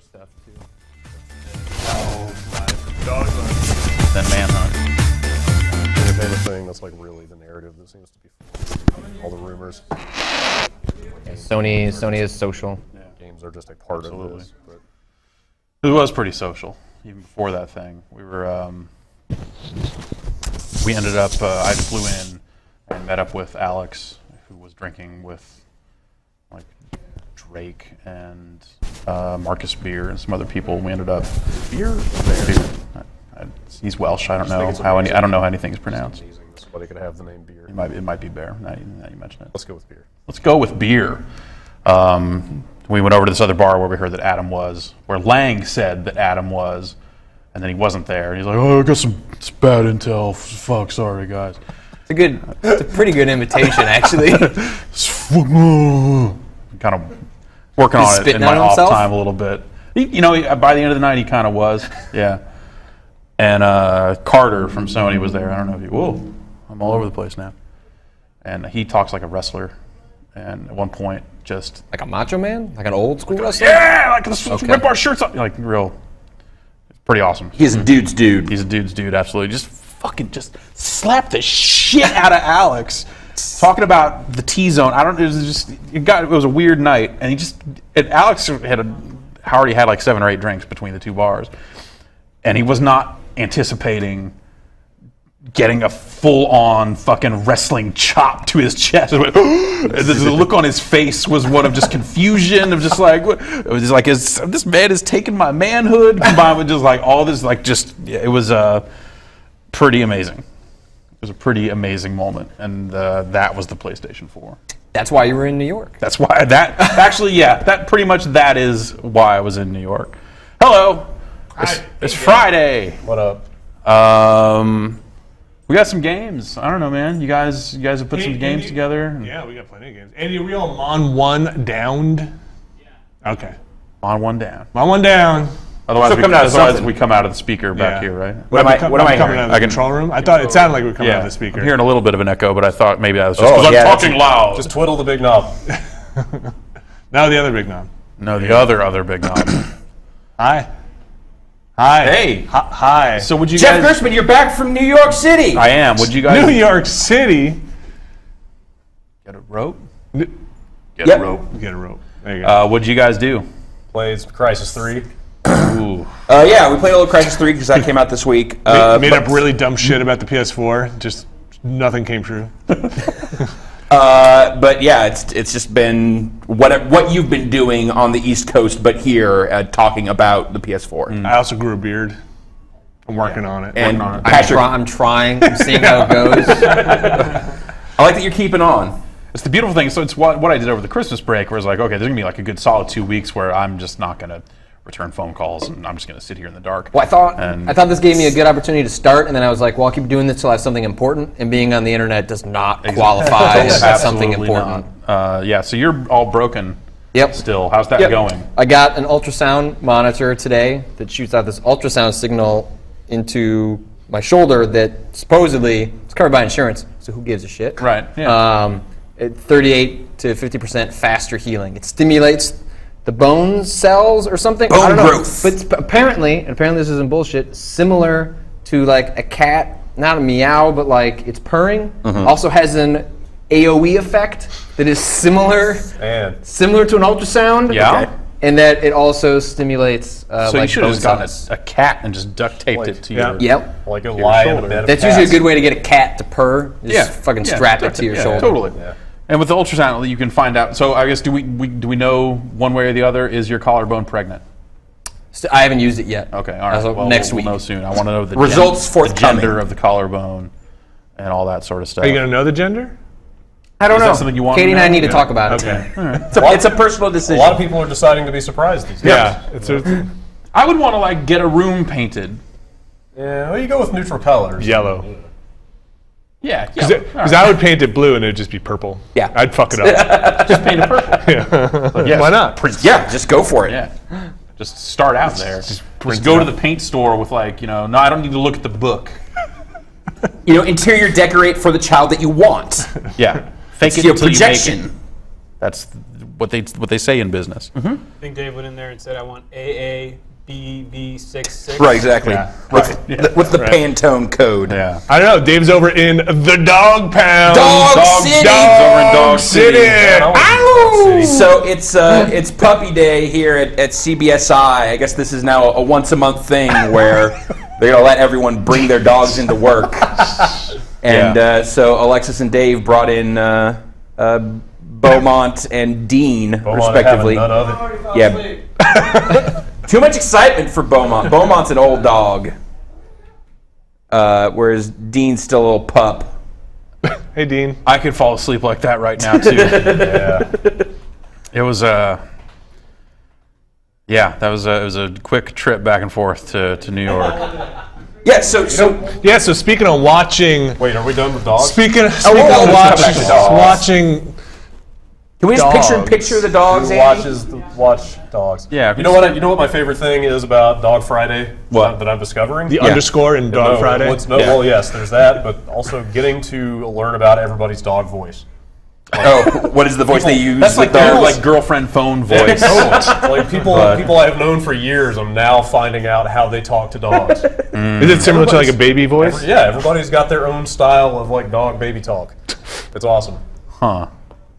stuff too. Oh my dog. Then Manhunt. The famous thing that's like really the narrative that seems to be all the rumors. Sony is social. Yeah. Games are just a part of this. But It was pretty social, even before that thing. We were, we ended up, I flew in and met up with Alex, who was drinking with like Drake and Marcus Beer and some other people. We ended up Beer. He's Welsh. I don't know how I don't know how anything's pronounced. somebody could have the name Beer. It might be Bear. Now you mention it. Let's go with Beer. Let's go with Beer. We went over to this other bar where we heard that Adam was, where Lang said that Adam was, and then he wasn't there. And he's like, "Oh, I got some bad intel. Fuck, sorry guys." It's a pretty good invitation, actually. Kind of working on it in my off time a little bit. By the end of the night, he kind of was. Yeah. And Carter from Sony was there. I don't know if you. Whoa, I'm all over the place now. And he talks like a wrestler. And at one point, just like a macho man, like an old school wrestler. Yeah, like let's rip our shirts off. Like real, it's pretty awesome. He's a dude's dude. He's a dude's dude. Absolutely. Just fucking slap the shit out of Alex. Talking about the T-zone. It was a weird night, and Alex already had like 7 or 8 drinks between the 2 bars, and he was not anticipating getting a full-on fucking wrestling chop to his chest. The look on his face was one of just confusion, of just like, it was just like, this man is taking my manhood, combined with just like all this, like it was pretty amazing. It was a pretty amazing moment, and that was the PlayStation 4. That's why you were in New York. That's why that is why I was in New York. Hello. It's Friday. What up? We got some games. I don't know, man. You guys have put some games together. Yeah, we got plenty of games. Andy, are we all Mon 1 downed? Yeah. Okay. Mon 1 down. Mon 1 down. Otherwise, we come out of the speaker back here, right? What am I coming hearing? out of the control room? I thought it sounded like we were coming out of the speaker. I'm hearing a little bit of an echo, but I thought maybe I was just because I'm talking loud. Just twiddle the big knob. No, the other big knob. No, the other big knob. Hi. Hey. Hi. So would you Jeff guys? Gershman, you're back from New York City. I am. Would you guys? New York City. Get a rope. Get a rope. There you go. What'd you guys do? Plays Crysis 3. Ooh. Yeah, we played a little Crysis 3 because that came out this week. Made up really dumb shit about the PS4. Just nothing came true. But yeah, it's just been what you've been doing on the East Coast, but here talking about the PS4. I also grew a beard. I'm working on it. And Patrick, I'm trying. I'm seeing how it goes. I like that you're keeping on. It's the beautiful thing. So it's what I did over the Christmas break, where it's like, okay, there's gonna be like a good solid 2 weeks where I'm just not gonna return phone calls, and I'm just going to sit here in the dark. Well, I thought this gave me a good opportunity to start, and then I was like, well, I'll keep doing this till I have something important, and being on the internet does not qualify as something important. So you're all broken. Yep. Still, how's that going? I got an ultrasound monitor today that shoots out this ultrasound signal into my shoulder that supposedly is covered by insurance, so who gives a shit? Right. Yeah. 38 to 50% faster healing. It stimulates the bone cells or something. Bone I don't know. growth. But apparently this isn't bullshit, similar to like a cat, not a meow, but like it's purring, also has an AOE effect that is similar to an ultrasound. Yeah. Okay. And that it also stimulates so like you should have just gotten a cat and just duct taped it to your Yep. Like a lie in a bed of That's usually a good way to get a cat to purr. Just fucking strap it to your shoulder. Totally. Yeah. And with the ultrasound, you can find out. So I guess do we know one way or the other? Is your collarbone pregnant? I haven't used it yet. Okay, all right. Well, next week. We'll know soon. I want to know the results forthcoming. The gender of the collarbone, and all that sort of stuff. Are you gonna know the gender? I don't know. Is that something you want? Katie and I need to talk about it. Okay. All right. It's a personal decision. A lot of people are deciding to be surprised these days. Yeah. I would want to get a room painted. Yeah, well, you go with neutral colors. Yellow. Yeah. Because I would paint it blue and it'd just be purple. Yeah. I'd fuck it up. Just paint it purple. Why not? Yeah, just go for it. Yeah. Just start out there. Just go to the paint store with no, I don't need to look at the book. Interior decorate for the child that you want. Yeah. Fake It's it your until projection. you make it. That's what they say in business. I think Dave went in there and said, "I want AABB66." Right, exactly. Yeah. What's the Pantone code? Yeah. I don't know. Dave's over in the dog pound. Dog City. Over in Dog City. Ow! So it's puppy day here at CBSI. I guess this is now a once a month thing where they're gonna let everyone bring their dogs into work. And so Alexis and Dave brought in Beaumont and Dean, respectively. None of it. Yeah. Too much excitement for Beaumont. Beaumont's an old dog, whereas Dean's still a little pup. Hey, Dean. I could fall asleep like that right now too. Yeah. It was that was a quick trip back and forth to New York. Yeah. So So speaking of watching, Wait, are we done with dogs? speaking of let's come back to dogs. watching. can we just Dogs. picture the dogs, Who Andy? watch dogs? Yeah, You know what my favorite thing is about Dog Friday? What? That I'm discovering? The underscore in Dog Friday. Well, yes, there's that, but also getting to learn about everybody's dog voice. Oh, what is the voice they use? That's like with their dogs? like girlfriend phone voice. Like people I have known for years, I'm now finding out how they talk to dogs. Is it similar to like a baby voice? Yeah, everybody's got their own style of like dog baby talk. It's awesome. Huh.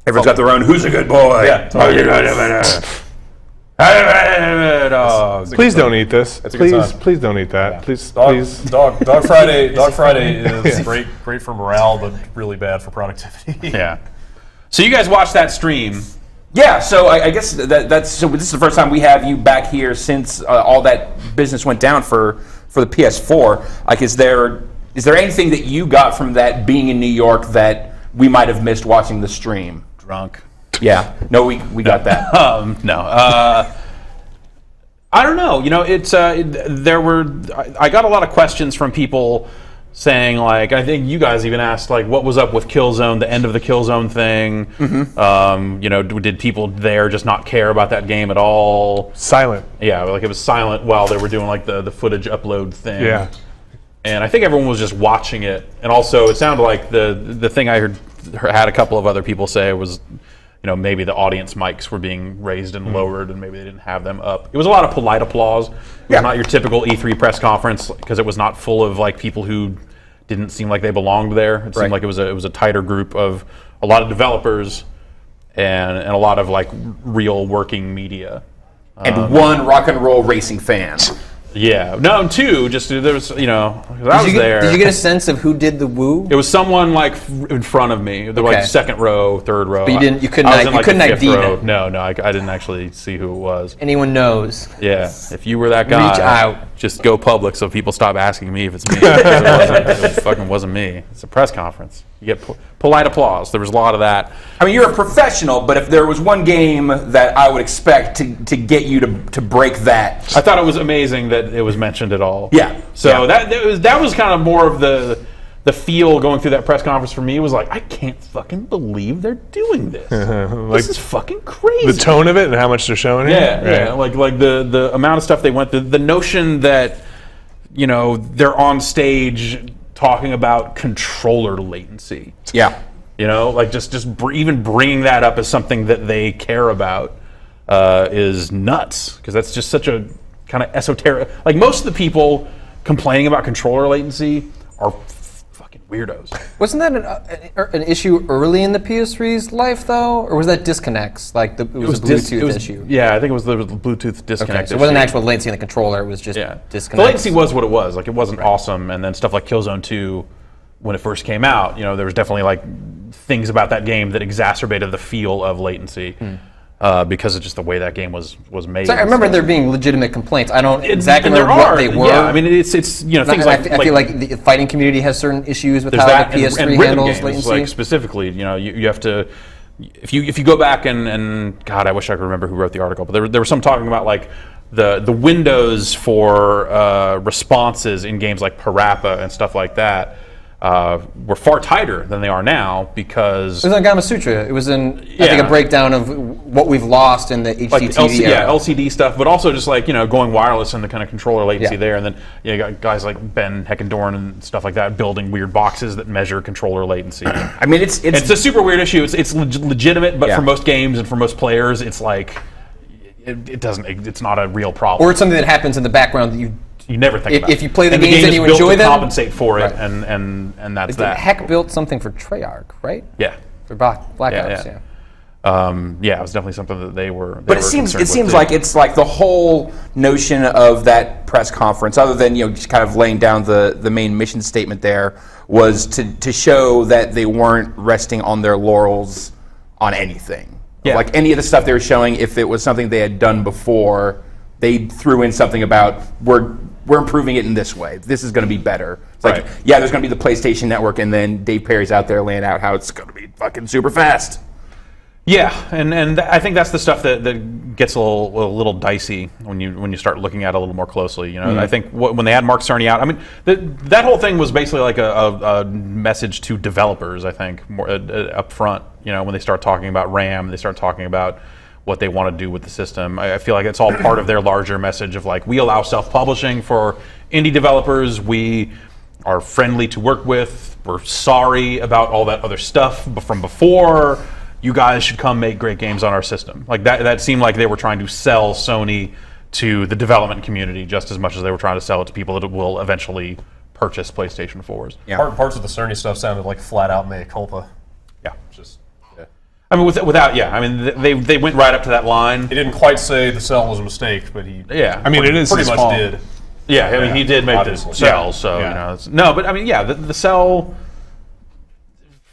Everyone's got their own. Who's a good boy? Yeah, Dog. Please don't eat this. It's a good Please, time. please don't eat that. Please, Dog please. Friday is great for morale, but really bad for productivity. Yeah. So you guys watched that stream. Yeah, so I guess that's so. This is the first time we have you back here since all that business went down for the PS4. Like, is there anything that you got from that being in New York that we might have missed watching the stream? Drunk. Yeah, no, we got that. No. I don't know. You know, it's I got a lot of questions from people saying, like, I think you guys even asked, like, what was up with Killzone, the end of the Killzone thing. You know, did people there just not care about that game at all? Silent. Yeah, like it was silent while they were doing like the footage upload thing. Yeah. And I think everyone was just watching it. And also, it sounded like the thing I had a couple of other people say was, you know, maybe the audience mics were being raised and lowered, and maybe they didn't have them up. It was a lot of polite applause. It was not your typical E3 press conference, because it was not full of like people who didn't seem like they belonged there. It seemed like it was a tighter group of a lot of developers and a lot of like real working media. And one rock and roll racing fan. Yeah, no, and two, just there was, you know, 'cause I was there. Did you get a sense of who did the woo? It was someone like in front of me. They're like second row, third row. But you didn't. You couldn't. I was in, like, the fifth ID row. it. No, I didn't actually see who it was. Anyone knows? Yeah, if you were that guy, Reach out. just go public so people stop asking me if it's me. It fucking wasn't me. It's a press conference. You get polite applause. There was a lot of that. I mean, you're a professional, but if there was one game that I would expect to get you to break that, I thought it was amazing that it was mentioned at all. Yeah. So that was kind of more of the feel going through that press conference for me. Was like, I can't fucking believe they're doing this. This is fucking crazy. The tone of it and how much they're showing it. Yeah. Like the amount of stuff they went through. The notion that, you know, they're on stage talking about controller latency. yeah. You know, like just even bringing that up as something that they care about is nuts, because that's just such a kind of esoteric. Like, most of the people complaining about controller latency are fucking weirdos. Wasn't that an issue early in the PS3's life, though, or was that disconnects? Like it was a Bluetooth issue. Yeah, I think it was the Bluetooth disconnect. So it wasn't issue. actual latency in the controller; it was just disconnects. The latency was what it was. Like, it wasn't awesome. And then stuff like Killzone 2, when it first came out, you know, there was definitely like things about that game that exacerbated the feel of latency because of just the way that game was made. So I remember there being legitimate complaints. I don't exactly and there remember what are. they were. Yeah, I mean, it's you know, things I like feel like the fighting community has certain issues with there's how that the PS3 and rhythm handles games, latency. like specifically, you know, you have to. If you go back and God, I wish I could remember who wrote the article, but there was some talking about like the windows for responses in games like Parappa and stuff like that. were far tighter than they are now because It was on Gama Sutra. It was I think a breakdown of what we've lost in the HDTV era. LCD stuff, but also just like going wireless and the kind of controller latency there, and then you got guys like Ben Heckendorn and stuff like that building weird boxes that measure controller latency. I mean, it's a super weird issue. It's legitimate, but for most games and for most players, it's like it doesn't. It's not a real problem. Or it's something that happens in the background that you never think about. If you play the and games game and you is built enjoy to them, compensate for it, Right. and that's that. Heck built something for Treyarch, right? Yeah. For Black Ops, yeah. It was definitely something that they were. But it seems like it's like the whole notion of that press conference, other than just kind of laying down the main mission statement there, was to show that they weren't resting on their laurels on anything. Yeah. Like any of the stuff they were showing, if it was something they had done before, they threw in something about we're improving it in this way. This is going to be better. It's like, there's going to be the PlayStation Network, and then Dave Perry's out there laying out how it's going to be fucking super fast. Yeah, and I think that's the stuff that gets a little dicey when you start looking at it a little more closely. I think when they had Mark Cerny out, I mean, that whole thing was basically like a message to developers. I think more up front. When they start talking about RAM, they start talking about what they want to do with the system. I feel like it's all part of their larger message of like, we allow self-publishing for indie developers. We are friendly to work with. We're sorry about all that other stuff from before. You guys should come make great games on our system. Like that seemed like they were trying to sell Sony to the development community just as much as they were trying to sell it to people that will eventually purchase PlayStation 4s. Yeah. Parts of the Cerny stuff sounded like flat out mea culpa. Yeah. I mean, they went right up to that line. He didn't quite say the cell was a mistake, but he. Yeah. I mean, it is pretty much fault. did. Yeah, I mean, he did make the cell, so but I mean, the cell.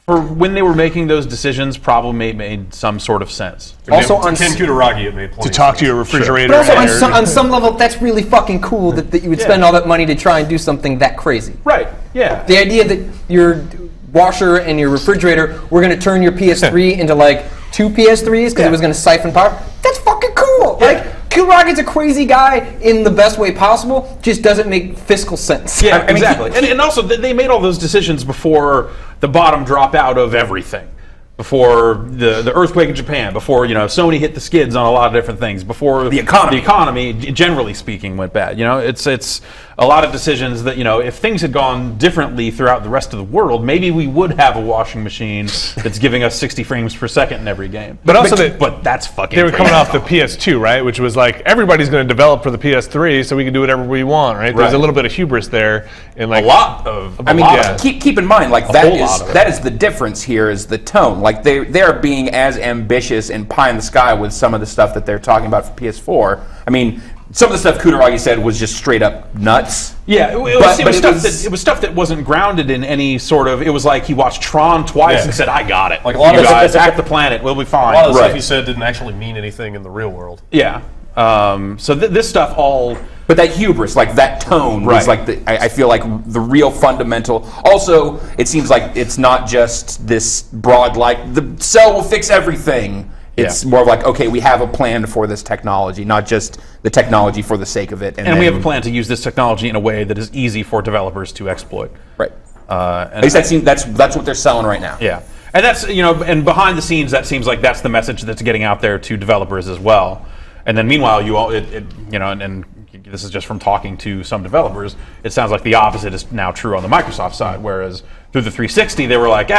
For when they were making those decisions, probably made some sort of sense. Also, on Ken Kutaragi, it made plenty To talk to your refrigerator. But also, on some level, that's really fucking cool that you would spend all that money to try and do something that crazy. Right. Yeah. The idea that your washer and your refrigerator were going to turn your PS3 into like 2 PS3s because it was going to siphon power. That's fucking cool. Yeah. Like, Kutaragi is a crazy guy in the best way possible. Just doesn't make fiscal sense. Yeah, exactly. And also, they made all those decisions before the bottom dropped out of everything. Before the earthquake in Japan, before Sony hit the skids on a lot of different things, before the economy, generally speaking, went bad. It's a lot of decisions that if things had gone differently throughout the rest of the world, maybe we would have a washing machine that's giving us 60 frames per second in every game. But also, but that's fucking. They were coming off the PS2, right? Which was like everybody's going to develop for the PS3, so we can do whatever we want, right? There's a little bit of hubris there, and like a lot of. I mean, keep in mind, like that is the difference here is the tone. Like they are being as ambitious and pie in the sky with some of the stuff that they're talking about for PS4. I mean, some of the stuff Kutaragi said was just straight up nuts. Yeah, it was stuff that wasn't grounded in any sort of. It was like he watched Tron twice and said, "I got it." Like a lot of guys, hack the planet, we'll be fine. A lot of the stuff he said didn't actually mean anything in the real world. Yeah. So this stuff all. But that hubris, like that tone, was like I feel like the real fundamental. Also, it seems like it's not just this broad, like the cell will fix everything. It's more of like, okay, we have a plan for this technology, not just the technology for the sake of it. And we have a plan to use this technology in a way that is easy for developers to exploit. Right. At least that's what they're selling right now. Yeah. And that's and behind the scenes, that seems like that's the message that's getting out there to developers as well. And then meanwhile, and this is just from talking to some developers, it sounds like the opposite is now true on the Microsoft side, whereas through the 360, they were like,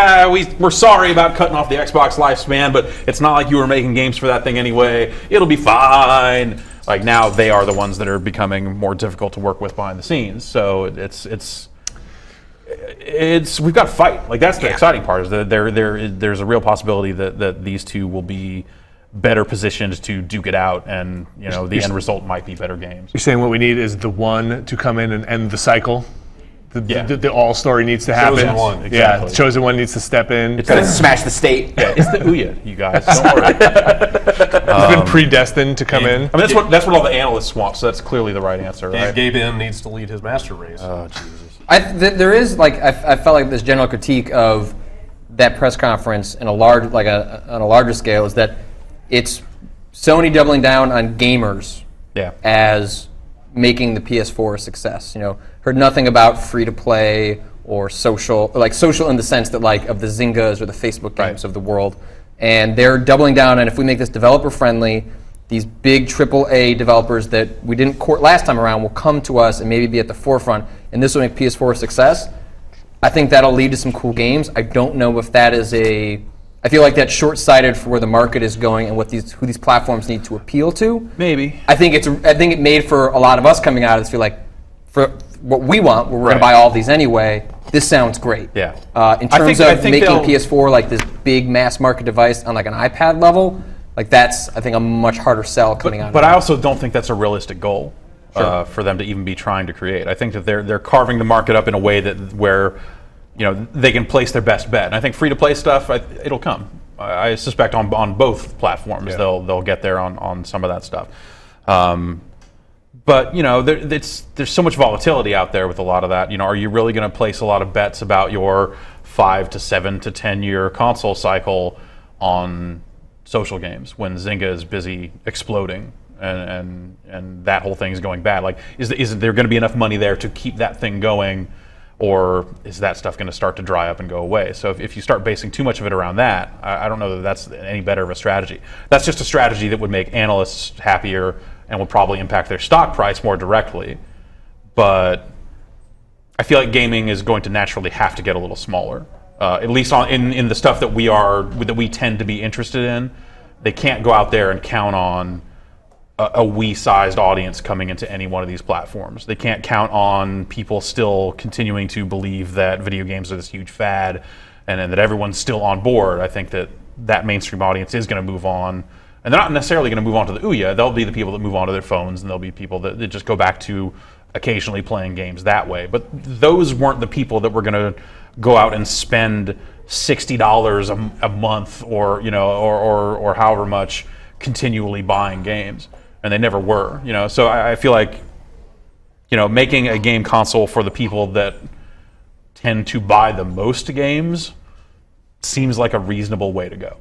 we're sorry about cutting off the Xbox lifespan, but it's not like you were making games for that thing anyway. It'll be fine. Like now they are the ones that are becoming more difficult to work with behind the scenes. So we've got to fight. Like that's the exciting part, is that there's a real possibility that these two will be better positioned to duke it out, and the end result might be better games. You're saying what we need is the one to come in and end the cycle. The all story needs to happen. Chosen one, exactly. Yeah, the chosen one needs to step in. It's gonna smash the state. Yeah, it's the Ouya, you guys. Don't worry. It's been predestined to come in. I mean, that's what all the analysts want. So that's clearly the right answer, right? Gabe M needs to lead his master race. Oh Jesus. There is I felt like this general critique of that press conference in a large on a larger scale is that it's Sony doubling down on gamers as making the PS4 a success. Heard nothing about free to play or social, like social in the sense that like of the Zyngas or the Facebook games of the world. And they're doubling down on if we make this developer friendly, these big AAA developers that we didn't court last time around will come to us and maybe be at the forefront, and this will make PS4 a success. I think that'll lead to some cool games. I don't know if that is I feel like that's short-sighted for where the market is going and who these platforms need to appeal to. Maybe. I think it made for a lot of us coming out of this feel like for what we want, we're going to buy all these anyway. This sounds great. Yeah. In terms of making PS4 like this big mass market device on like an iPad level, like that's I think a much harder sell coming out. But I also don't think that's a realistic goal for them to even be trying to create. I think that they're carving the market up in a way where they can place their best bet. And I think free-to-play stuff, it'll come. I suspect on both platforms they'll get there on some of that stuff. But there's so much volatility out there with a lot of that. Are you really going to place a lot of bets about your 5 to 7 to 10 year console cycle on social games when Zynga is busy exploding and that whole thing is going bad? Like, is there going to be enough money there to keep that thing going, or is that stuff going to start to dry up and go away? So if you start basing too much of it around that, I don't know that that's any better of a strategy. That's just a strategy that would make analysts happier and would probably impact their stock price more directly. But I feel like gaming is going to naturally have to get a little smaller, at least in the stuff that we tend to be interested in. They can't go out there and count on a Wii-sized audience coming into any one of these platforms. They can't count on people still continuing to believe that video games are this huge fad and that everyone's still on board. I think that mainstream audience is going to move on. And they're not necessarily going to move on to the Ouya. They'll be the people that move on to their phones, and there'll be people that just go back to occasionally playing games that way. But those weren't the people that were going to go out and spend $60 a month or however much continually buying games. And they never were. So I feel like making a game console for the people that tend to buy the most games seems like a reasonable way to go.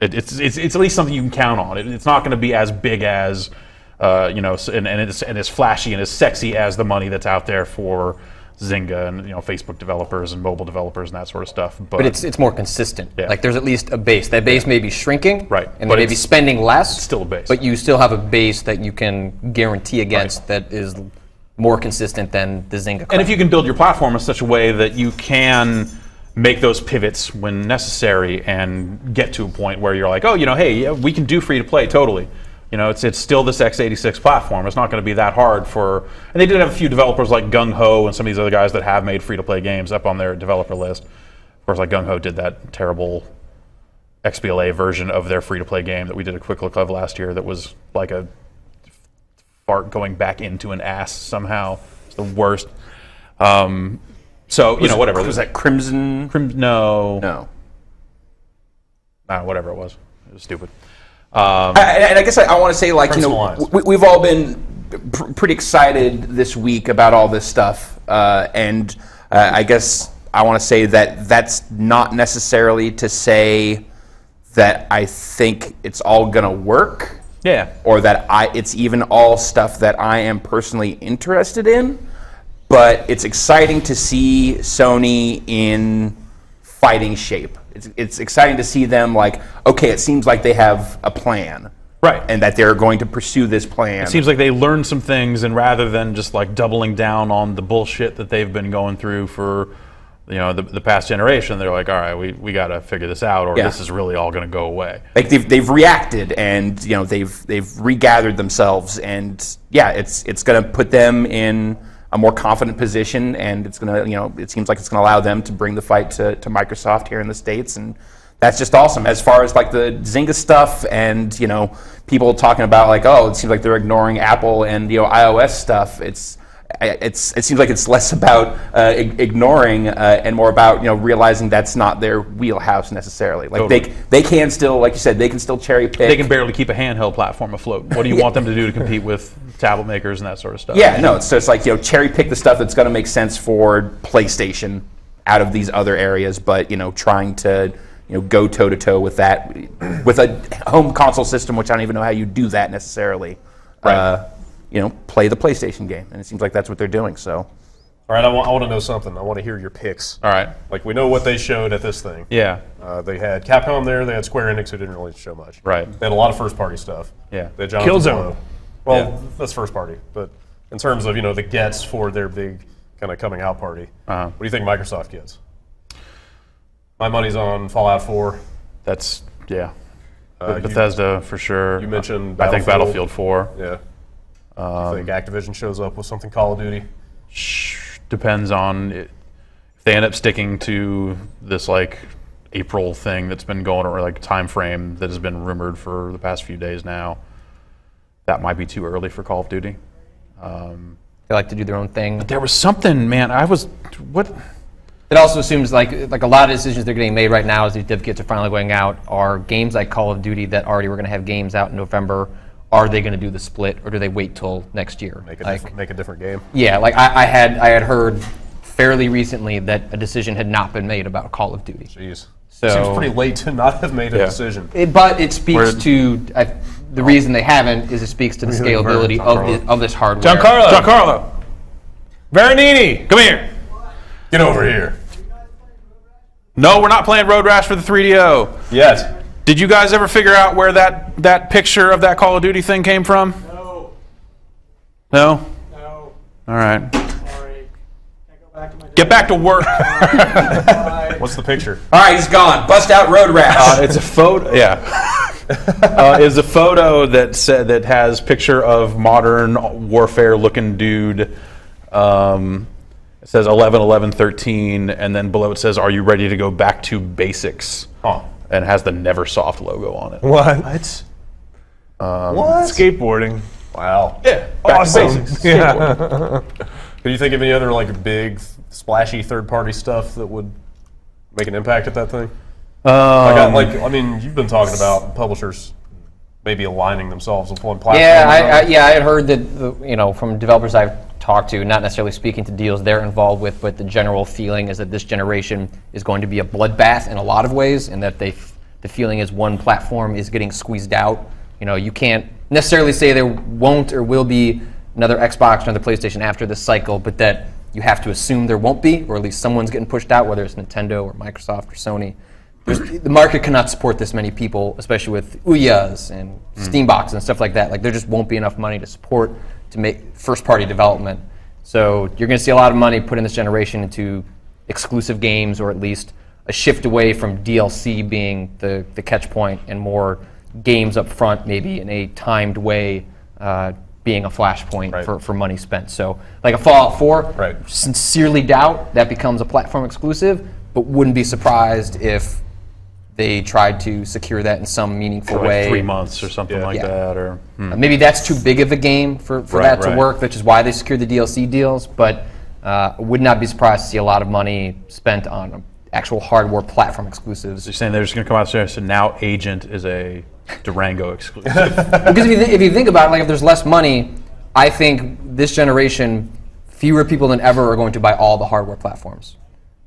It's at least something you can count on. It's not going to be as big as and as flashy and as sexy as the money that's out there for Zynga and Facebook developers and mobile developers and that sort of stuff. But it's more consistent. Yeah. Like there's at least a base. That base may be shrinking, right? And they may be spending less. It's still a base, but you still have a base that you can guarantee against that is more consistent than the Zynga. And if you can build your platform in such a way that you can make those pivots when necessary and get to a point where you're like, hey, we can do free to play totally. It's still this x86 platform. It's not going to be that hard and they did have a few developers like Gung Ho and some of these other guys that have made free to play games up on their developer list. Of course, like Gung Ho did that terrible XBLA version of their free to play game that we did a quick look of last year that was like a fart going back into an ass somehow. It's the worst. So, whatever. Was that Crimson? No. Whatever it was. It was stupid. And I guess I want to say, like, we've all been pretty excited this week about all this stuff. And I guess I want to say that that's not necessarily to say that I think it's all going to work. Yeah. Or that it's even all stuff that I am personally interested in. But it's exciting to see Sony in fighting shape. It's exciting to see them like, okay, it seems like they have a plan. Right. And that they're going to pursue this plan. It seems like they learned some things, and rather than just like doubling down on the bullshit that they've been going through for the past generation, they're like, all right, we got to figure this out, or this is really all going to go away. Like they've reacted, and they've regathered themselves, and it's going to put them in a more confident position, and it's going to, it seems like it's going to allow them to bring the fight to Microsoft here in the States, and that's just awesome. As far as like the Zynga stuff, and people talking about like, oh, it seems like they're ignoring Apple and iOS stuff. It seems like it's less about ignoring and more about realizing that's not their wheelhouse necessarily. Like totally. They can still, like you said, they can still cherry pick. They can barely keep a handheld platform afloat. What do you want them to do to compete with tablet makers and that sort of stuff? Yeah, no. So it's like cherry pick the stuff that's going to make sense for PlayStation out of these other areas, but trying to go toe to toe with that with a home console system, which I don't even know how you do that necessarily. Right. Play the PlayStation game, and it seems like that's what they're doing. So, All All right, I want to know something. I want to hear your picks. All right. Like, we know what they showed at this thing. Yeah. They had Capcom there. They had Square Enix, who didn't really show much. Right. They had a lot of first-party stuff. Yeah. They had Jonathan Killzone. Blow. Well, Yeah. that's first-party. But in terms of, the gets for their big kind of coming-out party, what do you think Microsoft gets? My money's on Fallout 4. That's, yeah. You- Bethesda, for sure. You mentioned I think Battlefield. Battlefield 4. Yeah. You think Activision shows up with something Call of Duty? Depends on if they end up sticking to this like April thing that's been going, or like time frame that has been rumored for the past few days now. That might be too early for Call of Duty. They like to do their own thing. There was something, man. What? It also assumes like a lot of decisions they're getting made right now as these div kits are finally going out are games like Call of Duty that already were going to have games out in November. Are they going to do the split, or do they wait till next year? Make a different game. Yeah, like I had heard fairly recently that a decision had not been made about Call of Duty. Jeez. So Seems pretty late to not have made a decision. But it speaks to the reason they haven't is it speaks to the scalability of this hardware. Giancarlo. Veronini, come here. Get over here. No, we're not playing Road Rash for the 3DO. Yes. Did you guys ever figure out where that picture of that Call of Duty thing came from? No. No? No. All right. Sorry. Can't go back to my Get back to work. What's the picture? All right, he's gone. Bust out Road Rash. It's a photo. Yeah. It's a photo that has picture of modern warfare looking dude. It says 11/11/13, and then below it says, "Are you ready to go back to basics?" Oh. And it has the Neversoft logo on it. What? What? Skateboarding. Wow. Yeah. Awesome. Yeah. Can you think of any other like big, splashy third-party stuff that would make an impact at that thing? I mean, you've been talking about publishers maybe aligning themselves with one platform. Yeah, I had heard that from developers I've talked to, not necessarily speaking to deals they're involved with, but the general feeling is that this generation is going to be a bloodbath in a lot of ways, and that the feeling is one platform is getting squeezed out. You can't necessarily say there won't or will be another Xbox or another PlayStation after this cycle, but that you have to assume there won't be, or at least someone's getting pushed out, whether it's Nintendo or Microsoft or Sony. The market cannot support this many people, especially with Ouya's and Steambox and stuff like that. Like, there just won't be enough money to make first-party development. So you're going to see a lot of money put in this generation into exclusive games, or at least a shift away from DLC being the catch point, and more games up front, maybe in a timed way, being a flashpoint for money spent. So like a Fallout 4, sincerely doubt that becomes a platform exclusive, but wouldn't be surprised if they tried to secure that in some meaningful For like way. 3 months or something like that, or maybe that's too big of a game for that to work, which is why they secured the DLC deals, but would not be surprised to see a lot of money spent on actual hardware platform exclusives. You're saying they're just going to come out and say, so now Agent is a Durango exclusive. Because if you think about it, like if there's less money, I think this generation, fewer people than ever are going to buy all the hardware platforms.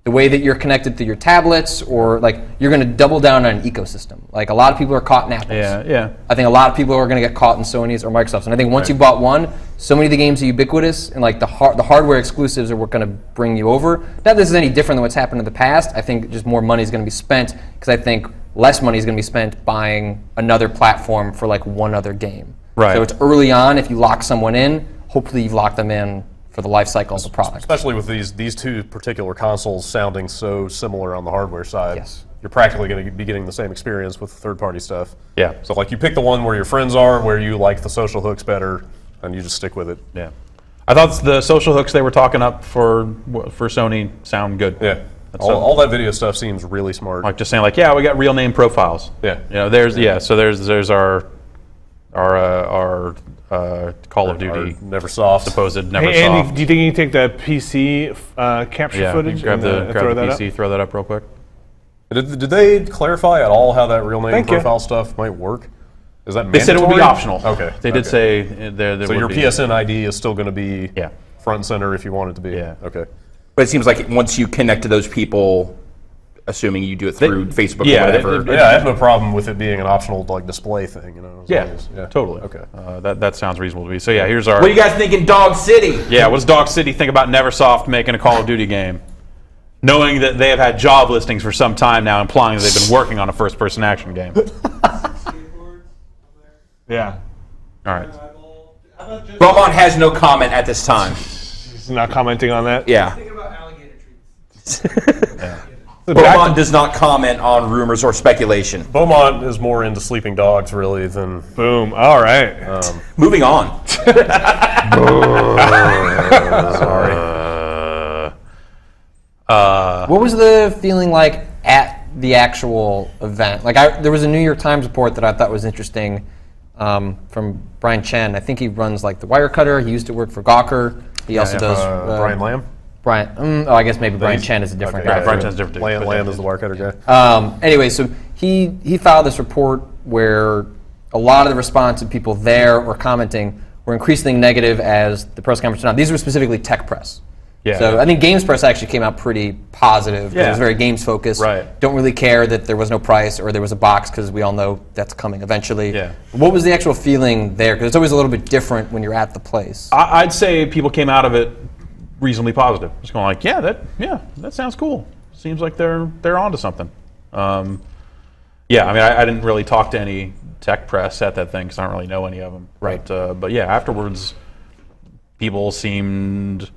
The way that you're connected through your tablets, or like you're going to double down on an ecosystem. Like a lot of people are caught in Apple's. Yeah. I think a lot of people are going to get caught in Sony's or Microsoft's. And I think once you bought one, so many of the games are ubiquitous, and like the hardware exclusives are what going to bring you over. Not that this is any different than what's happened in the past. I think just more money is going to be spent, because I think less money is going to be spent buying another platform for like one other game. Right. So it's early on. If you lock someone in, hopefully you've locked them in for the life cycle of the product. Especially with these two particular consoles sounding so similar on the hardware side. Yes. You're practically going to be getting the same experience with third-party stuff. Yeah. So like you pick the one where your friends are, where you like the social hooks better, and you just stick with it. Yeah. I thought the social hooks they were talking up for Sony sound good. Yeah. All that video stuff seems really smart. Like just saying like, yeah, we got real name profiles. Yeah. So there's our Call of Duty Neversoft. supposed Neversoft. Hey, Andy, do you think you can take the PC capture footage grab and the throw that PC, up? throw that up real quick. Did they clarify at all how that real name Thank you. profile stuff might work? Is that They mandatory? said it would be optional. Okay. They did say there So would your be. PSN ID is still going to be Yeah. front and center if you want it to be? Yeah. Okay. But it seems like once you connect to those people assuming you do it through Facebook yeah, or whatever. Yeah, I have no problem with it being an optional like display thing. As Yeah, long as- totally. Okay. That sounds reasonable to me. So yeah, here's our. What do you guys think in Dog City? Yeah, what does Dog City think about Neversoft making a Call of Duty game? Knowing that they have had job listings for some time now, implying that they've been working on a first-person action game. Yeah. All right. Beaumont has no comment at this time. He's not commenting on that. Yeah. Think about alligator treats. Beaumont does not comment on rumors or speculation. Beaumont is more into sleeping dogs, really, than. Boom. All right. Moving on. Sorry. What was the feeling like at the actual event? Like, there was a New York Times report that I thought was interesting from Brian Chen. I think he runs like the Wirecutter. He used to work for Gawker. He also does Brian Lamb? Brian. I guess maybe Brian Chen is a different guy. Brian Chen's different. Lamb is the Wirecutter guy. Anyway, so he filed this report where a lot of the response of people there or commenting were increasingly negative as the press conference went on. These were specifically tech press. Yeah. So I think Games Press actually came out pretty positive. Yeah. It was very games focused. Right. Don't really care that there was no price or there was a box because we all know that's coming eventually. Yeah. What was the actual feeling there? Because it's always a little bit different when you're at the place. I'd say people came out of it reasonably positive. Just going like, that sounds cool. Seems like they're onto something. I didn't really talk to any tech press at that thing because I don't really know any of them. Right. But yeah, afterwards, people seemed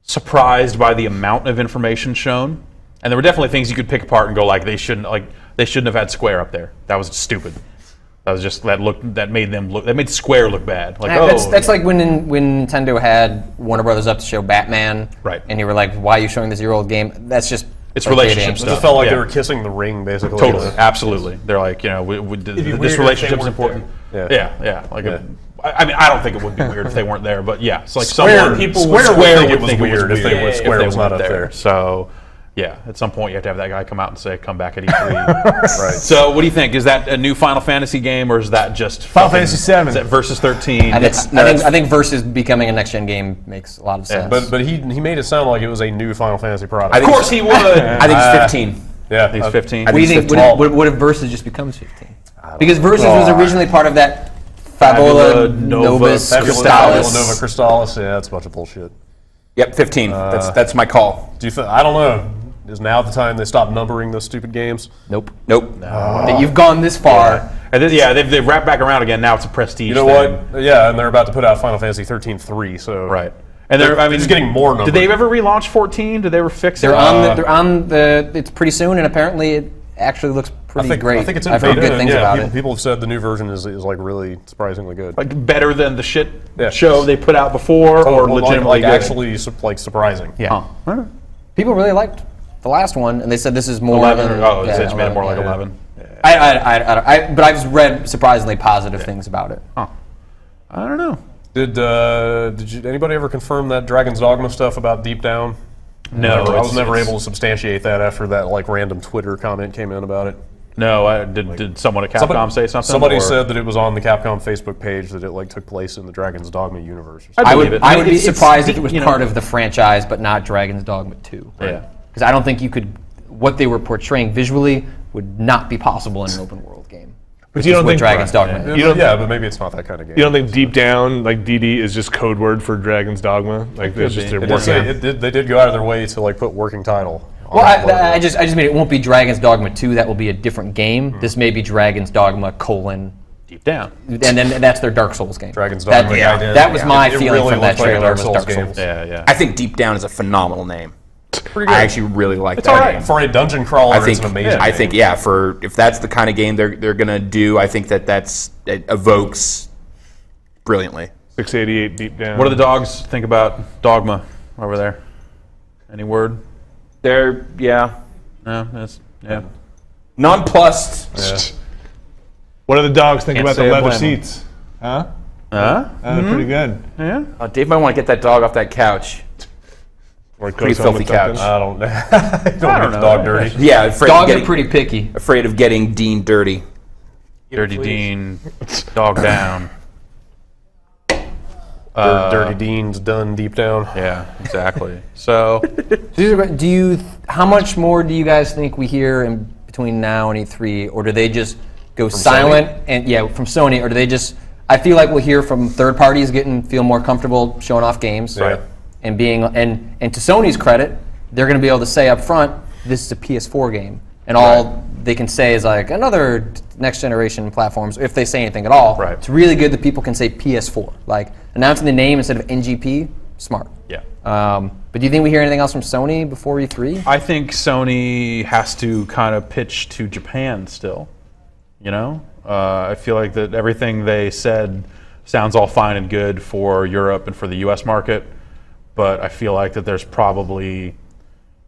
surprised by the amount of information shown, and there were definitely things you could pick apart and go like they shouldn't have had Square up there. That was stupid. That was just that made Square look bad. Like that's like when Nintendo had Warner Brothers up to show Batman, right? And you were like, "Why are you showing this year-old game?" That's just it's relationship It stuff. just felt like Yeah. they were kissing the ring, basically. Totally, absolutely. They're like, this weird relationship's if they important. weren't Yeah. I don't think it would be weird if they weren't there, but yeah, it's like Square would think it was think weird if they Square was not weren't up there. So, yeah, at some point you have to have that guy come out and say, "Come back at E3." Right. So, what do you think? Is that a new Final Fantasy game, or is that just Final Fantasy VII? Is that Versus 13? I think Versus becoming a next-gen game makes a lot of sense. But he made it sound like it was a new Final Fantasy product. I Of think course he would. I think it's 15. Yeah, He's 15. What do you think? What if Versus just becomes 15? Because Versus was originally part of that Fabula Novus Fabula Crystallis. Nova Crystallis. Yeah, that's a bunch of bullshit. Yep, 15. That's my call. I don't know. Is now the time they stop numbering those stupid games? Nope. Nope. You've gone this far. And then, they've wrapped back around again. Now it's a prestige. You know thing. what? Yeah, and they're about to put out Final Fantasy 13-3, so Right. And they're just getting more numbers. Did they ever relaunch 14? Did they ever fix it? They're on the. It's pretty soon, and apparently it actually looks pretty great. I think it's in I've heard beta, good things and about it. People have said the new version is like really surprisingly good. Like better than the shit Yeah. show they put out before, or legitimately like good? actually surprising. Yeah. Huh. People really liked the last one, and they said this is more 11. than. It's made it more like 11. But I've read surprisingly positive things about it. Huh. I don't know. Did anybody ever confirm that Dragon's Dogma stuff about Deep Down? No, I was never able to substantiate that after that like random Twitter comment came in about it. No, did someone at Capcom say something? Somebody or? said that it was on the Capcom Facebook page that it like took place in the Dragon's Dogma universe. Or I something. believe it. I would be It's- surprised if it was you know- part of the franchise, but not Dragon's Dogma 2. Yeah. Because I don't think you could. What they were portraying visually would not be possible in an open world game. But you don't What think Dragon's Dogma is. You don't- yeah, but maybe it's not that kind of game. You don't think deep down, like DD is just code word for Dragon's Dogma? Like there's just their It did say- working. they did go out of their way to like put working title. Well, on the logo. I just mean it won't be Dragon's Dogma 2. That will be a different game. This may be Dragon's Dogma : Deep Down. and then that's their Dark Souls game. Dragon's Dogma. That was my It feeling really from that looked like a trailer. Dark Was Souls Dark game. Souls. Yeah. I think Deep Down is a phenomenal name. Pretty good. I actually really like that all right game. for a dungeon crawler. I think it's an amazing. I game. think for if that's the kind of game they're gonna do, I think it evokes brilliantly. 688 deep down. What do the dogs think about Dogma over there? Any word? No, that's Nonplussed. What do the dogs think Can't about the say I leather blame 'em. seats? Huh? Mm-hmm. Pretty good. Yeah. Dave might want to get that dog off that couch. Or Pretty goes home filthy with something. couch. I don't. Don't get the dog dirty. Yeah, afraid Dogs of are getting, pretty picky. afraid of getting Dean dirty. Dirty Dean, dog down. Dirty Dean's done deep down. Yeah, exactly. So, How much more do you guys think we hear in between now and E3, or do they just go silent? Sony? And from Sony, or do they just? I feel like we'll hear from third parties feel more comfortable showing off games, Right. and being and to Sony's credit, they're going to be able to say up front, this is a PS4 game, and all they can say is like another next generation platforms, if they say anything at all. Right. It's really good that people can say PS4, like announcing the name instead of NGP. Smart. yeah. But do you think we hear anything else from Sony before E3? I think Sony has to kind of pitch to Japan still. You know? I feel like that everything they said sounds all fine and good for Europe and for the US market, but I feel like that there's probably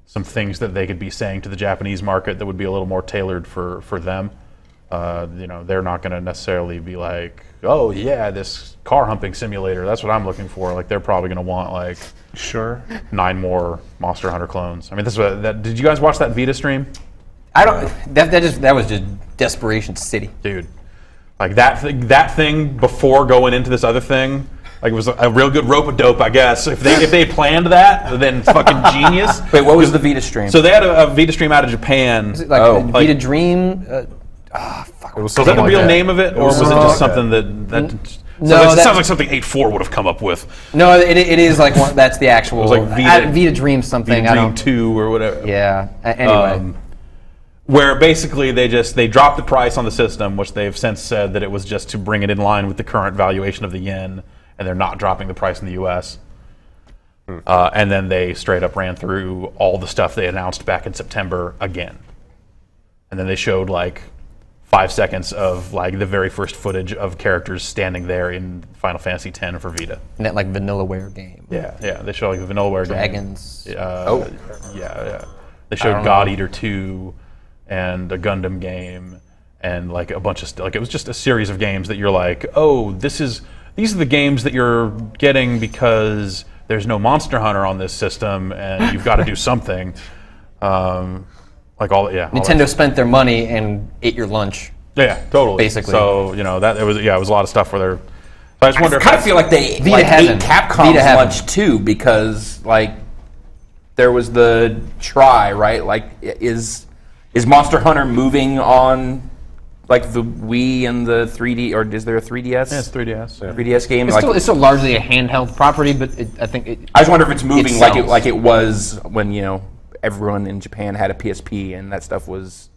some things that they could be saying to the Japanese market that would be a little more tailored for them. You know, they're not going to necessarily be like, oh yeah, this car humping simulator, that's what I'm looking for. Like, they're probably going to want like Sure. 9 more Monster Hunter clones. I mean, this is what, did you guys watch that Vita stream? I don't. That was just Desperation City. Dude, like that thing before going into this other thing, like, it was a real good rope-a-dope, I guess. If they planned that, then it's fucking genius. Wait, what was the Vita stream? So they had a Vita stream out of Japan. Is it like Oh. Vita Dream? It was Was that something the like real that. name of it, or was it just something that No, it that- sounds like something 8.4 would have come up with. No, it is like one, that's the actual. It was like Vita Dream something. Vita I Dream don't. 2 or whatever. Yeah. Anyway. Where basically they dropped the price on the system, which they've since said that it was just to bring it in line with the current valuation of the yen, and they're not dropping the price in the U.S. And then they straight up ran through all the stuff they announced back in September again, and then they showed like 5 seconds of like the very first footage of characters standing there in Final Fantasy X for Vita. And that like Vanillaware game. Yeah, they show like the Vanillaware Dragons. game. Yeah. They showed God Eater 2 and a Gundam game and like a bunch of like it was just a series of games that you're like, oh, these are the games that you're getting because there's no Monster Hunter on this system and you've got to do something. Nintendo spent their money and ate your lunch. Yeah, totally. Basically. So it was a lot of stuff where they're. So I just wonder. I kind of feel like they Vita ate heaven. Capcom's Vita heaven. lunch too, because like there was the try, right? Like, is Monster Hunter moving on like the Wii and the 3D, or is there a 3DS? Yeah, it's 3DS. 3DS game. It's still largely a handheld property, but I think it. I just wonder if it's moving sells. like it was when everyone in Japan had a PSP and that stuff was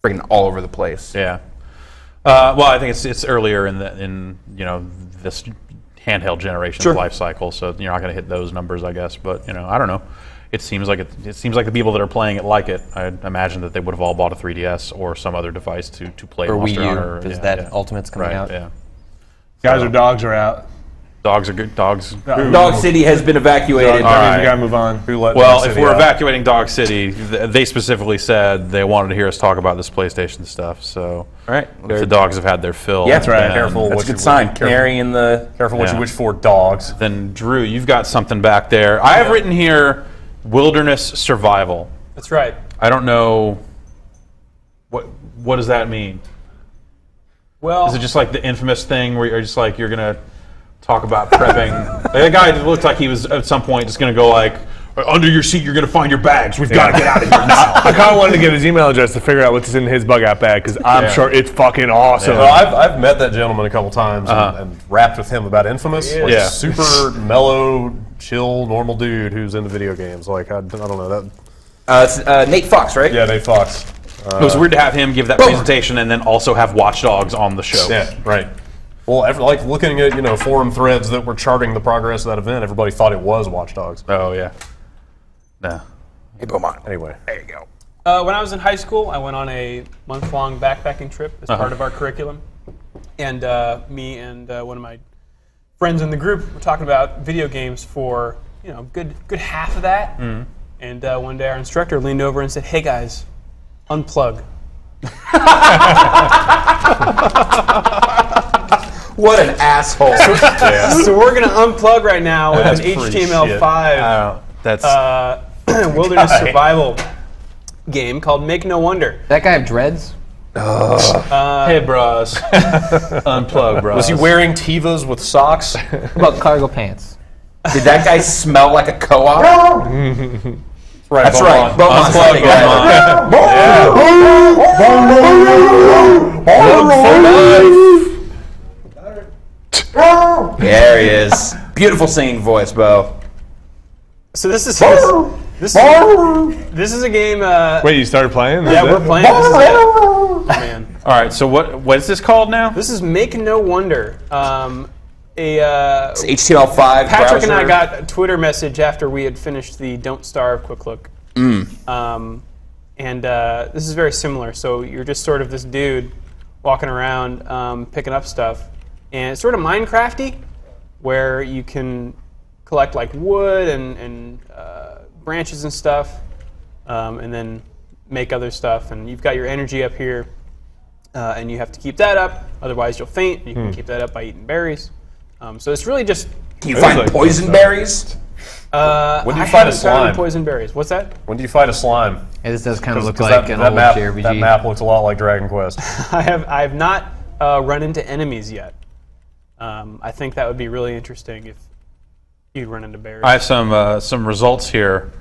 freaking all over the place. Yeah. Well, I think it's earlier in this handheld generation's life cycle, so you're not going to hit those numbers, I guess. But I don't know. It seems like the people that are playing it like it. I imagine that they would have all bought a 3DS or some other device to play Or Monster Wii U, Hunter. because that Ultimate's coming out. Yeah. Guys or dogs are out. Dogs are good. Dogs. Dog City has been evacuated. That means right. we gotta move on. Well, if we're evacuating Dog City, they specifically said they wanted to hear us talk about this PlayStation stuff. So, All right. if the dogs have had their fill, Yeah, that's right. then- Careful. That's what a good you- sign. Careful, Canary in the. careful what Yeah. you wish for, dogs. Then Drew, you've got something back there. I have written here wilderness survival. That's right. I don't know what does that mean? Well, Is it just like the infamous thing where you're just like you're gonna talk about prepping? Like, that guy looked like he was at some point just gonna go like, under your seat you're gonna find your bags. We've got to get out of here now. I kind of wanted to get his email address to figure out what's in his bug out bag, because I'm sure it's fucking awesome. Well, I've met that gentleman a couple times and rapped with him about Infamous. Like, Yeah. super mellow, chill, normal dude who's into video games. Like, I don't know that. It's Nate Fox, right? Yeah, Nate Fox. It was weird to have him give that presentation and then also have Watch Dogs on the show. Yeah, right. Well, like looking at forum threads that were charting the progress of that event, everybody thought it was Watch Dogs. Oh yeah. No. Anyway, There you go. when I was in high school, I went on a month-long backpacking trip as part of our curriculum. And me and one of my friends in the group were talking about video games for good half of that. And one day our instructor leaned over and said, "Hey guys, unplug." What an asshole. So we're gonna unplug right now with That's an pretty HTML5 That's wilderness survival game called Make No Wonder. That guy have dreads? Hey, bros. Unplug, bros. Was he wearing Tevas with socks? What about cargo pants? Did that guy smell like a co-op? Right, That's right. Beaumont's Unplug, the guy. There he is. Beautiful singing voice, Bo. So this is a game. Wait, you started playing? Yeah, we're playing. This is it. Oh, man. All right, so what is this called now? This is Make No Wonder. It's HTML5 Patrick and I browser. got a Twitter message after we had finished the Don't Starve Quick Look. This is very similar. So you're just sort of this dude walking around picking up stuff. And it's sort of Minecrafty, where you can collect like wood and branches and stuff, and then make other stuff. And you've got your energy up here, and you have to keep that up, otherwise you'll faint. You can keep that up by eating berries. So it's really just. Can you find like poison berries? When do you I fight a haven't found slime? poison berries. What's that? When do you fight a slime? Hey, this does kind of look Because like an old map, JRPG. that map looks a lot like Dragon Quest. I have not run into enemies yet. I think that would be really interesting if you'd run into bears. I have some results here.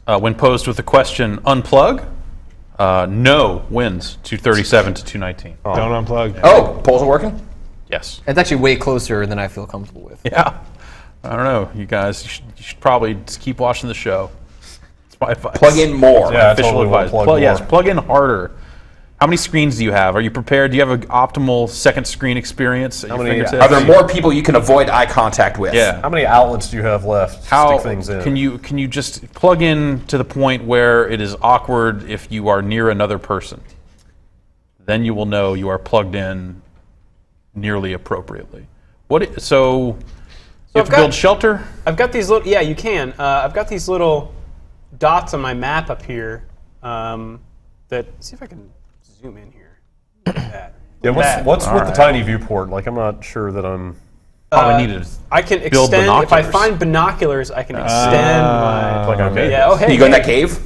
When posed with the question, unplug, no wins 237 to 219. Don't unplug. Oh, polls are working? Yes. It's actually way closer than I feel comfortable with. Yeah. I don't know, you guys. You should probably just keep watching the show. It's my advice. Plug in more. Yeah, I Official totally want advice. to plug more. Yes, plug in harder. How many screens do you have? Are you prepared? Do you have an optimal second screen experience at your many- fingertips? Are there more people you can avoid eye contact with? Yeah. How many outlets do you have left to How stick things in? can you just plug in to the point where it is awkward if you are near another person? Then you will know you are plugged in nearly appropriately. So you have I've to build got- shelter? I've got these little. Yeah, you can. I've got these little dots on my map up here. That see if I can zoom in here. Look at that. Yeah, That. what's with the right. tiny viewport? Like, I'm not sure that I'm. All I needed is I can build extend if I binoculars. find binoculars. I can extend my. Like, okay. Yeah. Oh, hey. You go in hey. that cave?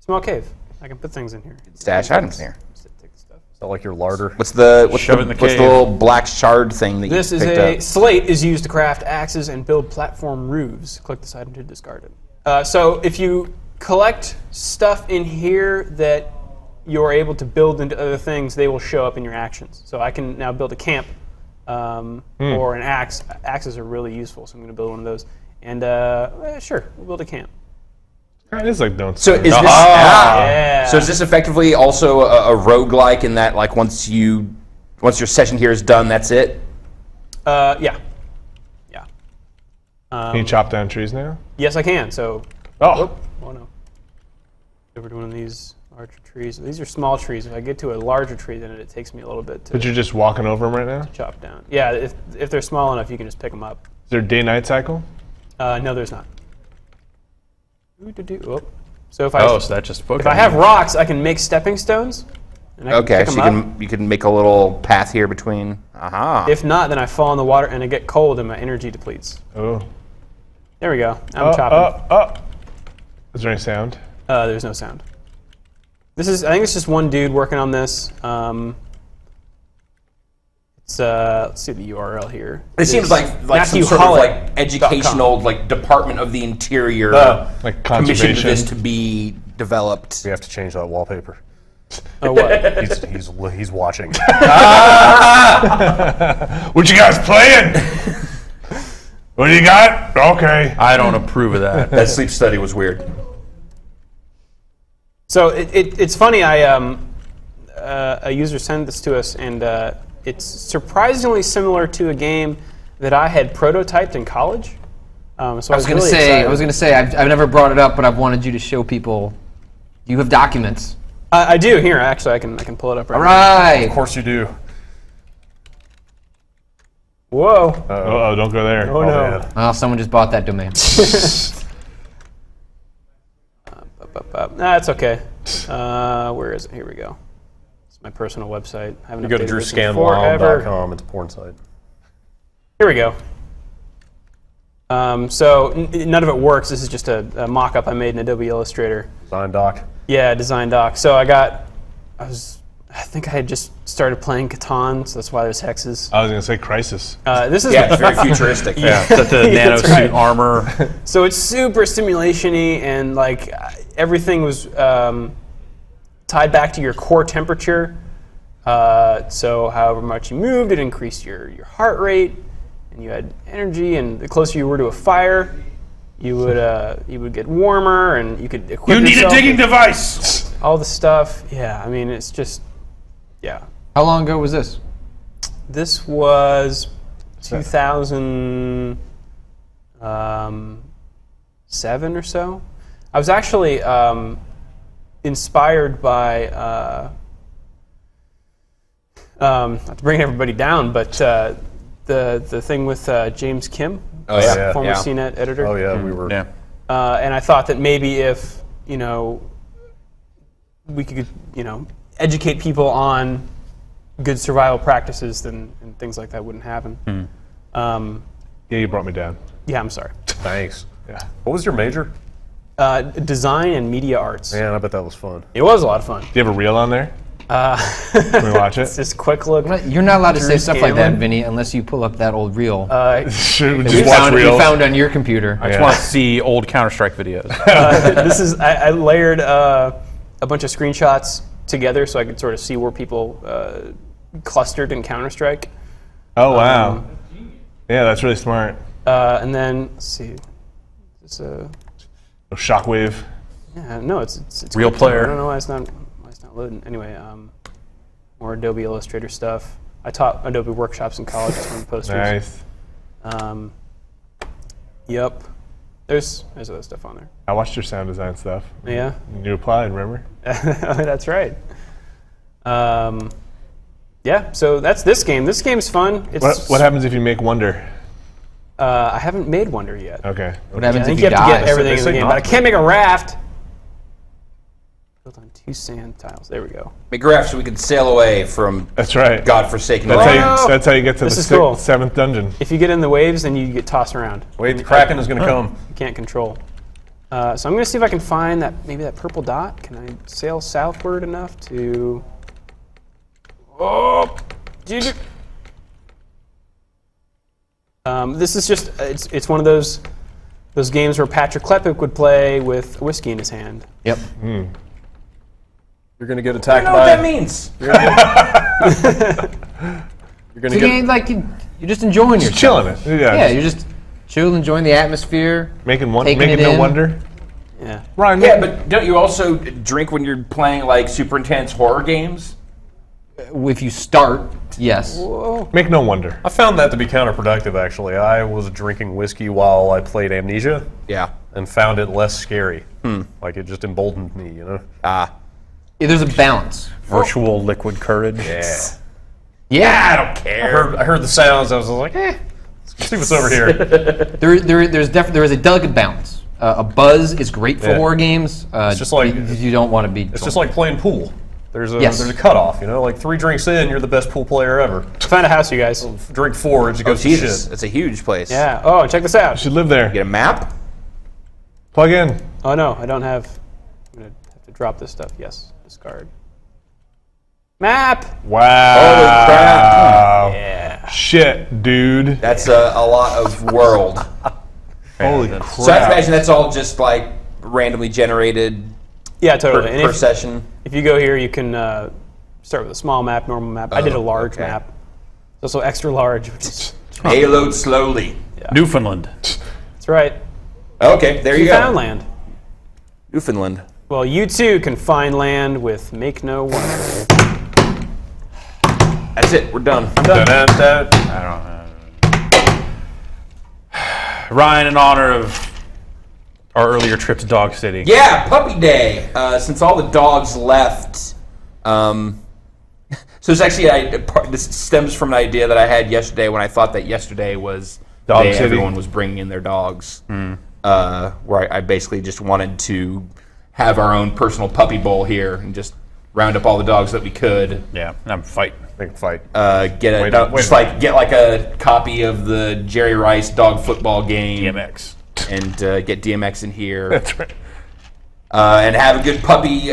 Small cave. I can put things in here. Stash items here. Take the stuff. Is that like your larder? What's the Shove it in the what's the cave. little black shard thing that This you is picked a up? slate is used to craft axes and build platform roofs. Click this item to discard it. So if you collect stuff in here that you're able to build into other things, they will show up in your actions. So I can now build a camp or an axe. Axes are really useful, so I'm going to build one of those. And sure, we'll build a camp. It is like don't. So is this Yeah. so is this effectively also a roguelike in that like once your session here is done, that's it? Yeah. Yeah. Can you chop down trees now? Yes, I can. So, Oh, oh no. Over to one of these larger trees. These are small trees. If I get to a larger tree, then it takes me a little bit to but you're just walking over them right now. Is chop down. Yeah, if they're small enough, you can just pick them up. there a day-night cycle? No, there's not. So if I so that just if I have rocks, I can make stepping stones. And I can Okay, pick so them up. you can make a little path here between. Aha. If not, then I fall in the water and I get cold and my energy depletes. Oh. There we go. I'm chopping. Is there any sound? There's no sound. I think it's just one dude working on this. Let's see the URL here. It seems like some Matthew sort of Hollett like educational like Department of the Interior Like commissioned conservation. this to be developed. We have to change that wallpaper. Oh, what? He's watching. What you guys playing? What do you got? Okay. I don't approve of that. That sleep study was weird. So it's funny. A user sent this to us, and it's surprisingly similar to a game that I had prototyped in college. So I was gonna really say, excited. I was going to say, I've never brought it up, but I've wanted you to show people. You have documents. I do here. Actually, I can pull it up right All now. right. Of course you do. Whoa! Oh, don't go there. Oh no! Man. Oh, someone just bought that domain. That's okay. Where is it? Here we go. It's my personal website. I haven't You go to updated this in forever. drewscanwild.com. It's a porn site. Here we go. So none of it works. This is just a mock-up I made in Adobe Illustrator. Design doc. Yeah, design doc. So I got I think I had just started playing Catan, so that's why there's hexes. I was going to say Crisis. This is Yeah, it's very futuristic. Is that the nano That's suit right. armor? So it's super simulation-y, and like everything was tied back to your core temperature. So however much you moved, it increased your heart rate, and you had energy. And the closer you were to a fire, you would get warmer, and you could equip You need a yourself digging with device. all the stuff. Yeah, I mean it's just How long ago was this? This was 2007 or so. I was actually inspired by, not to bring everybody down, but the thing with James Kim, Oh, yeah. former Yeah. CNET editor. Oh yeah, we were. Yeah. And I thought that maybe if, we could, educate people on good survival practices, then and things like that wouldn't happen. Yeah, you brought me down. Yeah, I'm sorry. Thanks. Yeah. What was your major? Design and media arts. Man, I bet that was fun. It was a lot of fun. Do you have a reel on there? Can we watch it? Just quick look. You're not allowed to say Drew's stuff like that, gambling. Vinny, unless you pull up that old reel Should we that just watch you reels? found on your computer. I just want to see old Counter-Strike videos. This is I layered a bunch of screenshots together so I could sort of see where people clustered in Counter-Strike. Oh, wow. Yeah, that's really smart. And then let's see. It's a Shockwave. no, it's Real quick. player. I don't know why it's not loading. Anyway, more Adobe Illustrator stuff. I taught Adobe workshops in college. It's one of the posters. Nice. Yep. There's other stuff on there. I watched your sound design stuff. Yeah. You applied, remember? That's right. Yeah, so that's this game. This game's fun. It's What happens if you make Wonder? I haven't made Wonder yet. Okay. What I happens think if you you have to get die? everything in the say game, not but I to. can't make a raft. Built on 2 sand tiles. There we go. Make a raft so we can sail away from That's right. godforsaken That's land. how, that's how you get to This the is cool. 7th dungeon. If you get in the waves, then you get tossed around. Wait, the Kraken is going to come. You can't control. So I'm going to see if I can find maybe that purple dot. Can I sail southward enough to? Oh, GG. This is just it's one of those games where Patrick Klepek would play with a whiskey in his hand. Yep. You're going to get I attacked don't know what by. that means. You're going So to you get. ain't like you're just enjoying yourself. Chilling it. Yeah, you're just chilling, enjoying the atmosphere. Making Taking it no in. wonder. Yeah. Ryan, Yeah, but don't you also drink when you're playing like super intense horror games? If you start, yes. make no wonder. I found that to be counterproductive, actually. I was drinking whiskey while I played Amnesia Yeah. and found it less scary. Like, it just emboldened me, you know? Yeah, there's a balance. Virtual liquid courage. Yeah. Yeah, I don't care. I heard the sounds. I was like, let's see what's over here. there is a delicate balance. A buzz is great for Yeah. horror games. It's just like- you don't want to be. It's just like playing pool. There's a Yes. there's a cutoff, you know? Like 3 drinks in, you're the best pool player ever. Find a house, you guys. Drink 4, it just Oh, goes to Jesus. shit. It's a huge place. Yeah. Oh, check this out. You should live there. Get a map? Plug in. Oh no, I don't have. I'm gonna have to drop this stuff. Yes, discard. Map. Wow. Holy crap. Yeah. Shit, dude. That's a lot of world. Holy crap. So I have to imagine that's all just like randomly generated Yeah, totally. And per if, session. if you go here, you can start with a small map, normal map. I did a large okay. map. It's also extra large, which is Payload slowly. Newfoundland. that's right. Okay, there you go. Newfoundland. Newfoundland. Well, you too can find land with Make No Wonder. That's it. We're done. Dun-dun-dun. Ryan, in honor of our earlier trip to Dog City. Yeah, Puppy Day. Since all the dogs left, so it's actually this stems from an idea that I had yesterday when I thought that yesterday was the Dog day City. everyone was bringing in their dogs. Where I basically just wanted to have our own personal puppy bowl here and just round up all the dogs that we could. Yeah, and I'm fighting. Make a fight. Get a Wait, no, wait just a like get like a copy of the Jerry Rice dog football game DMX. and get DMX in here. That's right. and have a good puppy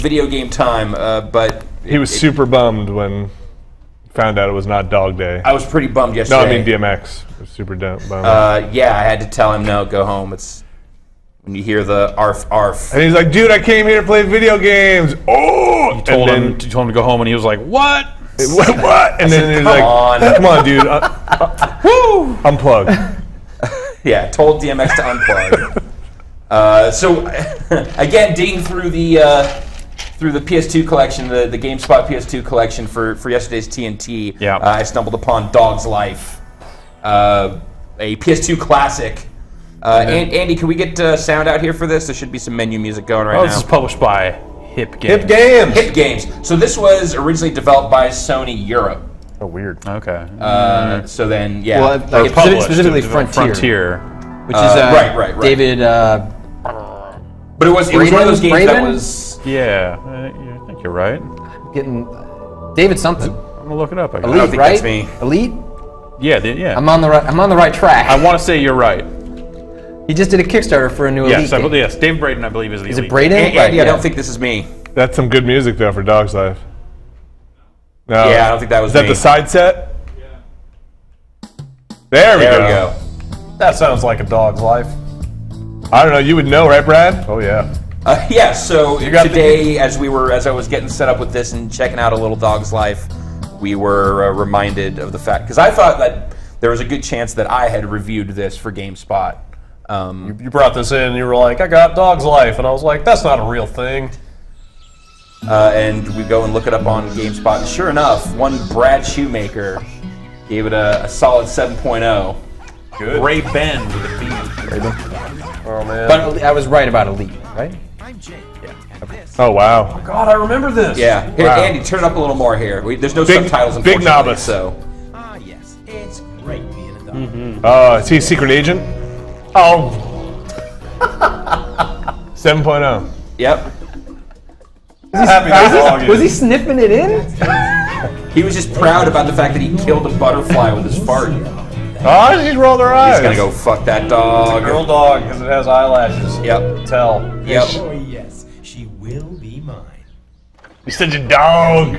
video game time. But He was super bummed when found out it was not Dog Day. I was pretty bummed No, yesterday. I mean DMX. Was super bummed. Yeah, I had to tell him no, go home. It's when you hear the arf arf. And he's like, dude, I came here to play video games. Oh! Told him to go home, and he was like, "What? What? And then he's like, on. come on, dude. Woo! Unplug. Yeah, told DMX to unplug. So again, digging through the PS2 collection, the GameSpot PS2 collection for yesterday's TNT. Yeah. I stumbled upon Dog's Life, a PS2 classic. Andy, can we get sound out here for this? There should be some menu music going right now. This is published by Hip Games. Hip Games. Hip Games. So this was originally developed by Sony Europe. Oh, weird. Okay. So then, yeah. Well, Or published, specifically Frontier. which is right. David. But it was one of those games that Braden? was... Yeah, I think you're right. Getting David something. I'm gonna look it up. I guess. Elite, think right? that's me. Elite. Yeah, yeah. I'm on the right track. I want to say you're right. He just did a Kickstarter for a new Elite game. Yes. Dave Braden, I believe, is the Is elite. it Braden? Andy, Right, I don't think this is me. That's some good music, though, for Dog's Life. No. Yeah, I don't think that was Is that me. the side set? There we There we go. go. That sounds like a dog's life. I don't know. You would know, right, Brad? Oh yeah. Yeah, so got today, as I was getting set up with this and checking out a little Dog's Life, we were reminded of the fact, because I thought that there was a good chance that I had reviewed this for GameSpot. You brought this in and you were like, I got Dog's Life. And I was like, that's not a real thing. And we go and look it up on GameSpot. And sure enough, one Brad Shoemaker gave it a solid 7.0. Good. Ray Bend with a B. Oh man. But I was right about Elite, right? Oh, wow. God, I remember this. Yeah. Here, Wow. Andy, turn it up a little more here. There's no Big- subtitles, big unfortunately. novice. So. Ah, yes. It's great being a dog. Oh, is he a secret agent? Oh. 7.0. Yep. Happy that dog Was he is. sniffing it in? He was just proud about the fact that he killed a butterfly with his fart. Oh, he's rolled their eyes. He's gonna go fuck that dog. Girl dog because it has eyelashes. Yep. Tell. Yep. Oh, yes. She will be mine. He's such a dog.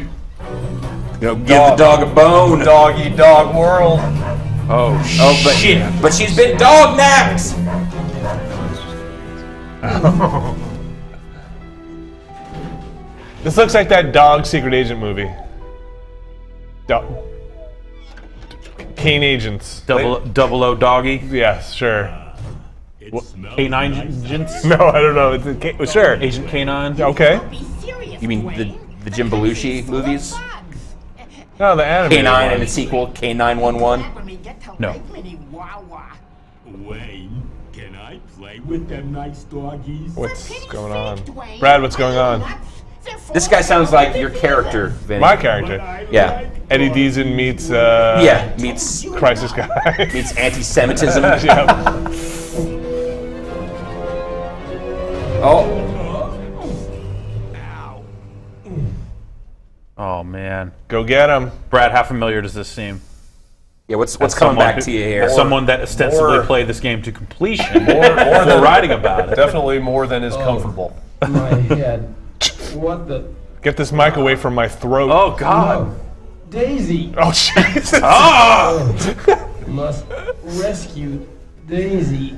Give the dog a bone. Dog eat dog world. Oh, Oh, but she's been dog napped. This looks like that dog secret agent movie. Kane Agents. double O doggy. Yes, sure. K9 agents. No, I don't know. Sure. Agent K9. Okay. You mean the Jim Belushi movies? No, the anime. K9 and one. its sequel, K911. No. Wayne, can I play with them nice doggies? What's going on? Brad, what's going on? This guy sounds like your character, Vinny. My character. Yeah. Eddie Deason meets Meets Crisis Guy. anti-Semitism. Yeah. Oh, Oh man, Go get him. Brad, how familiar does this seem? yeah. What's As coming someone back who- to you here? as someone that ostensibly more- played this game to completion More before than writing about it. Definitely more than is comfortable. My head. What the? Get this mic away from my throat. Oh God. Daisy Oh, Jesus. must rescue Daisy.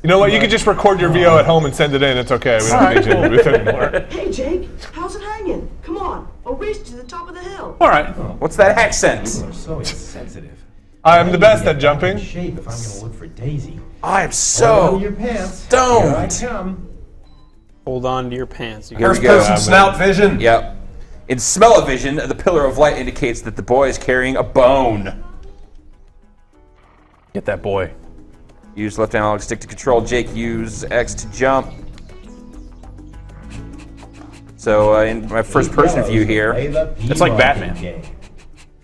You know what? You could just record your VO at home and send it in. It's okay. We don't need you in the booth anymore. Hey, Jake, how's it hanging? Come on, I'll race to the top of the hill. All right. What's that accent? So insensitive. I'm the best at jumping. Shape if I'm gonna look for Daisy. I'm Hold so your pants. don't. Here I come. Hold on to your pants. You Here we First go. person snout vision. Yep. In smell-o-vision, the pillar of light indicates that the boy is carrying a bone. Get that boy. Use left analog stick to control. Jake, use X to jump. So in my first-person view here, It's like Batman.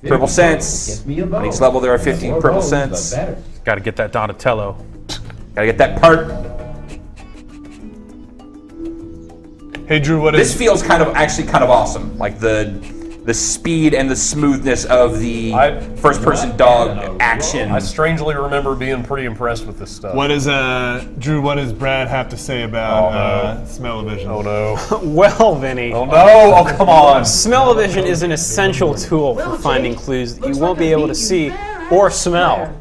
purple cents. On each level there are 15 purple cents. Got to get that Donatello. Gotta get that part. Hey, Drew, what This is... feels actually kind of awesome. Like the the speed and the smoothness of the first-person dog action. I strangely remember being pretty impressed with this stuff. What does Drew? What does Brad have to say about smell-o-vision? Oh no! Well, Vinny. Oh no! Oh come on! Smell-o-vision is an essential tool for finding clues that you won't be able to see or smell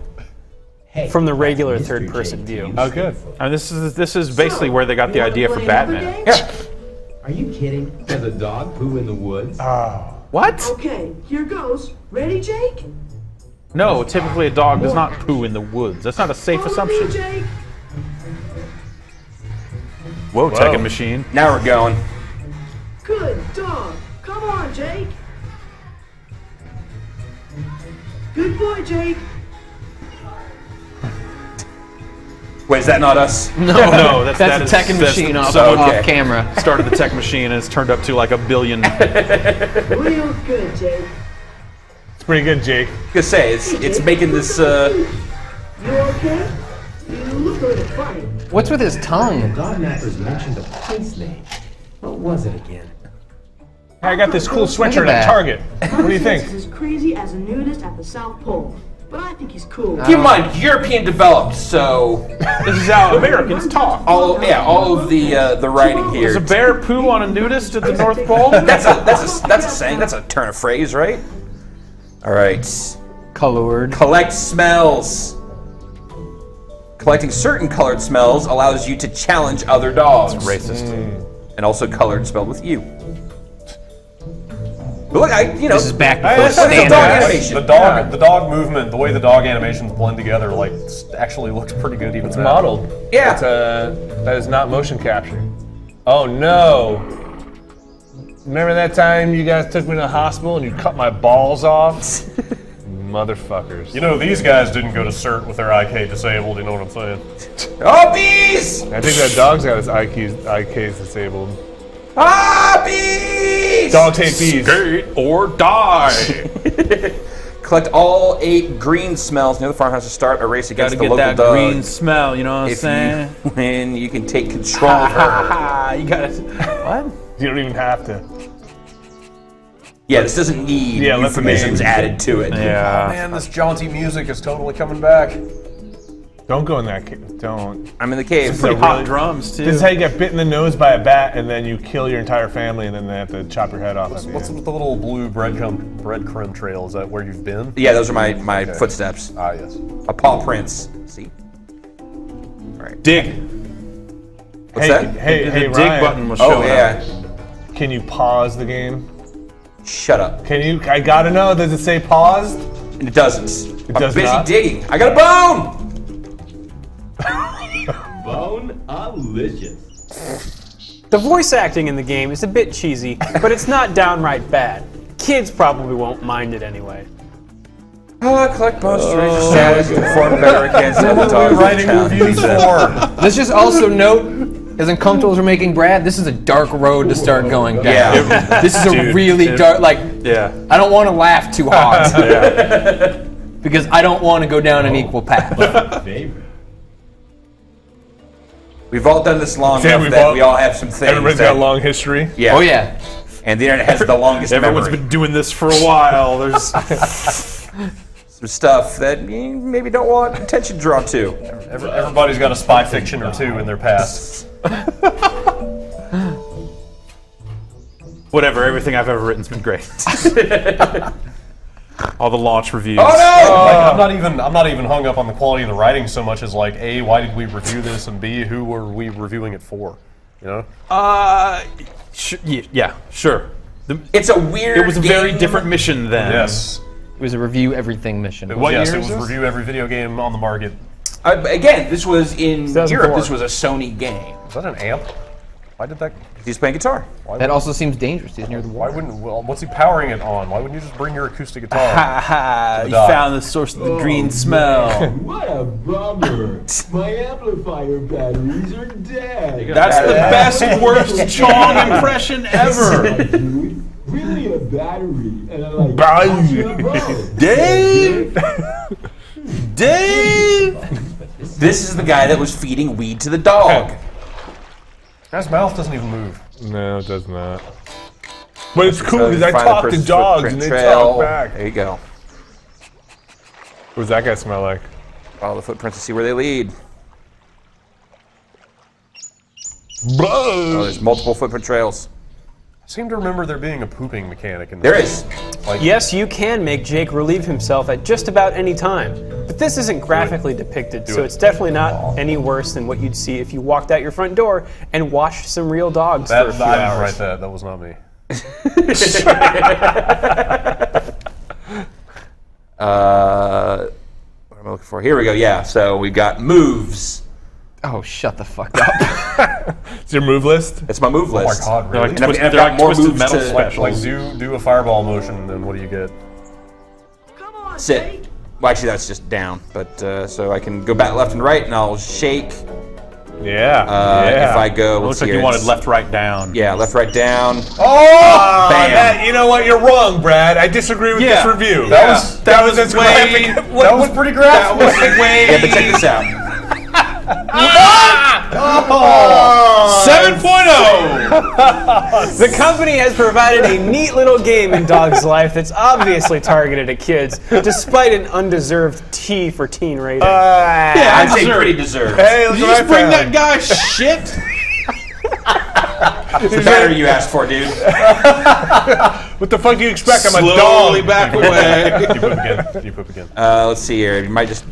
from the regular third-person view. Oh, good. And this is basically where they got the idea for Batman. Yeah. Are you kidding? Does a dog poo in the woods? What? Okay, here goes. Ready, Jake? No, typically a dog does not poo in the woods. That's not a safe Follow me, assumption. Jake. Whoa, Tekken machine. Now we're going. Good dog. Come on, Jake. Good boy, Jake. Wait, is that not us? No, That's a Tekken machine off camera. Started the tech machine and it's turned up to like 1 billion. Real good, Jake. It's pretty good, Jake. Gonna say it's making this. You okay? You look a little funny. What's with his tongue? Dog nappers mentioned a place name. What was it again? I got this cool Look sweatshirt at at Target. What do you think? He's as crazy as a nudist at the South Pole, but I think he's cool. Keep in mind, European developed, so This is how Americans talk. all of the writing Does here. a bear poo on a nudist at the North Pole? That's a saying. That's a turn of phrase, right? All right. Colored. Collect smells. Collecting certain colored smells allows you to challenge other dogs. Racist. And also colored spelled with you. But look, This is back before That's the dog standard. animation. The dog movement, the way the dog animations blend together, like actually looks pretty good. Even It's modeled. Yeah. It's, that is not motion capture. Oh no! Remember that time you guys took me to the hospital and you cut my balls off? Motherfuckers. You know, these guys didn't go to CERT with their IK disabled. You know what I'm saying? Oh, bees! I think that dog's got his IKs disabled. Ah, bees! Dogs hate bees. Skate or die. Collect all 8 green smells near the farmhouse to start a race against Gotta the get local that dog. green smell, you know what I'm If saying? you win, you can take control of her. You gotta. What? You don't even have to. Yeah, this doesn't need Yeah, let the euphemisms name- added to it. Yeah. Man, this jaunty music is totally coming back. Don't go in that cave. Don't. I'm in the cave. Pretty So hot really- drums too. This is how you get bit in the nose by a bat and then you kill your entire family and then they have to chop your head off. At the What's end. with the little blue breadcrumb trail? Is that where you've been? Yeah, those are my footsteps. Ah, yes. A paw prints. See? All right. dig. What's Hey, that? hey, The hey, dig Ryan, button was Oh, showing yeah. up. Can you pause the game? Shut up. Can you? I gotta know. Does it say paused? It doesn't. I'm does busy not? digging. I got a bone! Bone-alicious. The voice acting in the game is a bit cheesy, but it's not downright bad. Kids probably won't mind it anyway. Collect bones to raise your status to perform better against other dogs. Writing reviews for. Let's just also note, as uncomfortable as we're making Brad, this is a dark road to start going down. Yeah. This is a really dark, like, Yeah. I don't want to laugh too hard. Because I don't want to go down an equal path. Favorite. We've all done this long Yeah, enough we've that all- we all have some things. Everybody's that, got a long history. Yeah. Oh, yeah. And the internet has the longest Everyone's memory. been doing this for a while. There's Some stuff that you maybe don't want attention drawn to. Everybody's got a spy fiction or two in their past. whatever. Everything I've ever written's been great. All the launch reviews. Oh no! Like, I'm not even hung up on the quality of the writing so much as like A, why did we review this, and B, who were we reviewing it for? You know? Yeah, sure. It's a weird. It was a very game. different mission then. Yes. It was a review everything mission. What Yes, year it is was this? review every video game on the market. Again, this was in 2004. Europe. This was a Sony game. Is that an amp? Why did that? He's playing guitar. That also seems dangerous. He's near the Why water. wouldn't? Well, what's he powering it on? Why wouldn't you just bring your acoustic guitar? Ha! You dog. found the source of the green smell. What a bummer. My amplifier batteries are dead. That's the best, worst Chong impression ever. Dude, really a battery. And I'm like, Battery. Dave! Dave! This is the guy that was feeding weed to the dog. His mouth doesn't even move. No, it does not. But it's cool because I Find the talk to person's dogs footprint and they trail. talk back. There you go. What does that guy smell like? Follow the footprints to see where they lead. Oh, there's multiple footprint trails. I seem to remember there being a pooping mechanic in There this. is. Like, Yes, you can make Jake relieve himself at just about any time, but this isn't graphically depicted, so it's definitely not any worse than what you'd see if you walked out your front door and watched some real dogs for a that, few I didn't hours. write that. That was not me. What am I looking for? Here we go. Yeah. So we got moves. Oh, shut the fuck up. It's your move list? It's my move Oh my list. god, really? And I've got more moves to Like do a fireball motion, and then what do you get? Come on, sit. Jake. Well, actually, that's just down. But so I can go back left and right, and I'll shake. Yeah. If I go, It let's looks like see you here, wanted it's- left, right, down. Yeah, left, right, down. Oh! Bam. You know what? You're wrong, Brad. I disagree with this review. That was as way- graphic. That was pretty graphic. That was way. Yeah, but check this out. 7.0. The company has provided a neat little game in Dog's Life that's obviously targeted at kids, despite an undeserved T for teen rating. Yeah, I'd say pretty deserved. Hey, look Did you what just I bring found. that guy shit? It's the battery you asked for, dude. What the fuck do you expect? I'm a Slowly dog. back away. You poop again. You poop again. Let's see here. You might just.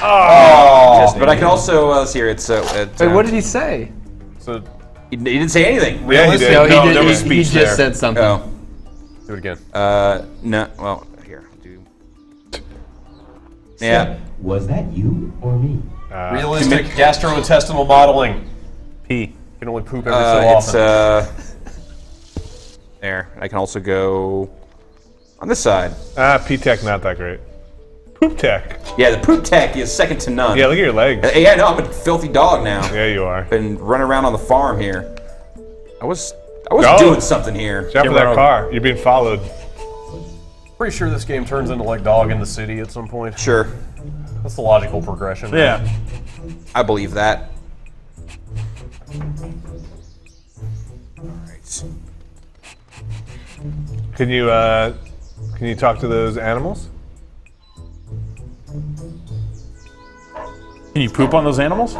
Oh. But I can also. Let's see here. It's. Wait, what did he say? So He didn't say anything. Yeah, he did. No, he No, did. there was He speech just there. said something. Oh. do it again. No. Well, here. Do. Yeah. Was that you or me? Realistic gastrointestinal modeling. P. You can only poop every so It's. often. There. I can also go on this side. P-Tech not that great. Poop Tech. Yeah, the poop tech is second to none. Yeah, look at your legs. Yeah, no, I'm a filthy dog now. Yeah, you are. Been running around on the farm here. I was Go. doing something here. Jump for that car. You're being followed. Pretty sure this game turns into like Dog in the City at some point. Sure, That's the logical progression. Yeah. I believe that. Alright. Can you talk to those animals? Can you poop on those animals?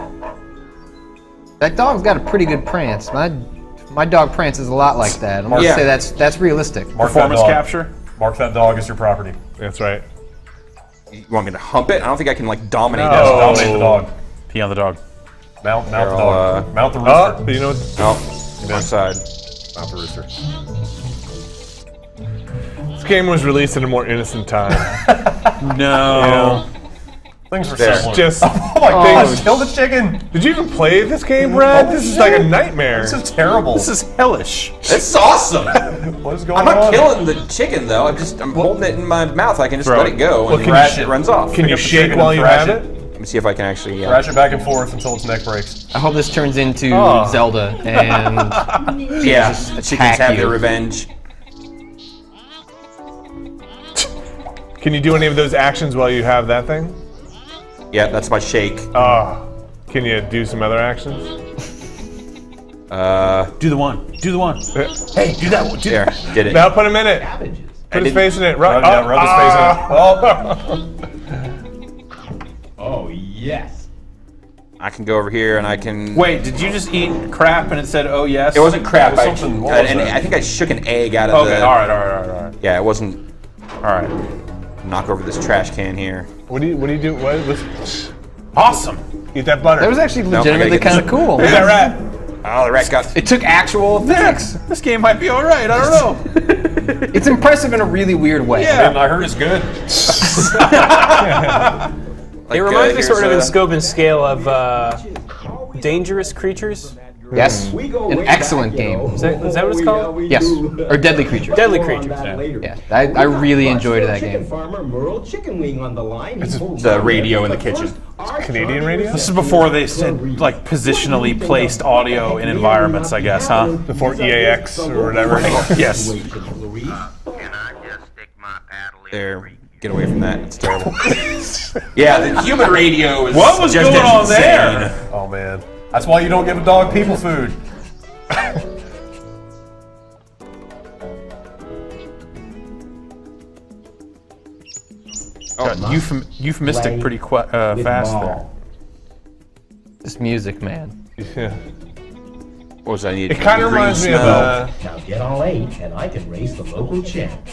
That dog's got a pretty good prance. My dog prances a lot like that. I'm gonna Yeah. say that's realistic. Mark that Performance dog. capture? Mark that dog as your property. That's right. You want me to hump it? I don't think I can like dominate Yes, that. dominate the dog. Pee on the dog. Mount the Here, dog. I'll, Mount the Oh, rooster. you know what? Oh, wrong side. Mount the rooster. This game was released at a more innocent time. No. Things were There. simpler. Just Oh my gosh, kill the chicken! Did you even play this game, Brad? This is like a nightmare. This is terrible. This is hellish. It's awesome. What is going I'm on? not killing the chicken though. I'm holding it in my mouth. I can just Throw let it. it go Well, and can it you- runs off. Can you up the shake chicken while and you thrash have it. it? Let me see if I can actually. Thrash it back and forth until its neck breaks. I hope this turns into Oh. Zelda and Yeah, the chickens attack have you. their revenge. Can you do any of those actions while you have that thing? Yeah, that's my shake. Can you do some other actions? Do the one. Do the one. Hey, do that one. Do There, did it. Now put him in it. Put his didn't- face in it. Rub, Rub, rub his face in it. Oh, yes. I can go over here and I can. Wait, did you just eat crap and it said, oh yes? It wasn't crap. It was something- what was and that? I think I shook an egg out of Okay, the. alright. Yeah, it wasn't. Alright. Knock over this trash can here. What do you do? What's, Awesome. eat that butter. that was actually I gotta legitimately get this- kind of cool. Eat that rat. Oh, the rat got. It took actual physics. This game might be alright, I don't know. It's impressive in a really weird way. Yeah. And I heard it's good. It reminds me here's sort of in a- scope and scale of Dangerous Creatures. Yes. An excellent game. Is that what it's called? Yes. Or Deadly Creatures. Deadly Creatures. Yeah. I really enjoyed that Chicken game. farmer Merle Chicken Wing on the line. The radio in the kitchen. Canadian radio? This is before they said, like, positionally placed audio in environments, I guess, huh? Before EAX or whatever. Yes. There. Get away from that. It's terrible. Yeah, the human radio is. What was just going as on insane. there? Oh man. That's why you don't give a dog people food. Euphemistic pretty fast there. This music, man. Yeah. What was I need? It kind of reminds me of Now get all 8, and I can race the local champ.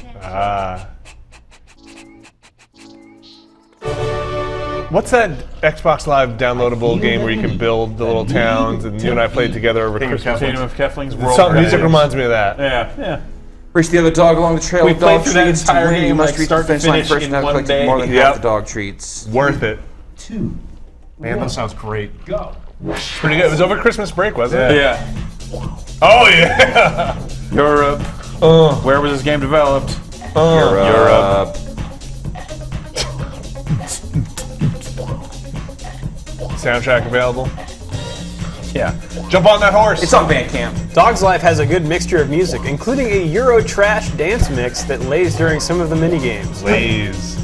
What's that Xbox Live downloadable game where you can build the little towns, and you and I played together over Christmas? Kingdom of Kefling's World. Some music reminds me of that. Yeah. Race the other dog along the trail. We with played dog through that treats. To entire win, you game, must like, reach the start to finish line finish first in and one collect day. more than Yep. half the dog treats. Worth it. 2, Man, that sounds great. go. Pretty good. It was over Christmas break, wasn't it? Yeah. Oh, yeah. Europe. Where was this game developed? Europe. Soundtrack available. Yeah. Jump on that horse. It's on Bandcamp. Dog's Life has a good mixture of music, including a Euro trash dance mix that lays during some of the minigames. Lays.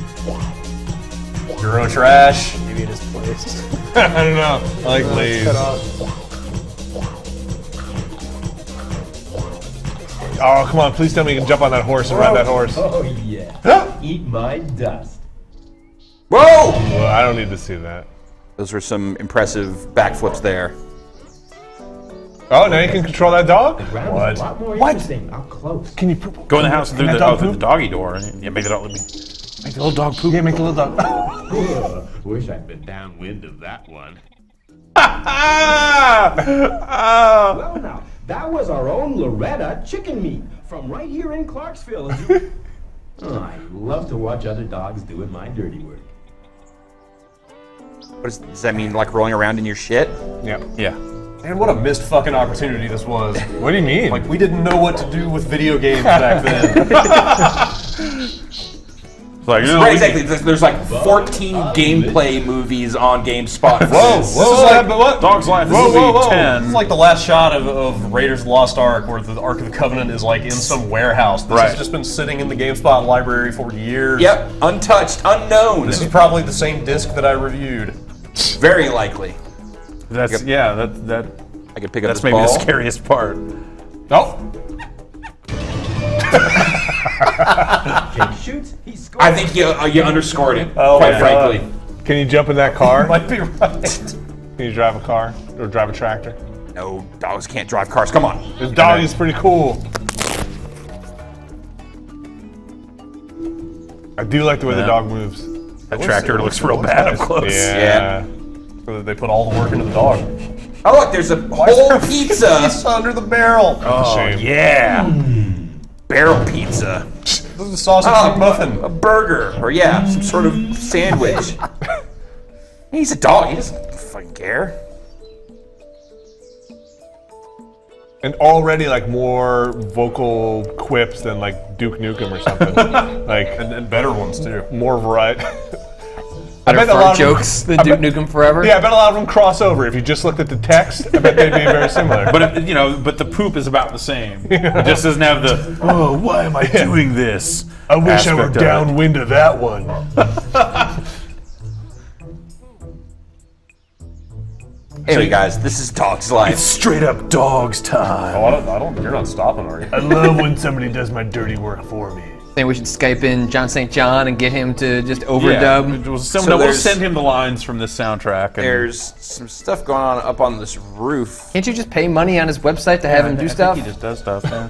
Euro trash. Maybe it is placed. I don't know. I like Lays. Cut off. Oh, come on. Please tell me you can jump on that horse and ride that horse. Oh, yeah. Eat my dust. Whoa! Well, I don't need to see that. Those were some impressive backflips there. Oh, now you can control that dog? The ground is a lot more interesting up close. Can you Go in the house and through that the, dog through the poop? doggy door. Yeah, make the little dog poop. Yeah, make the little dog. Wish I'd been downwind of that one. Well, now, that was our own Loretta chicken meat from right here in Clarksville. Oh, I love to watch other dogs doing my dirty work. Does that mean like rolling around in your shit? Yeah. Man, what a missed fucking opportunity this was. What do you mean? Like, we didn't know what to do with video games back then. Like, Right, exactly. There's like 14 gameplay movies on GameSpot. What? Dog's Life is Whoa. 10. It's like the last shot of Raiders of the Lost Ark, where the Ark of the Covenant is like in some warehouse. This has just been sitting in the GameSpot library for years. Yep, untouched, unknown. This is probably the same disc that I reviewed. Very likely. That's that. I could pick up That's this maybe ball. the scariest part. Oh. Jake shoots, he scores. I think you underscored it, Oh, quite my frankly. God. Can you jump in that car? Might be right. Can you drive a car? Or drive a tractor? No, dogs can't drive cars. Come on. This dog is pretty cool. I do like the way the dog moves. That tractor looks real bad up close. Yeah. So they put all the work into the dog. Oh, look, there's a whole pizza. Pizza under the barrel. Oh, shame. Yeah. Barrel pizza. This is a sausage McMuffin. A burger. Or, yeah, some sort of sandwich. He's a dog. He doesn't fucking care. And already like more vocal quips than like Duke Nukem or something. Like And better ones, too. more variety. Better bet a lot fart of jokes than Duke Nukem Forever. Yeah, I bet a lot of them cross over. If you just looked at the text, I bet they'd be very similar. But but the poop is about the same. It just doesn't have the why am I doing this? I wish I were aspect of it. downwind of that one. Anyway, guys, this is Dog's Life. Straight up dog's time. Oh, I don't. You're not stopping, are you? I love when somebody does my dirty work for me. Think we should Skype in John St. John and get him to just Yeah, overdub. we'll there's- send him the lines from this soundtrack. And There's some stuff going on up on this roof. Can't you just pay money on his website to have him do stuff? He just does stuff. Yeah.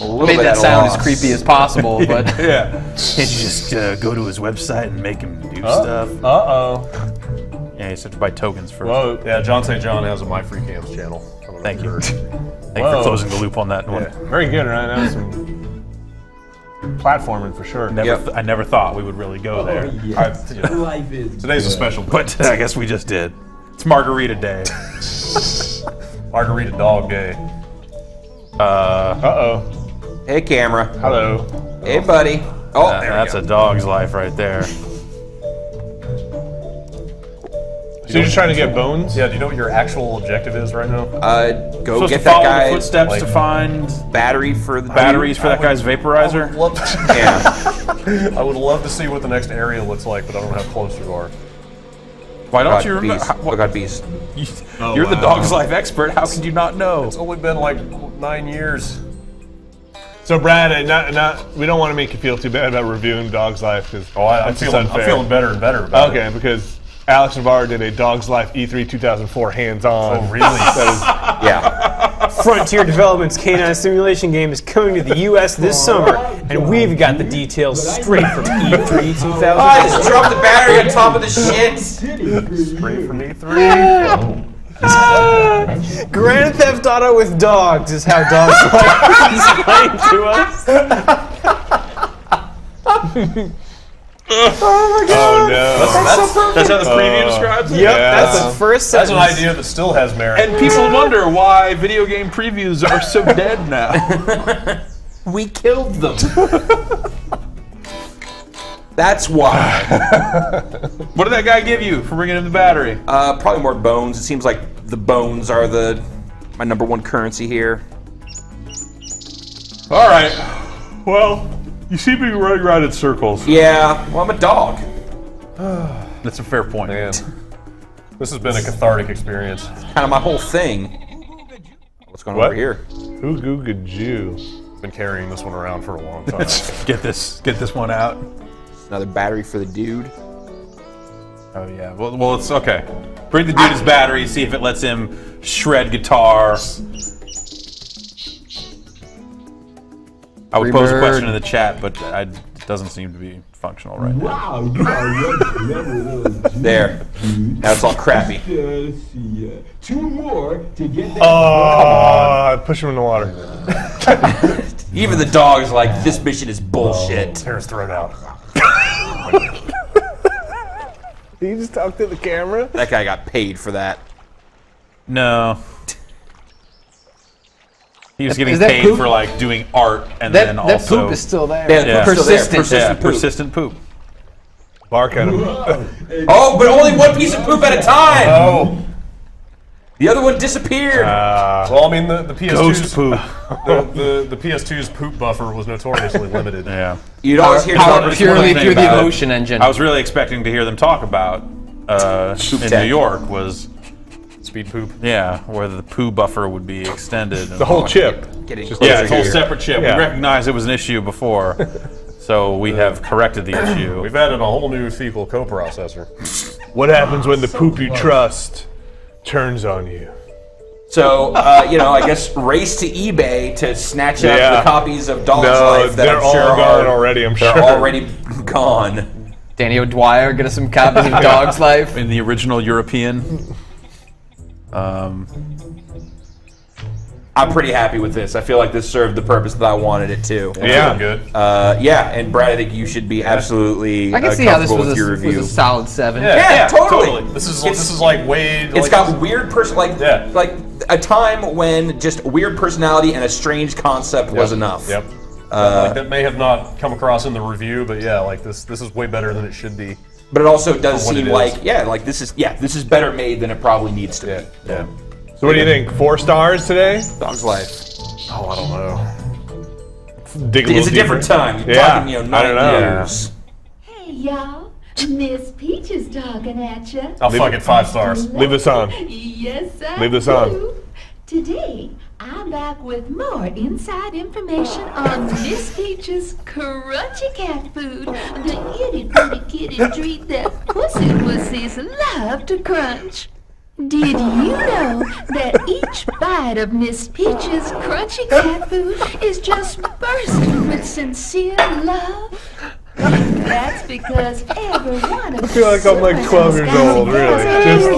A little Made bit that at a sound loss. as creepy as possible, but Yeah. Can't you just go to his website and make him do stuff? Uh-oh. Yeah, you have to buy tokens for. Whoa. Yeah, John St. John has a My Free Cams channel. I don't know Thank if you. heard. Thank you for closing the loop on that one. Very good, right? That was some platforming for sure. I never thought we would really go there, Life is Today's a special day. but I guess we just did. It's Margarita Day. Margarita Dog Day. Uh-oh. Hey, camera. Hello. Hey, buddy. Oh, there we That's go. a dog's life right there. So you're just trying to get bones? Yeah, do you know what your actual objective is right now? Go Supposed get to that follow the guy footsteps like- to find battery for the batteries for that guy's vaporizer. Love to, Yeah. I would love to see what the next area looks like, but I don't know how close you are. Why don't God, you remember? bees. Oh, God, bees. You're the dog's life expert. How could you not know? It's only been like 9 years. So Brad, we don't want to make you feel too bad about reviewing Dog's Life because I'm feeling better and better about it. Okay, because Alex Navarro did a Dog's Life E3 2004 hands-on. Oh, really? Yeah. Frontier Development's Canine Simulation game is coming to the U.S. this summer, and we've got the details straight from E3 2004. I just dropped the battery on top of the shit. Straight from E3. Grand Theft Auto with dogs is how Dog's Life is explained to us. Oh no! That's how the preview describes it? Yep, that's the first That's sentence. an idea that still has merit. And people wonder why video game previews are so dead now. We killed them. That's why. What did that guy give you for bringing in the battery? Probably more bones. It seems like the bones are my #1 currency here. All right. Well, you seem to be running around in circles. Yeah, well, I'm a dog. That's a fair point. Man, this has been a cathartic experience. Kind of my whole thing. What's going on over here? Who googled you? Been carrying this one around for a long time. Let's get this one out. Another battery for the dude. Oh yeah. Well, it's okay. Bring the dude his battery. See if it lets him shred guitar. I would pose a question in the chat, but it doesn't seem to be functional right now. Wow, you are one clever little dude. There. Now it's all crappy. Let's see. 2 more to get that. Oh, push him in the water. Even the dog's like, this mission is bullshit. Tear his throat out. Did you just talk to the camera? That guy got paid for that. No. He was getting Is that paid poop? for like doing art and That then also poop is still there. Yeah, Persistent. persistent poop. Bark at him. Oh, but only one piece of poop at a time. Oh. The other one disappeared. Well, I mean, the PS2's Ghost poop. the PS2's poop buffer was notoriously limited. Yeah. You'd always hear Powered somebody purely thing through the about it. emotion engine. I was really expecting to hear them talk about in tech. New York was Speed poop. where the poo buffer would be extended. The whole chip. getting Yeah, it's a whole separate chip. Yeah. We recognized it was an issue before, so we have corrected the issue. We've added a whole new fecal coprocessor. What happens when the poop you trust turns on you? So, I guess race to eBay to snatch up Yeah. the copies of Dog's No, Life that they're I'm all sure gone already, I'm they're sure. already gone. Danny O'Dwyer, get us some copies of Dog's Life. In the original European. I'm pretty happy with this. I feel like this served the purpose that I wanted it to. Yeah. Good. And Brad, I think you should be absolutely I can see how this comfortable was with your a review. solid 7. Yeah, totally. This is like way. It's got weird Yeah. like a time when just weird personality and a strange concept was enough. Yep. Like that may have not come across in the review, but yeah, like this is way better than it should be. But it also does what seem it like this is better made than it probably needs to be. Yeah. So what do you think? 4 stars today? Dog's Life. Oh, I don't know. Dig It's a different time. You're Yeah, talking, I don't 9 know. years. Hey, y'all. Miss Peach is talking at you. I'll fuck it 5 stars. Leave this on. Yes, I Leave this do. on. Today, I'm back with more inside information on Miss Peach's crunchy cat food, the itty-bitty kitty treat that pussies love to crunch. Did you know that each bite of Miss Peach's crunchy cat food is just bursting with sincere love? That's because every one of I feel like I'm like 12 years old, really.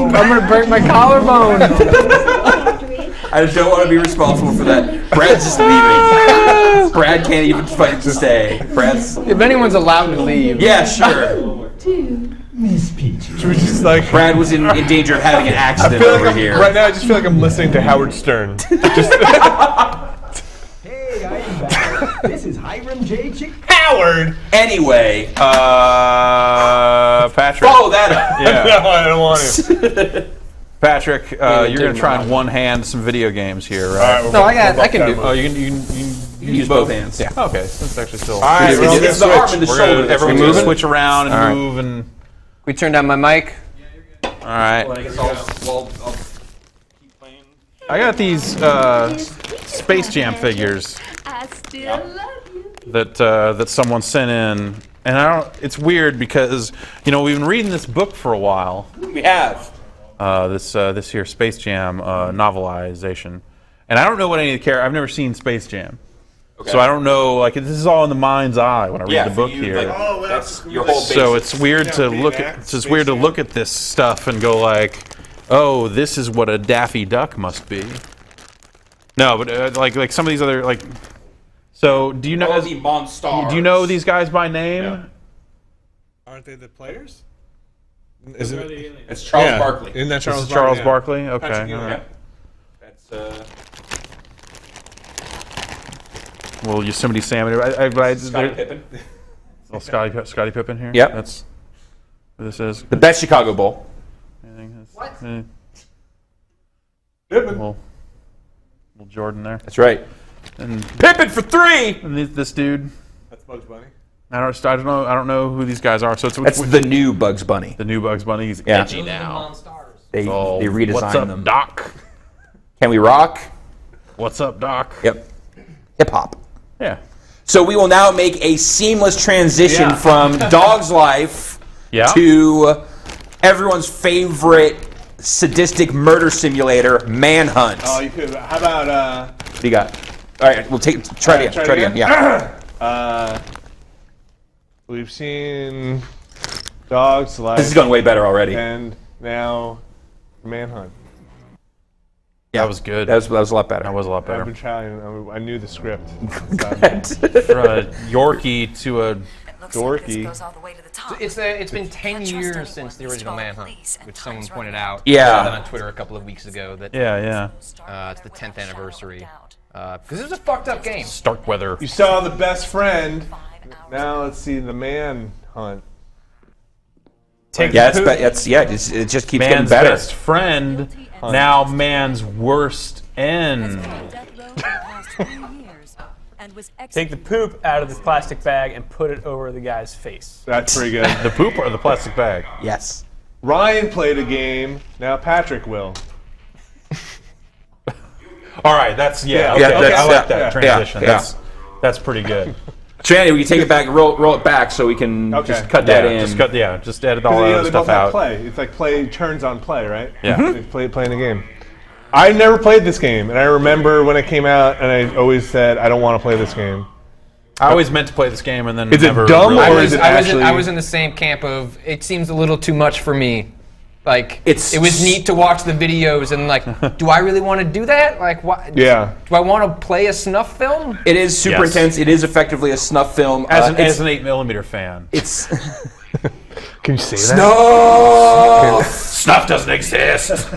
I'm gonna break my collarbone. I just don't want to be responsible for that. Brad's just leaving. Brad can't even fucking stay. Brad's. If anyone's allowed to leave. Yeah, sure. Miss Peach. She was just like, Brad was in danger of having an I accident feel over like here. right now I just feel like I'm listening to Howard Stern. Just Hey, I am back. This is Hiram J. Chick. Howard. Anyway, Patrick. follow that up. Yeah. No, I don't want to. Patrick, you're take gonna try my and one hand some video games here, right? All right, No, I can do. Oh, you can Use both hands. Yeah. Okay, that's actually still. All right, It's, we're all it's gonna the arm switch. and the We're shoulder. gonna, that's everyone's really gonna good. switch around and All right. move and. We turn down my mic. All right. I guess I'll keep playing. I got these Space Jam figures. I still love you. that someone sent in, and I don't. It's weird because we've been reading this book for a while. We have this here Space Jam novelization, and I don't know what any of the characters. I've never seen Space Jam, so I don't know. Like this is all in the mind's eye when I read the book here. That's your whole basis. So it's weird to look at. It's weird to look at this stuff and go like, oh, this is what a Daffy Duck must be. No, but like some of these other like. So do you know? The Monstars. Do you know these guys by name? Yeah. Aren't they the players? Is it? It's Charles Barkley. Isn't that Charles? Charles Barkley? Okay. Patrick All right. That's Well, Yosemite Sam. Scottie Pippen. Oh, Scottie Pippen here. Yep. That's what this is. The best Chicago Bowl. What? Pippen. Little Jordan there. That's right. And Pippen for 3. And this dude. That's Bugs Bunny. I don't know who these guys are. So that's the new Bugs Bunny. The new Bugs Bunny. He's Yeah. edgy now. They redesigned What's up, them. Doc? Can we rock? What's up, Doc? Yep. Hip hop. Yeah. So we will now make a seamless transition from Dog's Life to everyone's favorite sadistic murder simulator, Manhunt. Oh, you could. How about? What do you got? All right, we'll try it again. Yeah. We've seen Dog's Life. This is going way better already. And now Manhunt. Yeah, that was good. That was a lot better. That was a lot better. I've been trying. I knew the script. For a Yorkie to a dorky. It's been 10 years since the original Manhunt, which someone pointed out. Yeah. On Twitter a couple of weeks ago. That it's the 10th anniversry. Because it was a fucked up game. Starkweather. You saw The Best Friend. Now let's see the Manhunt. It just keeps getting Man's better. best friend, now man's worst end. Take the poop out of the plastic bag and put it over the guy's face. That's pretty good. The poop or the plastic bag? Yes. Ryan played a game. Now Patrick will. All right, that's okay. I like that transition. That's pretty good. So anyway, we take it back, roll it back, so we can just cut that in. Just edit all that they stuff both have out. Play. It's like turns on play, right? Yeah. They playing the game. I never played this game, and I remember when it came out, and I always said I don't want to play this game. I always meant to play this game, and then is never it dumb really or is it actually? I was in the same camp of it seems a little too much for me. Like it was neat to watch the videos and like, do I really want to do that? Like, what? Yeah. Do I want to play a snuff film? It is super intense. It is effectively a snuff film. As an 8mm fan, it's. Can you say that? Snuff doesn't exist.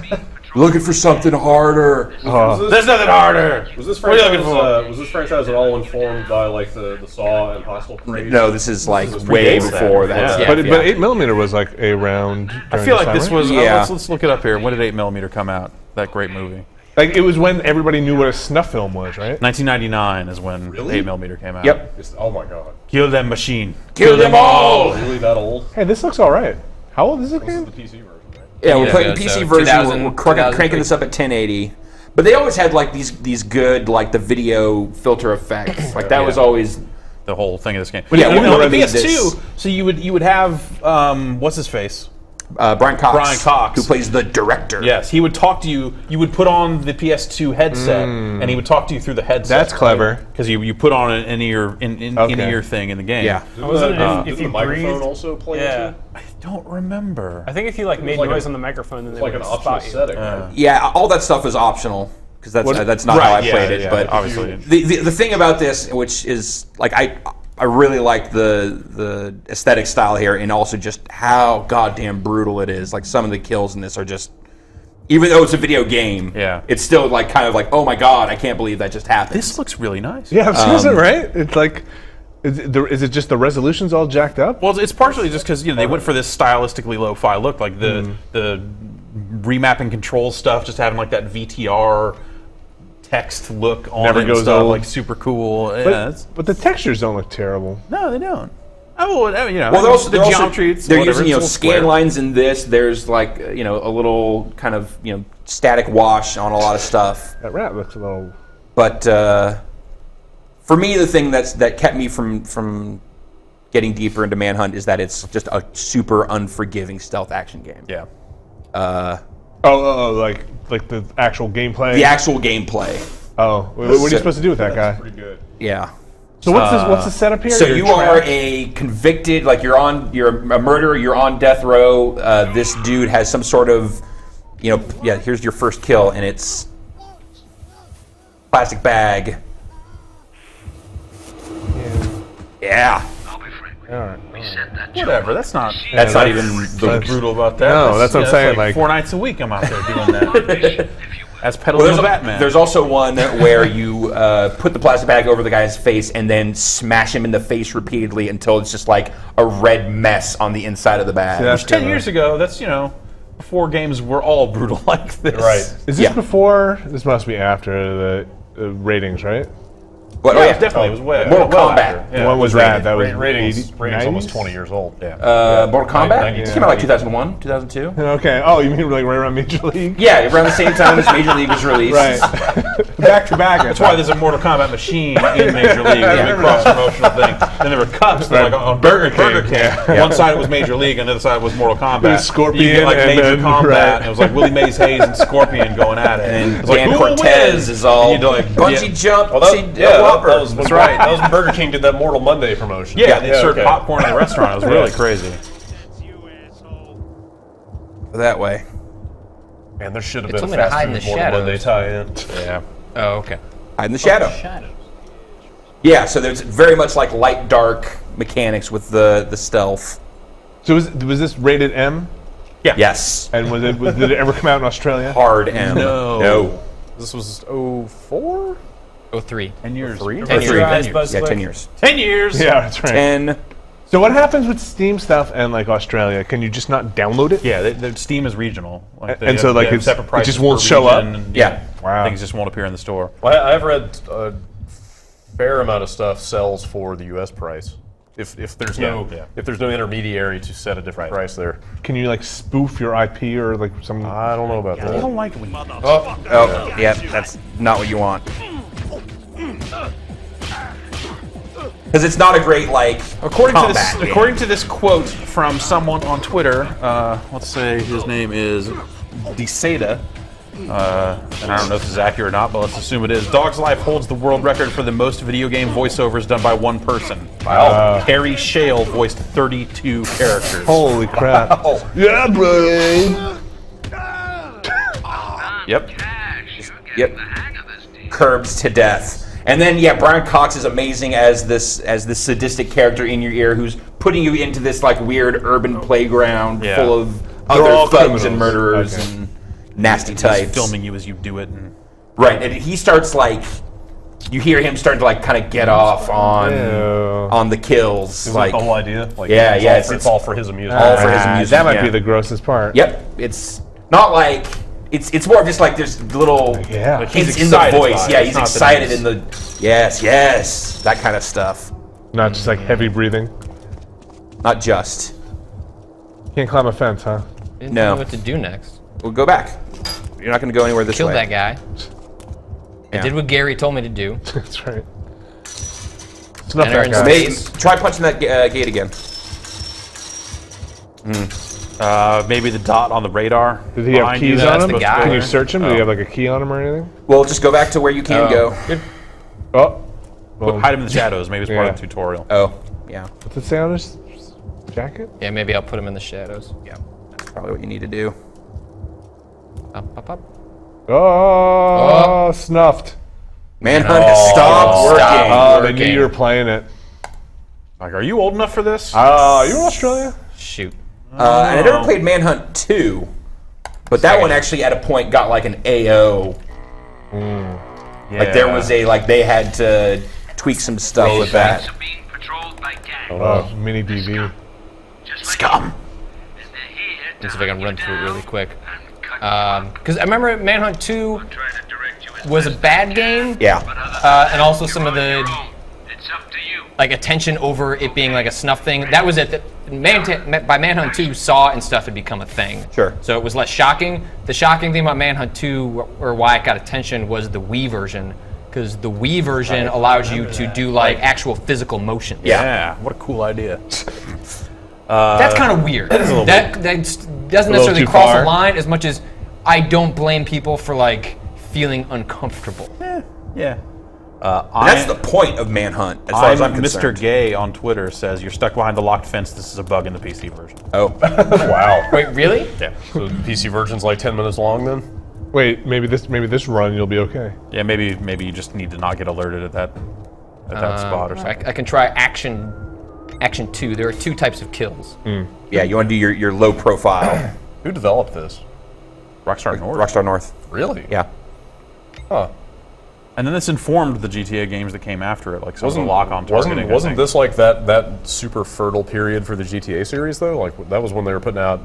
Looking for something harder. There's nothing harder. Was this What are you looking franchise? for? Was this franchise at all informed by like the Saw and Hostel? No, this is like way before that. But 8mm was like around. I feel like this was. Yeah. Let's look it up here. When did 8mm come out? That great movie. Like it was when everybody knew what a snuff film was, right? 1999 is when 8mm came out. Yep. Oh my god. Kill them machine. Kill them all. Really that old? Hey, this looks all right. How old is this This is game? the PC version, right? Yeah, we're playing the so PC version. 2000, We're cranking this up at 1080. But they always had like these good like the video filter effects. Like that was always the whole thing of this game. Yeah, even on the made PS2. this. So you would have what's his face? Brian Cox, who plays the director. Yes, he would talk to you. You would put on the PS2 headset, and he would talk to you through the headset. That's clever. Because you put on an in-ear in-ear thing in the game. Yeah. If you the microphone breathed, also play yeah. into? I don't remember. I think if you like made like noise a- on the microphone, then they It's like would an optional spot you. setting, right? Yeah, all that stuff is optional because that's not how I played it. But obviously, the thing about this, which is like I really like the aesthetic style here, and also just how goddamn brutal it is. Like some of the kills in this are just, even though it's a video game, it's still like kind of like, oh my god, I can't believe that just happened. This looks really nice. Yeah, is it right? It's like, is it just the resolution's all jacked up? Well, it's partially just because they went for this stylistically lo-fi look, like the remapping control stuff, just having like that VTR text look on Never it goes and stuff, old. like super cool. But the textures don't look terrible. No, they don't. Oh, well, Well, the geometry. They're using scan lines in this. There's like a little kind of static wash on a lot of stuff. That rat looks a little. But For me, the thing that kept me from getting deeper into Manhunt is that it's just a super unforgiving stealth action game. Yeah. Like the actual gameplay. The actual gameplay. Oh, what are you supposed to do with that guy? Pretty good. Yeah. So what's the setup here? So You're you trapped? are a convicted, like you're a murderer. You're on death row. This dude has some sort of, here's your first kill, and it's plastic bag. Yeah. All right. Whatever. That's not. That's not even so brutal about that. No, that's what I'm saying. Like 4 nights a week, I'm out there doing that. As peddling Batman. There's also one where you put the plastic bag over the guy's face and then smash him in the face repeatedly until it's just like a red mess on the inside of the bag. Which 10 years ago, that's before games were all brutal like this. Right. Is this before? This must be after the ratings, right? Well, yeah, definitely. It was way Mortal well Kombat. after. Yeah. What was that? That was ratings 90s? almost 20 years old. Yeah. Mortal Kombat? 90s. It came out like 2001, 2002. Okay. Oh, you mean like right around Major League? Yeah, around the same time as Major League was released. Right. Back to back. That's why there's a Mortal Kombat machine in Major League. It was a cross-promotional thing. Then there were cups like on Burger King. Yeah. One side was Major League, and the other side was Mortal Kombat. There's Scorpion You get like and Major then- Kombat, right. and it was like Willie Mays Hayes and Scorpion going at it. And it was like, Dan who will Cortez win? is all And you'd like, bungee jump. Well, that was That's right. That was when Burger King did that Mortal Monday promotion. Yeah, they served popcorn in the restaurant. It was really crazy. That way. Man, there should have It's been a only to fast hide in food the Mortal shadows. Monday tie-in. Yeah. Oh, okay. Hide in the shadow. Shadows. Yeah, so there's very much like light dark mechanics with the stealth. So was this rated M? Yeah. Yes. And did it ever come out in Australia? Hard M. No. This was 04? 03. 10 years. 3? 10 years. Yeah, 10 years. 10 years. Yeah, that's right. 10. So what happens with Steam stuff and like Australia? Can you just not download it? Yeah, the Steam is regional. Like And so, like, they have it's- separate it prices just won't per show up? region, and, Yeah. Wow. Things just won't appear in the store. Well, I've read a fair amount of stuff sells for the U.S. price. If there's no intermediary to set a different price there. Can you like spoof your IP or like some? I don't know about that. I don't like it when you do that. Oh, yeah, that's not what you want. Because it's not a great According to this quote from someone on Twitter, let's say his name is Desada, and I don't know if this is accurate or not, but let's assume it is. Dog's Life holds the world record for the most video game voiceovers done by one person. Wow. Harry Shale voiced 32 characters. Holy crap! Yeah, bro. Yep. Yep. Curbs to death. And then Brian Cox is amazing as this sadistic character in your ear who's putting you into this like weird urban playground full of They're all other thugs criminals. and murderers Okay. and nasty He's types. filming you as you do it. And Right, and he starts like you hear him starting to like kind of get off on the kills. Isn't Like that the whole idea? Like, Yeah, it's yeah, all it's- it's all for his amusement. all for his amusement. That might yeah. be the grossest part. Yep, it's not like it's more of just like there's little Yeah. Like, he's hints in the excited voice. by it. Yeah, It's he's not that excited he's- in the yes, that kind of stuff. Not just like heavy breathing. Not just. Can't climb a fence, huh? Didn't No. know what to do next. We'll go back. You're not going to go anywhere this Killed way. that guy. Yeah. I did what Gary told me to do. That's right. Snuff Enter that in guy. space. Try punching that gate again. maybe the dot on the radar. Did he have behind you, keys that's on him? supposed to guy. be Can you there. search him? Do you have like a key on him or anything? Well, just go back to where you can go. Oh. Well, Hide him in the shadows. Maybe it's part of the Yeah. tutorial. Oh, yeah. what's it say on his jacket? Yeah, maybe I'll put him in the shadows. Yeah. That's probably what you need to do. Up, up, up. Oh, snuffed. Manhunt has stopped working. Oh, they knew working. you were playing it. Like, are you old enough for this? Oh, you're in Australia? Shoot. And I never played Manhunt 2, but that one actually at a point got like an AO. Like there was they had to tweak some stuff with that. Oh, mini DV. Scum. Let's see if I can run through it really quick. Because I remember Manhunt 2 was a bad game. Yeah. And also some of the like attention over it being like a snuff thing. That was at the by Manhunt 2, Saw and stuff had become a thing. Sure. So it was less shocking. The shocking thing about Manhunt 2, or why it got attention, was the Wii version, because because the Wii version allows you to do like actual physical motion. Yeah, what a cool idea. That's kind of weird. That doesn't necessarily cross a line as much as I don't blame people for like feeling uncomfortable. Yeah. That's the point of Manhunt, as far as I'm concerned. Mr. Gay on Twitter says you're stuck behind the locked fence. This is a bug in the PC version. Oh, Wow. Wait, really? Yeah. So the PC version's like 10 minutes long then? Wait, maybe this run you'll be okay. Yeah, maybe you just need to not get alerted at that spot or something. I can try Action 2. There are 2 types of kills. yeah, you want to do your low profile. Who developed this? Rockstar North. Rockstar North. Really? Yeah. Huh. And then this informed the GTA games that came after it, like some of the lock-on targeting. Wasn't this like that super fertile period for the GTA series though? Like that was when they were putting out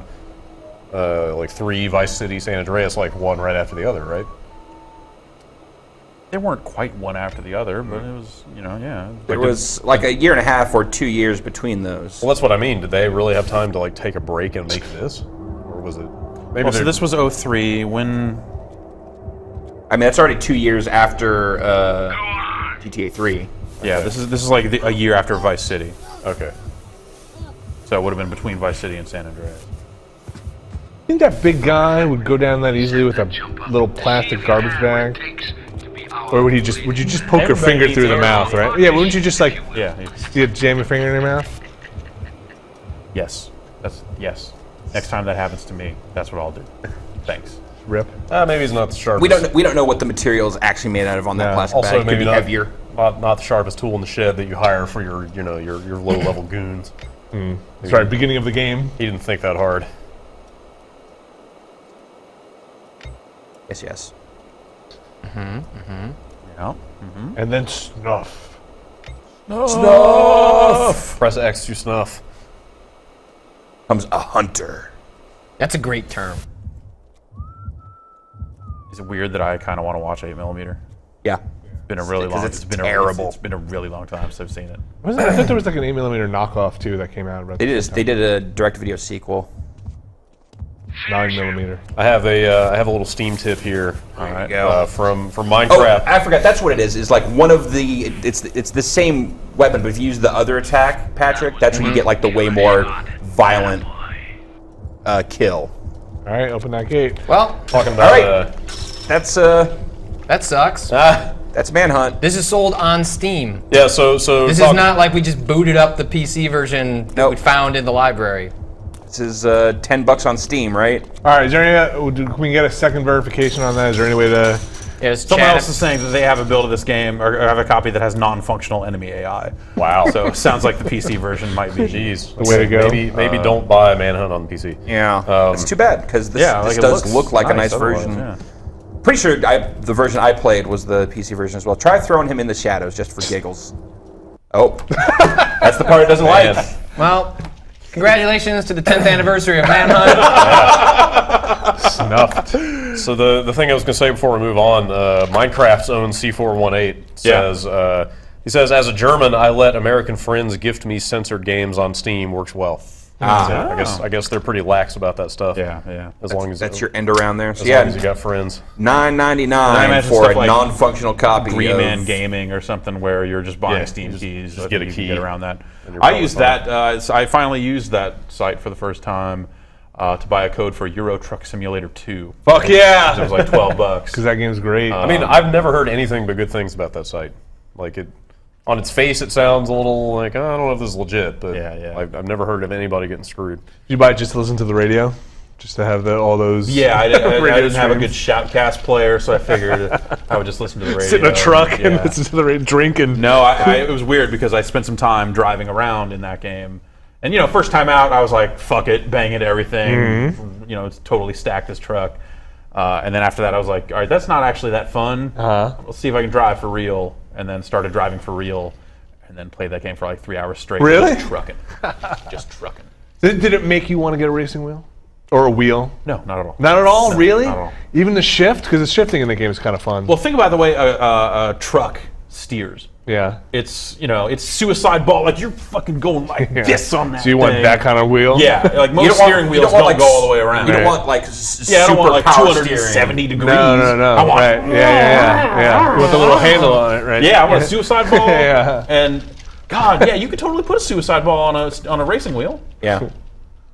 like 3 Vice City, San Andreas, like one right after the other, right? They weren't quite one after the other, but it was, yeah. There was like a year and a half or 2 years between those. Well, that's what I mean. Did they really have time to like take a break and make this, or was it? Maybe so this was 03 when. I mean, that's already 2 years after GTA 3. Yeah, this is like a year after Vice City. Okay. So it would have been between Vice City and San Andreas. You think that big guy would go down that easily with a little plastic garbage bag? Or would you just poke your finger through the mouth, right? Yeah, wouldn't you just like jam your finger in your mouth? Yes. Yes. Next time that happens to me, that's what I'll do. Thanks. Rip. Maybe he's not the sharpest. We don't know what the material is actually made out of on that plastic Also, bag. It could maybe be heavier. Not the sharpest tool in the shed that you hire for your low level goons. Sorry, beginning of the game. He didn't think that hard. Yes. Yeah. And then snuff. Snuff! Press X to snuff. Comes a hunter. That's a great term. Is it weird that I kind of want to watch 8mm? Yeah. It's been a really long. It's terrible. It's been a really long time since I've seen it. I thought there was like an 8mm knockoff too that came out. About They did a direct-to-video sequel. 9mm. I have a little Steam tip here. All right. From Minecraft. Oh, I forgot. That's what it is. It's like one of the. It's the same weapon, but if you use the other attack, Patrick, that's when you get like the way more violent kill. All right, open that gate. Well, Talking about. All right. That's that sucks. That's Manhunt. This is sold on Steam. Yeah. So This is not like we just booted up the PC version that we found in the library. This is $10 on Steam, right? All right. Is there any? Can we get a second verification on that? Is there any way to? Someone else is saying that they have a build of this game or have a copy that has non-functional enemy AI. Wow. So it sounds like the PC version might be. Jeez. The way to go. Maybe don't buy Manhunt on PC. Yeah. It's too bad because this does look like a nice version. Yeah. Pretty sure the version I played was the PC version as well. Try throwing him in the shadows just for giggles. Oh, that's the part it doesn't like. Well, congratulations to the 10th anniversary of Manhunt. Snuffed. So the thing I was going to say before we move on, Minecraft's own C418 says, he says, as a German, I let American friends gift me censored games on Steam. Works well. So I guess they're pretty lax about that stuff. Yeah. As long as that's your end around there. As long as you got friends. $9.99 for a non-functional copy. Green Man Gaming or something where you're just buying Steam keys. Just get a key. Get around that. I used that. I finally used that site for the first time to buy a code for Euro Truck Simulator 2. Fuck yeah! It was like $12. Because that game's great. I mean, I've never heard anything but good things about that site. Like it. On its face, it sounds a little like, I don't know if this is legit, but I've never heard of anybody getting screwed. Did you buy it just to listen to the radio? Just to have all those... Yeah, I didn't have a good Shoutcast player, so I figured I would just listen to the radio. Sit in a truck and listen to the radio, drink and... No, it was weird because I spent some time driving around in that game. And, first time out, I was like, fuck it, bang into everything. It's totally stacked this truck. And then after that, I was like, all right, that's not actually that fun. Let's see if I can drive for real. And then started driving for real, and then played that game for like 3 hours straight. Really? Just trucking. Did it make you want to get a racing wheel? Or a wheel? No, not at all. Not at all? No, really? Not at all. Even the shift? Because the shifting in the game is kind of fun. Well, think about the way a truck steers. Yeah. It's it's suicide ball. Like you're fucking going like this on that. So you want thing. that kind of wheel? Yeah, like most steering wheels don't go all the way around. You don't want like I don't want like 270 degrees. No. I want, right. Yeah. With a little handle on it, right? Yeah, I want a suicide ball. Yeah. And God, yeah, you could totally put a suicide ball on a racing wheel. Yeah.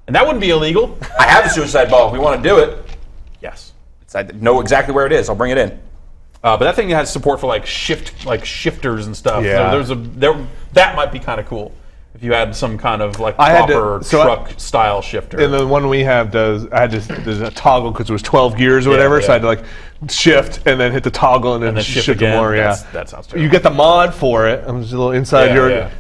And that wouldn't be illegal. I have a suicide ball. If we want to do it. Yes. I know exactly where it is. I'll bring it in. But that thing has support for like shifters and stuff. Yeah. So that might be kind of cool if you had some kind of like proper truck style shifter. And the one we have there's a toggle because it was 12 gears or whatever. So I had to like shift and then hit the toggle and then shift again. more. Yeah, that sounds terrible. You get the mod for it. There's a little inside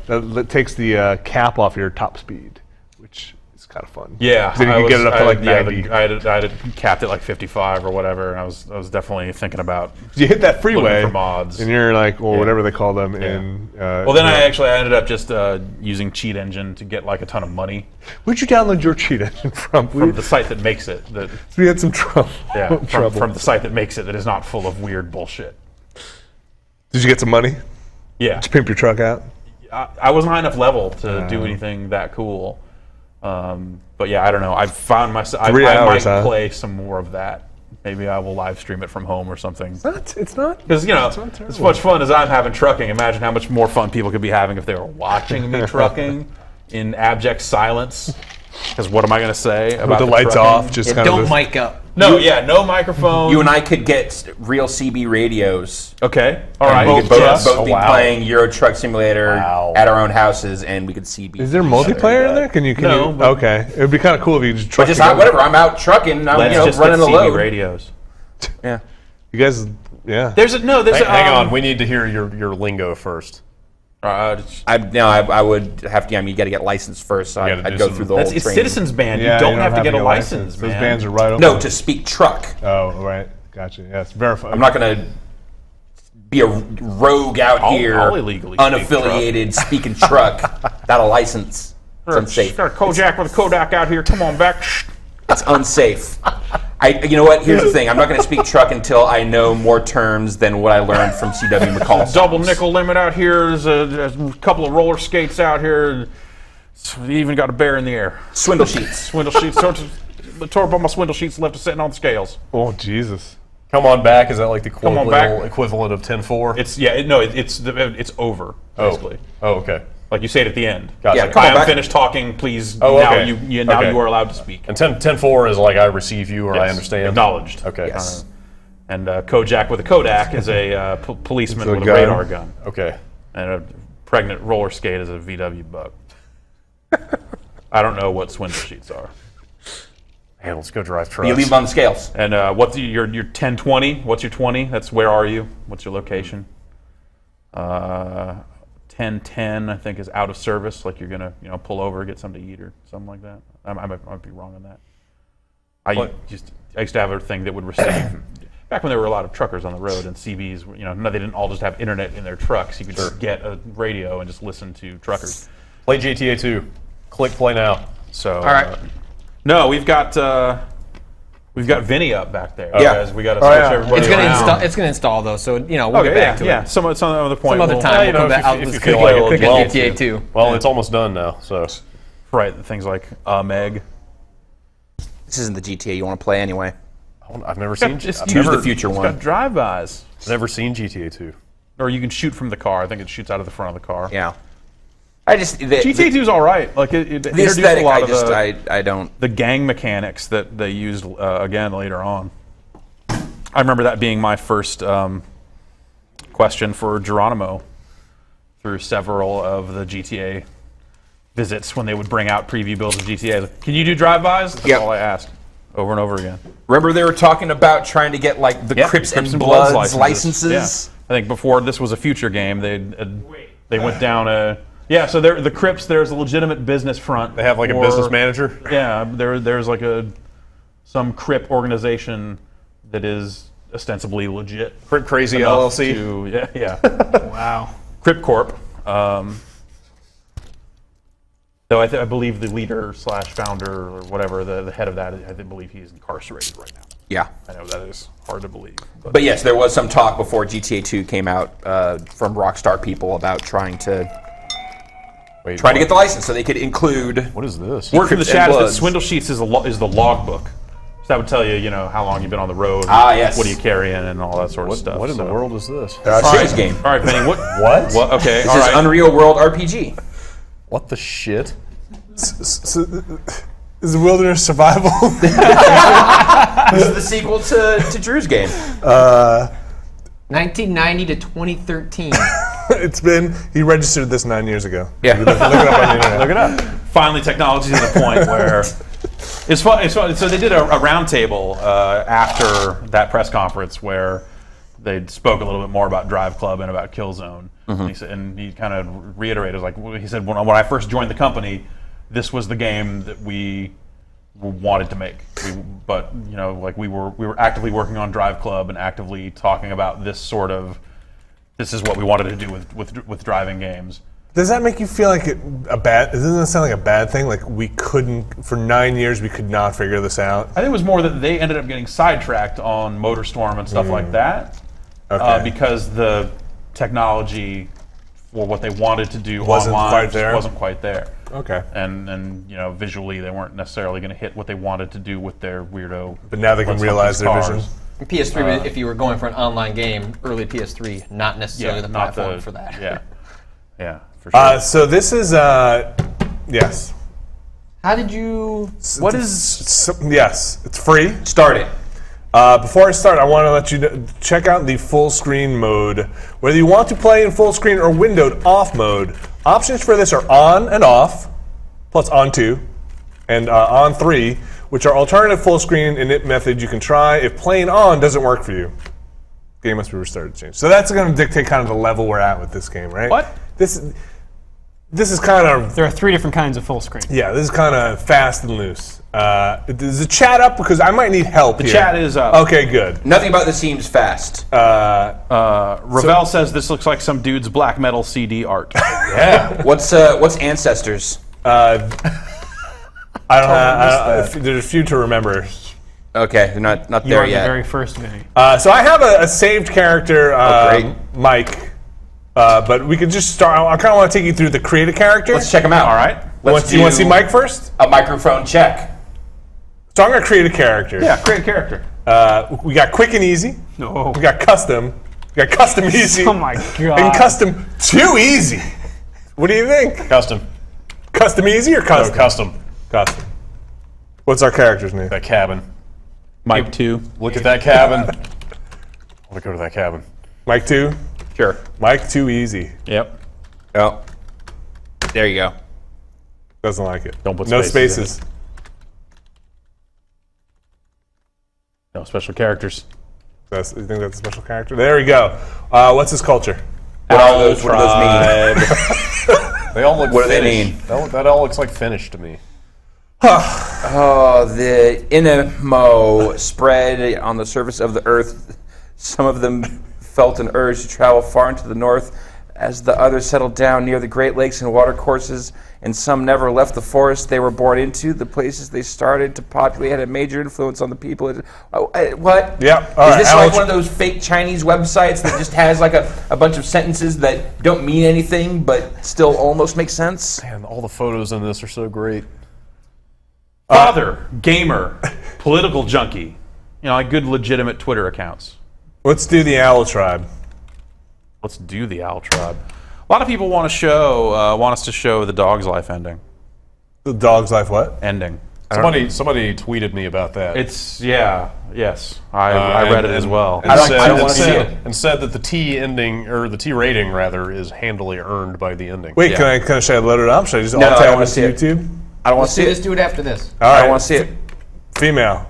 that takes the cap off your top speed, which is kind of fun. Yeah, then you can get it up to like 90. I had it capped at like 55 or whatever, and I was definitely thinking about. You hit that freeway for mods, and you're like, well, whatever they call them. In well, then I ended up just using Cheat Engine to get like a ton of money. Where'd you download your Cheat Engine from? From the site that makes it. We had some trouble. Yeah, from the site that makes it that is not full of weird bullshit. Did you get some money? Yeah. Did you pimp your truck out? I wasn't high enough level to do anything that cool. But yeah, I don't know. I've found myself. I might play some more of that. Maybe I will live stream it from home or something. It's not. Because as much fun as I'm having trucking, imagine how much more fun people could be having if they were watching me trucking in abject silence. Because what am I going to say about the lights trucking? off? Just kind don't of mic up. No, no microphone. You and I could get real CB radios. Okay, all right. We could both be playing Euro Truck Simulator at our own houses, and we could CB. Is there multiplayer in there? Can you? Okay, it would be kind of cool if you just truck. But just whatever. I'm out trucking. I'm Let's running the load. Radios. Yeah. You guys. Yeah. There's hang on. We need to hear your lingo first. I would have to. You got to get licensed first. So I'd go through the whole training. It's Citizens Band. You don't have to get a license. Those bands are right over. No, to speak truck. Oh, right. Gotcha. Yes, verified. I'm not going to be a rogue out here, unaffiliated, speaking truck, without a license. It's unsafe. Got a Kojak with a Kodak out here. Come on back. It's unsafe. You know what? Here's the thing. I'm not going to speak truck until I know more terms than what I learned from C.W. McCall. Double nickel limit out here. There's a couple of roller skates out here. You even got a bear in the air. Swindle sheets. Swindle sheets. Tore up all my swindle sheets left sitting on the scales. Oh, Jesus. Come on back. Is that like the equivalent of 10-4? It's over, basically. Oh, okay. Like you say it at the end. Gotcha. Yeah, I am finished talking. Please, now you are allowed to speak. And 10-4 is like I receive you or I understand. Acknowledged. Okay. Yes. And Kojak with a Kodak is a policeman with a radar gun. Okay. And a pregnant roller skate is a VW buck. I don't know what swindle sheets are. Hey, let's go drive trucks. You leave them on the scales. And what's your 10-20? What's your 20? That's where are you? What's your location? 10-10, I think, is out of service. Like you're gonna, pull over, get something to eat or something like that. I might be wrong on that. I used to have a thing that would receive. Back when there were a lot of truckers on the road and CBs, they didn't all just have internet in their trucks. You could just get a radio and just listen to truckers. Play GTA 2. Click play now. So all right. No, we've got Vinny up back there. Yeah, guys. We got to switch everybody around. It's gonna install though, so we'll get back to it. Yeah, some other point. Some other time we'll come back. I'll just click GTA 2. Well, it's almost done now, so. Right, things like Meg. This isn't the GTA you want to play anyway. I've never seen. Choose the future one. It's got drive-bys. I've never seen GTA 2. Or you can shoot from the car. I think it shoots out of the front of the car. Yeah. GTA 2 is all right. Like it introduced aesthetic, a lot of I don't. The gang mechanics that they used again later on. I remember that being my first question for Geronimo through several of the GTA visits when they would bring out preview builds of GTA. Can you do drive-bys? That's all I asked over and over again. Remember they were talking about trying to get like the Crips and Bloods licenses? Yeah. I think before this was a future game, they went down a. Yeah, so the Crips, there's a legitimate business front. They have like a business manager? Yeah, there's like some Crip organization that is ostensibly legit. Crip Crazy LLC? Yeah. Wow. Crip Corp. Though I believe the leader / founder or whatever, the head of that, I believe he's incarcerated right now. Yeah. I know that is hard to believe. But yes, there was some talk before GTA 2 came out from Rockstar people about trying to get the license so they could include. What is this? Word from the chat is that Swindle Sheets is the logbook. So that would tell you, how long you've been on the road. Yes. What are you carrying and all that sort of stuff. What in the world is this? Serious game. All right, Benny. What? Okay. This is Unreal World RPG. What the shit? Is Wilderness Survival? This is the sequel to Drew's game. 1990 to 2013. He registered this 9 years ago. Yeah. Look it up on the internet. Look it up. Finally, technology's at the point where it's fun. So they did a roundtable after that press conference where they spoke a little bit more about Drive Club and about Killzone. And he kind of reiterated, he said, when I first joined the company, this was the game that we wanted to make. We were actively working on Drive Club and actively talking about this is what we wanted to do with driving games. Does that make you feel like doesn't that sound like a bad thing? Like we couldn't, for 9 years, we could not figure this out? I think it was more that they ended up getting sidetracked on MotorStorm and stuff like that. Okay. Because the technology for what they wanted to do wasn't online quite there. wasn't quite there. Okay. And visually they weren't necessarily going to hit what they wanted to do with their weirdo. But now they can realize their vision. PS3, if you were going for an online game, early PS3, not necessarily the platform for that. Yeah, for sure. So this is yes. How did you? What is? Yes, it's free. Start it. Before I start, I want to let you check out the full screen mode. Whether you want to play in full screen or windowed off mode, options for this are on and off, plus on 2, and on 3, which are alternative full screen init methods you can try if playing on doesn't work for you. Game must be restarted to change. So that's going to dictate kind of the level we're at with this game, right? What? This is kind of... There are 3 different kinds of full screen. Yeah, this is kind of fast and loose. Is the chat up? Because I might need help The here. chat is up. Okay, good. Nothing about this seems fast. Ravel says this looks like some dude's black metal CD art. Yeah. What's Ancestors? I don't know. There's a few to remember. Okay, they're not You there are yet. the very first Vinny. So I have a saved character, great. Mike. But we can just start. I kind of want to take you through the create a character. Let's check them out. All right. You want to see Mike first? A microphone check. So I'm going to create a character. Yeah, create a character. We got quick and easy. No. We got custom. We got custom easy. Oh my god. And custom too easy. What do you think? Custom. Custom easy or custom? No, custom. Custom. What's our character's name? That cabin. Mike 2. Look at that cabin. I want to go to that cabin. Mike 2? Sure. Mike 2 easy. Yep. Oh. There you go. Doesn't like it. Don't put no spaces spaces. No special characters. You think that's a special character? There we go. What's his culture? What do those mean? They all look What do they finished. That all looks like Finnish to me. Oh, the Inemo spread on the surface of the earth. Some of them felt an urge to travel far into the north as the others settled down near the Great Lakes and watercourses, and some never left the forest they were born into. The places they started to populate had a major influence on the people. What? Yep. Is this like one of those fake Chinese websites that just has like a bunch of sentences that don't mean anything but still almost make sense? Man, all the photos in this are so great. Father, gamer, political junkie. Like good legitimate Twitter accounts. Let's do the Owl Tribe. Let's do the Owl Tribe. A lot of people want us to show the Dog's Life ending. The Dog's Life what? Ending. Somebody tweeted me about that. Yes. I read it as well. I don't want to see it. And said that the T ending, or the T rating rather, is handily earned by the ending. Wait, can I should I load it up? Should I just No, I alt don't tab wanna to see it. YouTube? I don't want to see Let's it. do it after this. All right. I don't want to see it. Female.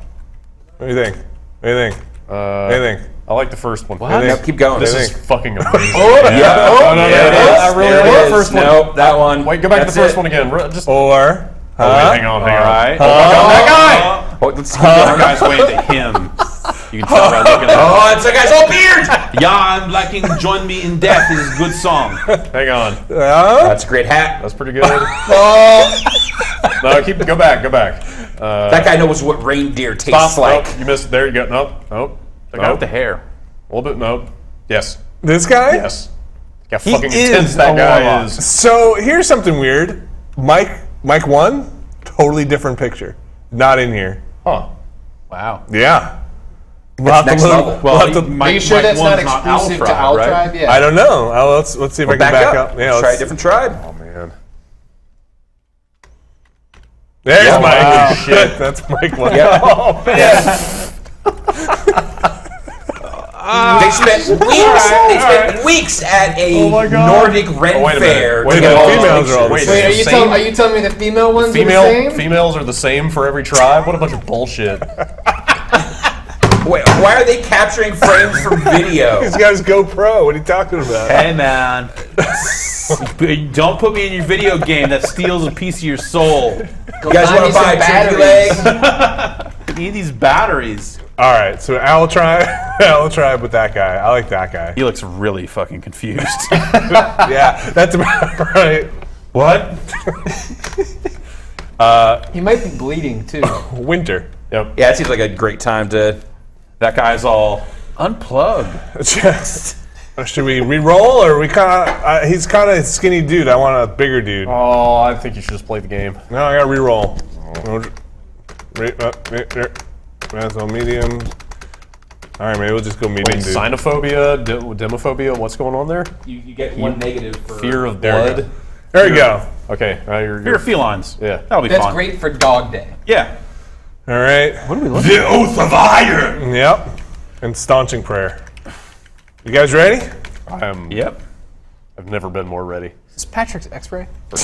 What do you think? What do you think? What do you think? I like the first one. Yep, keep going. This is fucking amazing. Yeah. No, There it is. I really There it like the is. first one. Nope, that one. Wait, go back to the That's first it. one again. Just Or wait, hang on. All right. That guy! Oh, let's keep Our going. guy's waiting to him. You can tell by looking at him. Oh, it's a guy's old beard! Yeah, I'm liking Join Me in Death is a good song. hang on. That's a great hat. That's pretty good. No, go back. That guy knows what reindeer tastes like. Nope, you missed. There you go. Nope. The guy with the hair. A little bit. Nope. Yes. This guy? Yes. Look how fucking intense that guy is. So here's something weird. Mike 1, totally different picture. Not in here. Huh. Wow. Yeah. Next level. Are you sure that's not exclusive to Owl Tribe? Yeah. I don't know. Let's see if I can back up. Yeah, try a different tribe. Oh man. There's Mike. Wow. Shit. That's Mike 1. Yeah. Oh man. They spent weeks at a Nordic Ren fair. Wait a minute. Females are all the same. Wait, are you telling me the female ones are the same? Females are the same for every tribe? What a bunch of bullshit. Wait, why are they capturing frames from video? These guys GoPro. What are you talking about? Hey, man. Don't put me in your video game that steals a piece of your soul. You guys want to buy a turkey leg? Need these batteries. All right, so Owl Tribe with that guy. I like that guy. He looks really fucking confused. Yeah, that's about right. What? He might be bleeding too. Winter. Yep. Yeah, it seems like a great time to. That guy's all unplugged. Just. Should we re-roll, or we kind of? He's kind of a skinny dude. I want a bigger dude. Oh, I think you should just play the game. No, I gotta re-roll. That's all medium. All right, maybe we'll just go medium. Wait, dude. Sinophobia, demophobia. What's going on there? You get one negative for fear of blood. There you go. Okay, fear of felines. Yeah, that'll be That's fun. great for Dog Day. Yeah. All right. What are we looking The Oath of Iron. Yep. And staunching prayer. You guys ready? I am. Yep. I've never been more ready. Is this Patrick's X-ray? So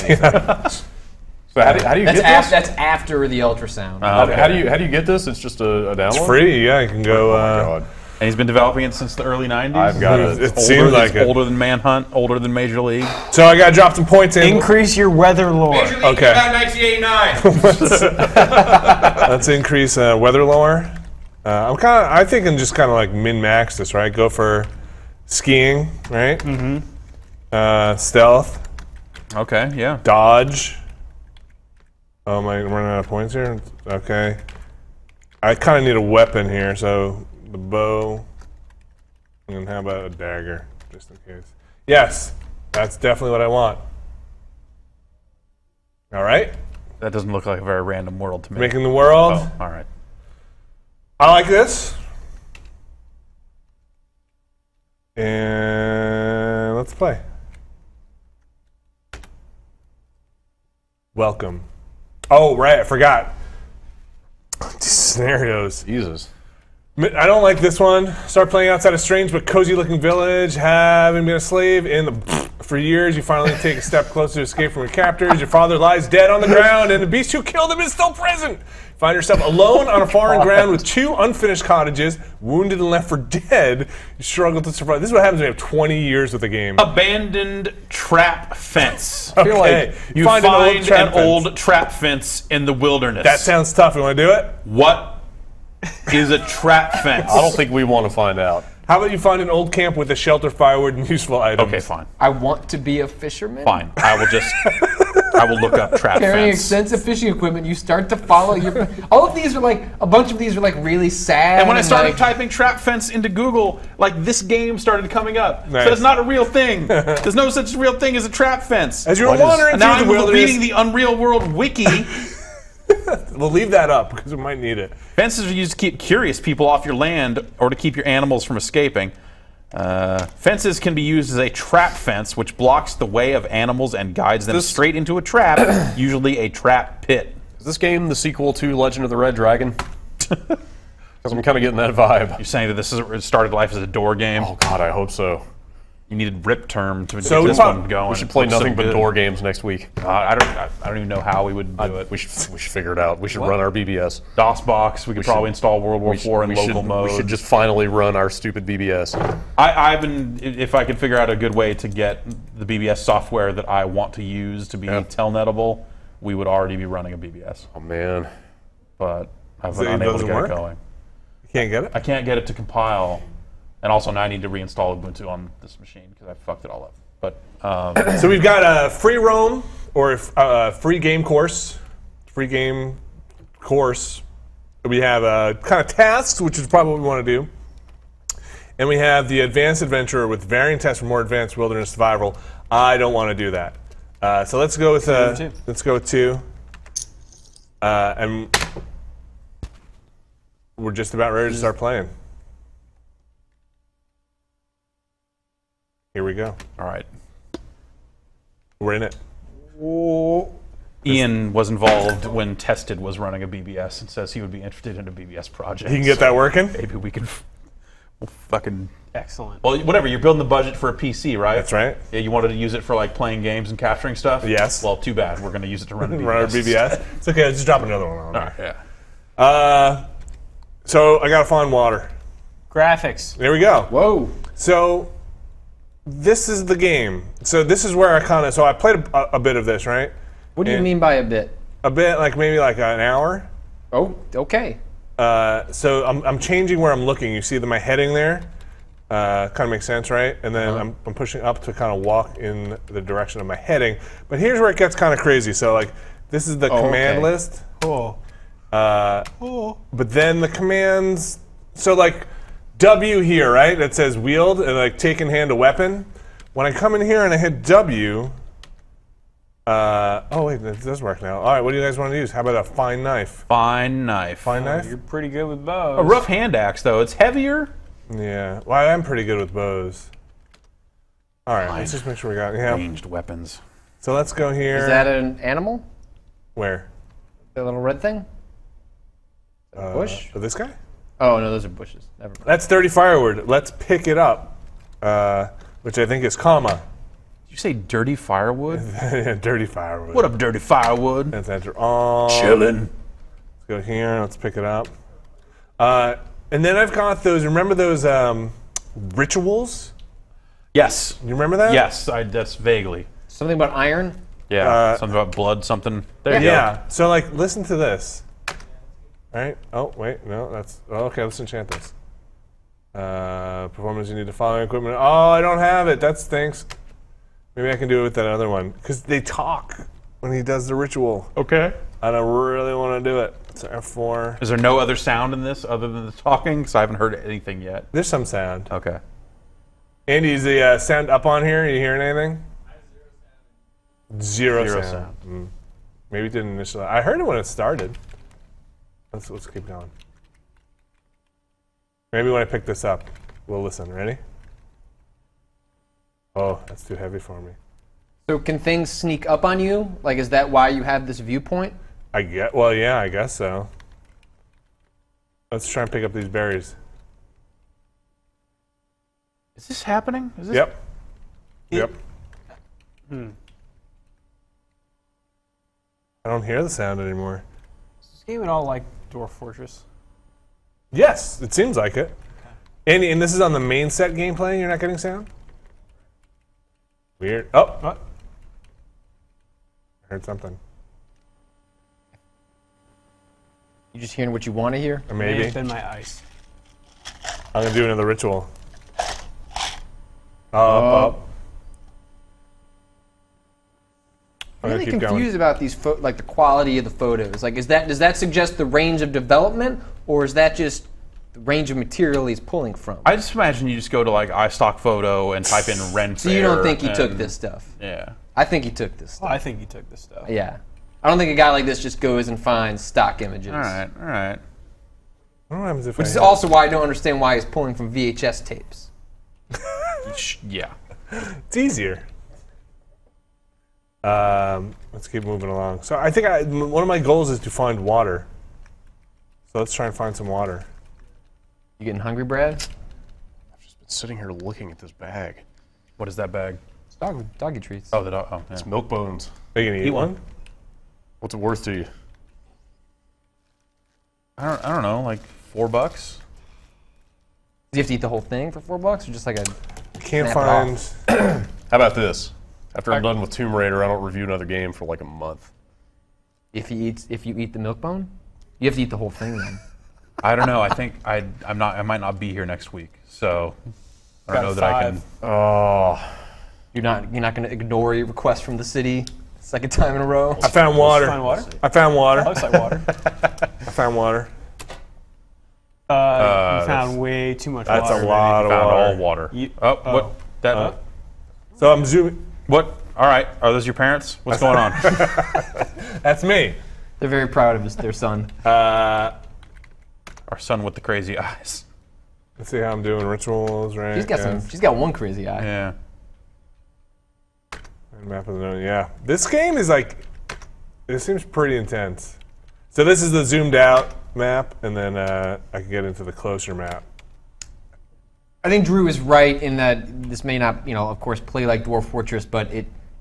how do you get this? That's after the ultrasound. Okay. How do you get this? It's just a download. It's free. Yeah, you can go. Oh my God. And he's been developing it since the early 90s. I've got it. It seems like it. Older than Manhunt, older than Major League. So I got to drop some points in. Increase your weather lore. Major League Okay. came out in 1989. Let's increase weather lore. I'm thinking just kind of like min-max this, right? Go for skiing, right? Mm-hmm. Stealth. Okay, yeah. Dodge. Oh, am I running out of points here? Okay. I kind of need a weapon here, so the bow. And how about a dagger, just in case? Yes, that's definitely what I want. All right. That doesn't look like a very random world to me. Making the world. Oh, all right. I like this. And let's play. Welcome. Oh, right, I forgot. These scenarios. Jesus. I don't like this one. Start playing outside a strange but cozy-looking village. Having been a slave for years, you finally take a step closer to escape from your captors. Your father lies dead on the ground, and the beast who killed him is still present. Find yourself alone on a foreign ground with 2 unfinished cottages, wounded and left for dead. You struggle to survive. This is what happens when you have 20 years with a game. Abandoned trap fence. Okay. Like you find an old fence. trap fence in the wilderness. That sounds tough. You want to do it? What is a trap fence? I don't think we want to find out. How about you find an old camp with a shelter, firewood, and useful items? Okay, fine. I want to be a fisherman. Fine. I will look up trap Carrying fence. extensive fishing equipment, you start to follow your. All of these are like a bunch of these are like really sad. And when I started like, typing trap fence into Google, like this game started coming up. Nice. So it's not a real thing. There's no such real thing as a trap fence. As you're wandering And now through I'm the wilderness, reading the Unreal World wiki. we'll leave that up because we might need it. Fences are used to keep curious people off your land or to keep your animals from escaping. Fences can be used as a trap fence, which blocks the way of animals and guides them straight into a trap, usually a trap pit. Is this game the sequel to Legend of the Red Dragon? Because I'm kind of getting that vibe. You're saying that this started life as a door game? Oh God, I hope so. You needed Rip Term to get this one going. We should play Looks so nothing but good. door games next week. I don't even know how we would do it. We should figure it out. We should run our BBS. DOSBox. We could probably install World War IV in local mode. We should just finally run our stupid BBS. I've been, if I could figure out a good way to get the BBS software that I want to use to be telnetable, we would already be running a BBS. Oh man! But I've So been it unable to doesn't get work? it going. You can't get it? I can't get it to compile, and also now I need to reinstall Ubuntu on this machine because I fucked it all up. But So we've got a free roam or a free game course free game course. We have kind of tasks, which is probably what we want to do. And we have the advanced adventure with varying tests for more advanced wilderness survival. I don't want to do that. So let's go with 2. And we're just about ready to start playing. Here we go. All right. We're in it. Ian was involved when Tested was running a BBS and says he would be interested in a BBS project. He can get that working? Maybe we can fucking... Excellent. Well, whatever, you're building the budget for a PC, right? That's right. Yeah, you wanted to use it for like playing games and capturing stuff? Yes. Well, too bad. We're going to use it to run a BBS. Run our BBS? It's okay, I'll just drop another one on there. All right, yeah. So I got to find water. Graphics. There we go. Whoa. So this is the game. So this is where I played a bit of this, right? What do you mean by a bit? A bit, like maybe like an hour. Oh, okay. So I'm changing where I'm looking. You see my heading there? Kind of makes sense, right? And then I'm pushing up to kind of walk in the direction of my heading. But here's where it gets kind of crazy. So like this is the command list. But then the commands. So like W here, right? That says wield and like take in hand a weapon. When I come in here and I hit W. Oh wait, that does work now. All right, what do you guys want to use? How about a fine knife? Fine knife. Fine knife? You're pretty good with bows. A rough hand axe, though. It's heavier. Yeah. Well, I am pretty good with bows. All right, let's just make sure we got ranged weapons. So let's go here. Is that an animal? Where? The little red thing? Bush? This guy? Oh, no, those are bushes. Never mind. That's dirty firewood. Let's pick it up, which I think is comma. Did you say dirty firewood? Yeah, dirty firewood. What up, dirty firewood? Let's enter all. Chillin'. Let's go here. Let's pick it up. And then I've got those. Remember those rituals? Yes. You remember that? Yes, that's vaguely. Something about iron? Yeah. Something about blood. Something. There you go. Yeah. So like, listen to this. All right. Oh wait, no, that's okay. Let's enchant this. Performance. You need the following equipment. Oh, I don't have it. That stinks. Maybe I can do it with that other one because they talk when he does the ritual. Okay. I don't really want to do it. So F4. Is there no other sound in this other than the talking? Because I haven't heard anything yet. There's some sound. Okay. Andy, is the sound up on here? Are you hearing anything? Zero sound. Maybe it didn't initially. I heard it when it started. Let's keep going. Maybe when I pick this up, we'll listen. Ready? Oh, that's too heavy for me. So can things sneak up on you? Like, is that why you have this viewpoint? Well, yeah, I guess so. Let's try and pick up these berries. Is this happening? Is this Yep. Yep. I don't hear the sound anymore. Is this game at all like Dwarf Fortress? Yes, it seems like it. Andy, and this is on the main set gameplay, you're not getting sound? Weird. Oh! What? I heard something. You just hearing what you want to hear? Or maybe. It's been my ice. I'm going to do another ritual. Up. I'm really confused about these, like the quality of the photos. Like, does that suggest the range of development, or is that just the range of material he's pulling from? I just imagine you just go to like iStock Photo and type in rent. So you don't think he took this stuff? Yeah. I think he took this stuff. Oh, I think he took this stuff. Yeah. I don't think a guy like this just goes and finds stock images. All right. Which is also why I don't understand why he's pulling from VHS tapes. Yeah. It's easier. Let's keep moving along. So I think one of my goals is to find water. So let's try and find some water. You getting hungry, Brad? I've just been sitting here looking at this bag. What is that bag? It's doggy treats. Oh, the dog. Oh, yeah. It's milk bones. Are you gonna eat one? What's it worth to you? I don't know, like $4. Do you have to eat the whole thing for $4, or just like a? Can't find. How about this? After I'm done with Tomb Raider, I don't review another game for like a month. If you eat the milk bone, you have to eat the whole thing then. I don't know. I think I might not be here next week, so I don't know that I can. Oh, you're not going to ignore your request from the city. Second time in a row. I found water. Find water? I found water. Looks like water. I found water. You found way too much That's water. a lot of Found water. all water. What? That? So I'm zooming. What? All right. Are those your parents? What's going on? That's me. They're very proud of their son. Our son with the crazy eyes. Let's see how I'm doing rituals, right? She's got one crazy eye. Yeah. And map of the known, yeah. This game is like, it seems pretty intense. So this is the zoomed out map, and then I can get into the closer map. I think Drew is right in that this may not, of course, play like Dwarf Fortress, but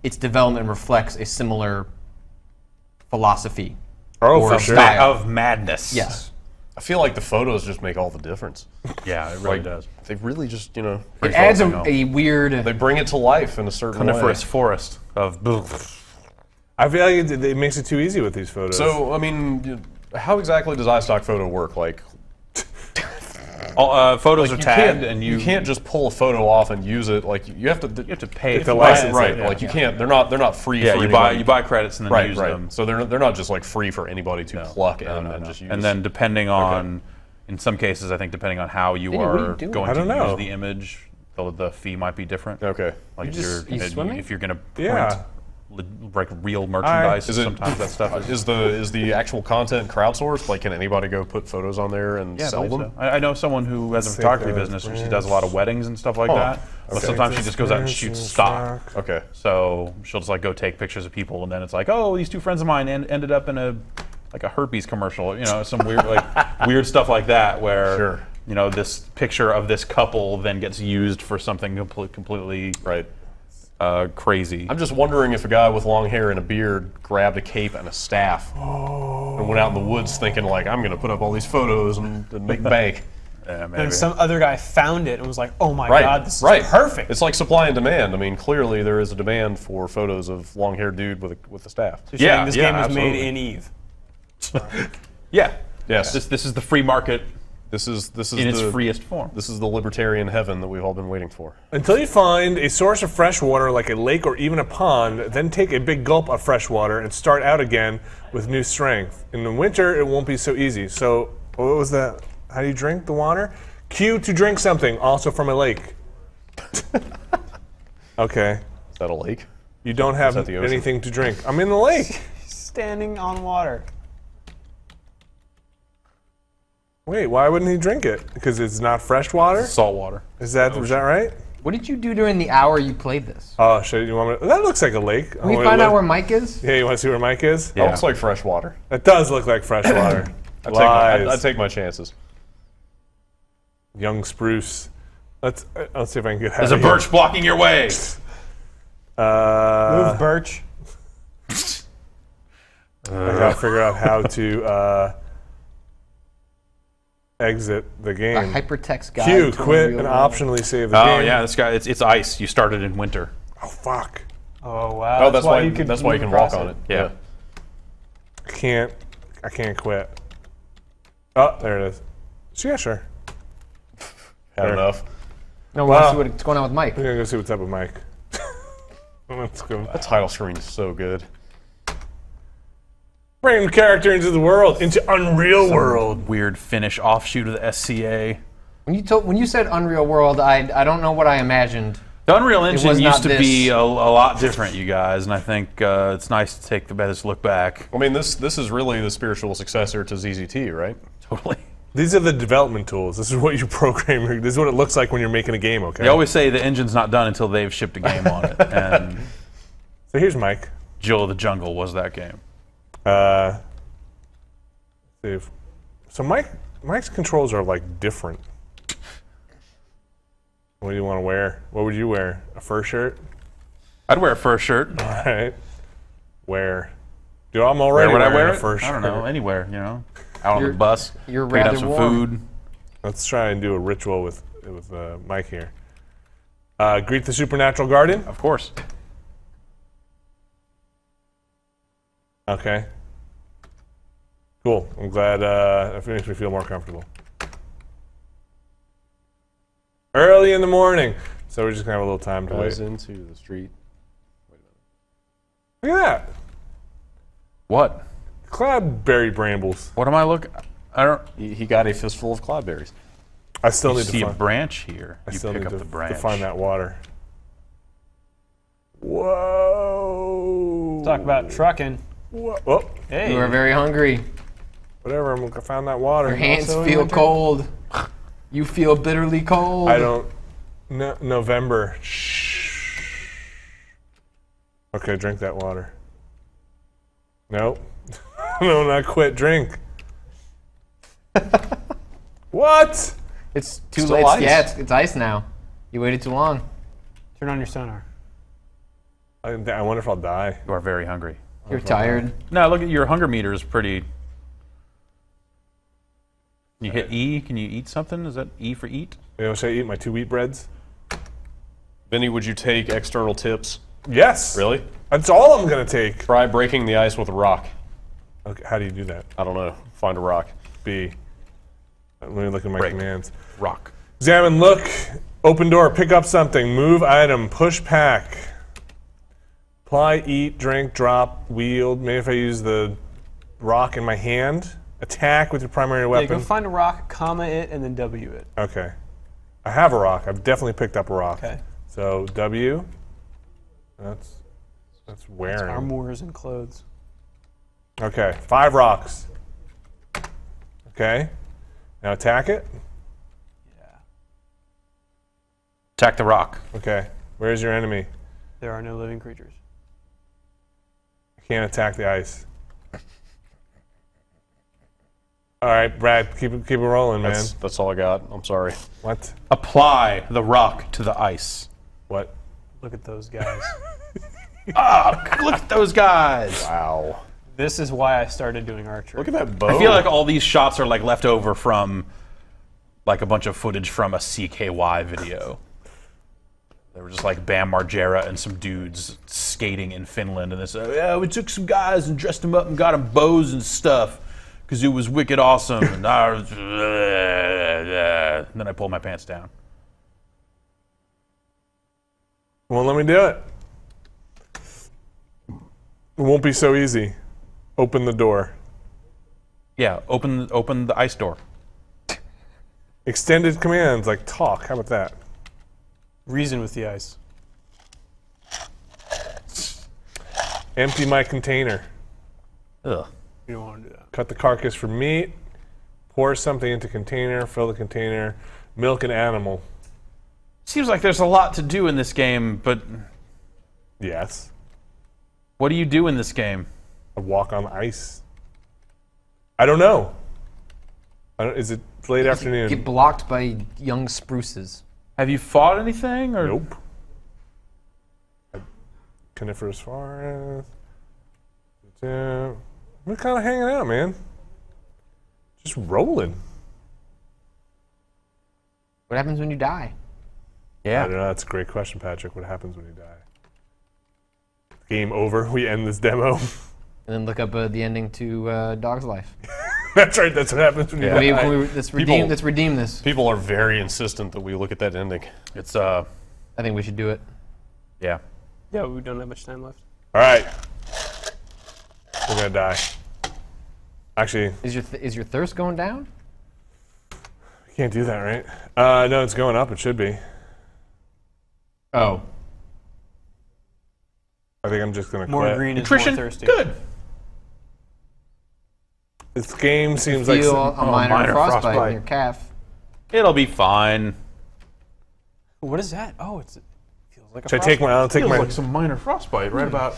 its development reflects a similar philosophy. Oh, or for sure. style. Of madness. Yes. I feel like the photos just make all the difference. Yeah, it really does. They really just, It adds a weird. They bring it to life in a certain Coniferous way. forest of. I feel like it makes it too easy with these photos. So, I mean, how exactly does iStock Photo work? Like, photos are you tagged, can't, and you can't just pull a photo off and use it. Like, you have to pay the for license, right? yeah. Like, you can't. They're not free. Yeah, for you anybody. buy credits and then use right. them. So they're not just like free for anybody to pluck and just use. And then depending on, in some cases, I think depending on how you what are you are doing? going I to don't know. use the image, the fee might be different. Okay. Like you swimming? if you're going to print Yeah. like real merchandise, Is it- sometimes that stuff Is the actual content crowdsourced? Like, can anybody go put photos on there and Yeah, I sell believe them? so. I know someone who has a Take photography those business, and she does a lot of weddings and stuff like that. But okay. sometimes she just goes out and shoots stock. Okay. So she'll just like go take pictures of people, and then it's like, oh, these two friends of mine ended up in a herpes commercial, some weird weird stuff like that, where Sure. this picture of this couple then gets used for something completely Right. crazy. I'm just wondering if a guy with long hair and a beard grabbed a cape and a staff and went out in the woods thinking like, I'm going to put up all these photos and make bank. Yeah, maybe. And some other guy found it and was like, "Oh my Right. god, this right. is perfect." It's like supply and demand. I mean, clearly there is a demand for photos of long-haired dude with a staff. So you're saying this game was absolutely. made in Eve. Yeah. Yes. This is the free market This is in its freest form. This is the libertarian heaven that we've all been waiting for. Until you find a source of fresh water like a lake or even a pond, then take a big gulp of fresh water and start out again with new strength. In the winter, it won't be so easy. So, what was that? How do you drink the water? Q to drink something, also from a lake. Okay. Is that a lake? You don't have that the ocean? anything to drink. I'm in the lake. Standing on water. Wait, why wouldn't he drink it? Because it's not fresh water? Salt water. Is that right? What did you do during the hour you played this? Oh, shit, you want me to, that looks like a lake. Can we find out where Mike is? Yeah, you want to see where Mike is? That looks like fresh water. It does look like fresh water. I'd take my chances. Young spruce. Let's see if I can get out There's a of here. birch blocking your way. Move, Birch. I gotta figure out how to exit the A game. hypertext guide. Q, to quit Unreal and World. optionally save the Oh game. yeah, this guy. It's ice. You started in winter. Oh fuck. Oh wow. Oh, that's why you could can move walk across on it. Yeah. I can't quit. Oh, there it is. So, yeah, sure. Had Sure. enough. No, we want to see what's going on with Mike. We're gonna go see what's up with Mike. Let's go. That title screen is so good. Bring the character into the world, into Unreal World. Weird Finnish offshoot of the SCA. When you said Unreal World, I don't know what I imagined. The Unreal Engine was used not to be this. a lot different, you guys, and I think it's nice to take this look back. I mean, this is really the spiritual successor to ZZT, right? Totally. These are the development tools. This is what you program. This is what it looks like when you're making a game, okay? They always say the engine's not done until they've shipped a game on it, and So here's Mike. Jill of the Jungle was that game. See if, so Mike's controls are like different. What do you want to wear? What would you wear? A fur shirt? I'd wear a fur shirt. All right. Wear. Dude, I'm already Where would I wearing wear a it? fur shirt. I don't know, anywhere, out on the You're- bus, you're picking up rather some warm. food. Let's try and do a ritual with Mike here. Greet the supernatural guardian. Of course. Okay. Cool. I'm glad it makes me feel more comfortable. Early in the morning. So we're just going to have a little time to Rise wait. into the street. Look at that. What? Cloudberry brambles. What am I looking? I don't. He got a fistful of cloudberries. I still You need see to a find. branch here. I You still pick need up to, the branch. to find that water. Whoa. Talk about trucking. Whoa. Oh, Hey. You are very hungry. whatever. I found that water. Your hands Also in feel winter? cold. You feel bitterly cold. I don't. No, November. Shh. Okay, drink that water. Nope. No, not quit. Drink. What? It's too Still late. ice. Yeah, it's ice now. You waited too long. Turn on your sonar. I wonder if I'll die. You are very hungry. You're tired. No, look at your hunger meter is pretty. You hit E. Can you eat something? Is that E for eat? You know, should I eat my 2 wheat breads? Vinny, would you take external tips? Yes. Really? That's all I'm gonna take. Try breaking the ice with a rock. Okay, how do you do that? I don't know. Find a rock. B. Let me look at my Break. commands. Rock. Examine, look, open door, pick up something, move item, push pack. Apply, eat, drink, drop, wield. Maybe if I use the rock in my hand. Attack with your primary Yeah, weapon. go find a rock, comma it, and then W it. Okay. I have a rock. I've definitely picked up a rock. Okay. So W. That's wearing. Armors and clothes. Okay, 5 rocks. Okay. Now attack it. Attack the rock. Okay. Where's your enemy? There are no living creatures. I can't attack the ice. All right, Brad, keep it rolling, man. That's all I got. I'm sorry. What? Apply the rock to the ice. What? Look at those guys. Look at those guys. Wow. This is why I started doing archery. Look at that bow. I feel like all these shots are like left over from like a bunch of footage from a CKY video. They were just like Bam Margera and some dudes skating in Finland, and they said, "Yeah, we took some guys and dressed them up and got them bows and stuff because it was wicked awesome." And then I pulled my pants down. Won't let me do it. It won't be so easy. Open the door. Yeah, open the ice door. Extended commands like talk. How about that? Reason with the ice. Empty my container. Ugh. You don't want to do that. Cut the carcass for meat. Pour something into container. Fill the container. Milk an animal. Seems like there's a lot to do in this game, but Yes. what do you do in this game? I walk on ice. I don't know. Is it late afternoon? Get blocked by young spruces. Have you fought anything? Or Nope. Coniferous forest. We're kind of hanging out, man. Just rolling. What happens when you die? I don't know. That's a great question, Patrick. What happens when you die? Game over. We end this demo. And then look up the ending to Dog's Life. That's right. That's what happens when you die. Let's redeem this. People are very insistent that we look at that ending. It's I think we should do it. yeah. Yeah, we don't have much time left. All right. We're gonna die. Actually, Is your thirst going down? we can't do that, right? No, it's going up. It should be. Oh. I think I'm just gonna More quit. green is Nutrition, more thirsty. good. This game seems like Feel a minor minor frostbite frostbite. in your calf. It'll be fine. What is that? Oh, it feels like a Should I take my? I'll take Feels my. like some minor frostbite right about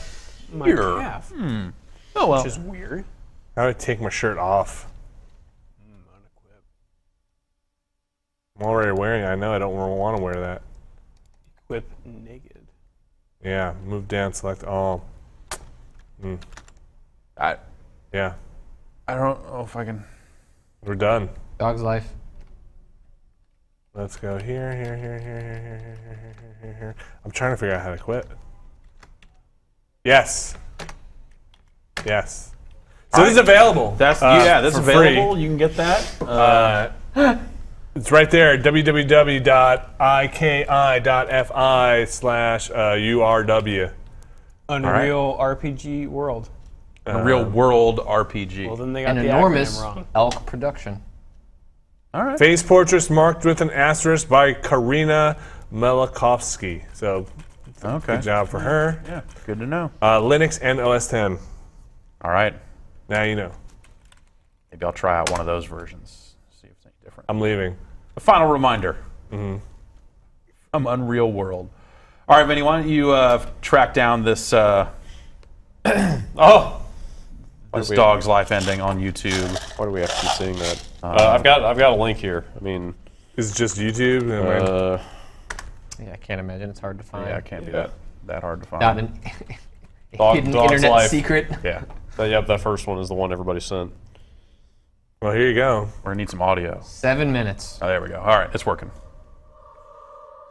my here. calf, Oh well. which is weird. How do I take my shirt off? I'm already wearing it. I know I don't want to wear that. Equip naked. Yeah, move down, select all. Yeah, I don't know if I can. we're done. Dog's Life. Let's go here, here, here, here, here, here, here, here, here. I'm trying to figure out how to quit. Yes. Yes. So this is available. That's for available. free. You can get that. It's right there, www.iki.fi/URW. Unreal RPG World. Unreal World RPG. Well, then they got An the enormous acronym wrong. elk production. All right. Face portraits marked with an asterisk by Karina Melikovsky. So, good job for her. Yeah, good to know. Linux and OS 10. All right. Now you know. Maybe I'll try out one of those versions. See if it's any different. I'm leaving. A final reminder from Unreal World. All right, Vinny, why don't you track down this this dog's life ending on YouTube? Why do we have to be seeing that? I've got a link here. I mean, is it just YouTube? Yeah, I can't imagine. It's hard to find. Yeah, it can't be that hard to find. Not an hidden dog's internet life. secret. Yeah. Yep, that first one is the one everybody sent. Well, here you go. We're gonna need some audio. 7 minutes. Oh, there we go. All right, it's working.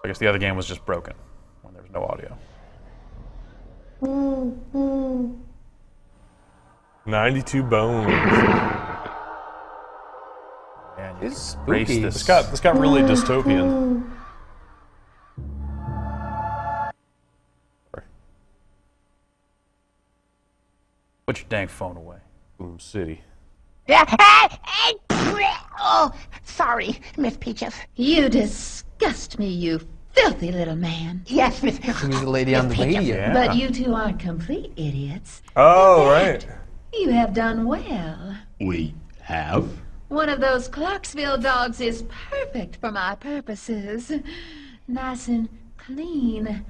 I guess the other game was just broken when there was no audio. 92 bones. Man, It's spooky. spooky. This got really dystopian. Put your dang phone away. Boom City. Oh, sorry, Miss Peaches. You disgust me, you filthy little man. Yes, Miss Peaches. Who's the lady on the radio? Yeah. But you two aren't complete idiots. Oh, right. You have done well. We have? One of those Clarksville dogs is perfect for my purposes. Nice and clean,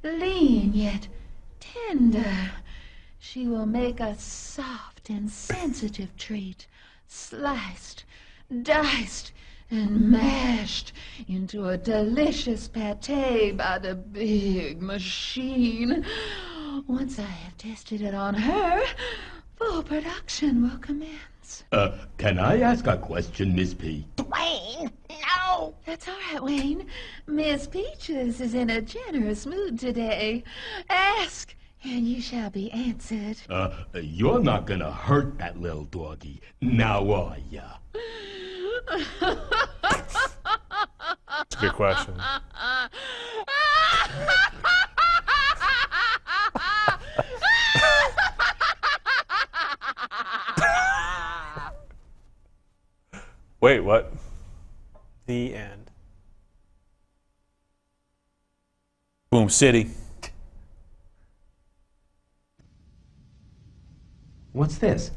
lean yet tender. She will make a soft and sensitive treat, sliced, diced, and mashed into a delicious pate by the big machine. Once I have tested it on her, full production will commence. Can I ask a question, Miss P? Wayne, no! That's all right, Wayne. Miss Peaches is in a generous mood today. Ask, and you shall be answered. You're not gonna hurt that little doggy, now are ya? That's a good question. Wait, what? The end. Boom City. What's this?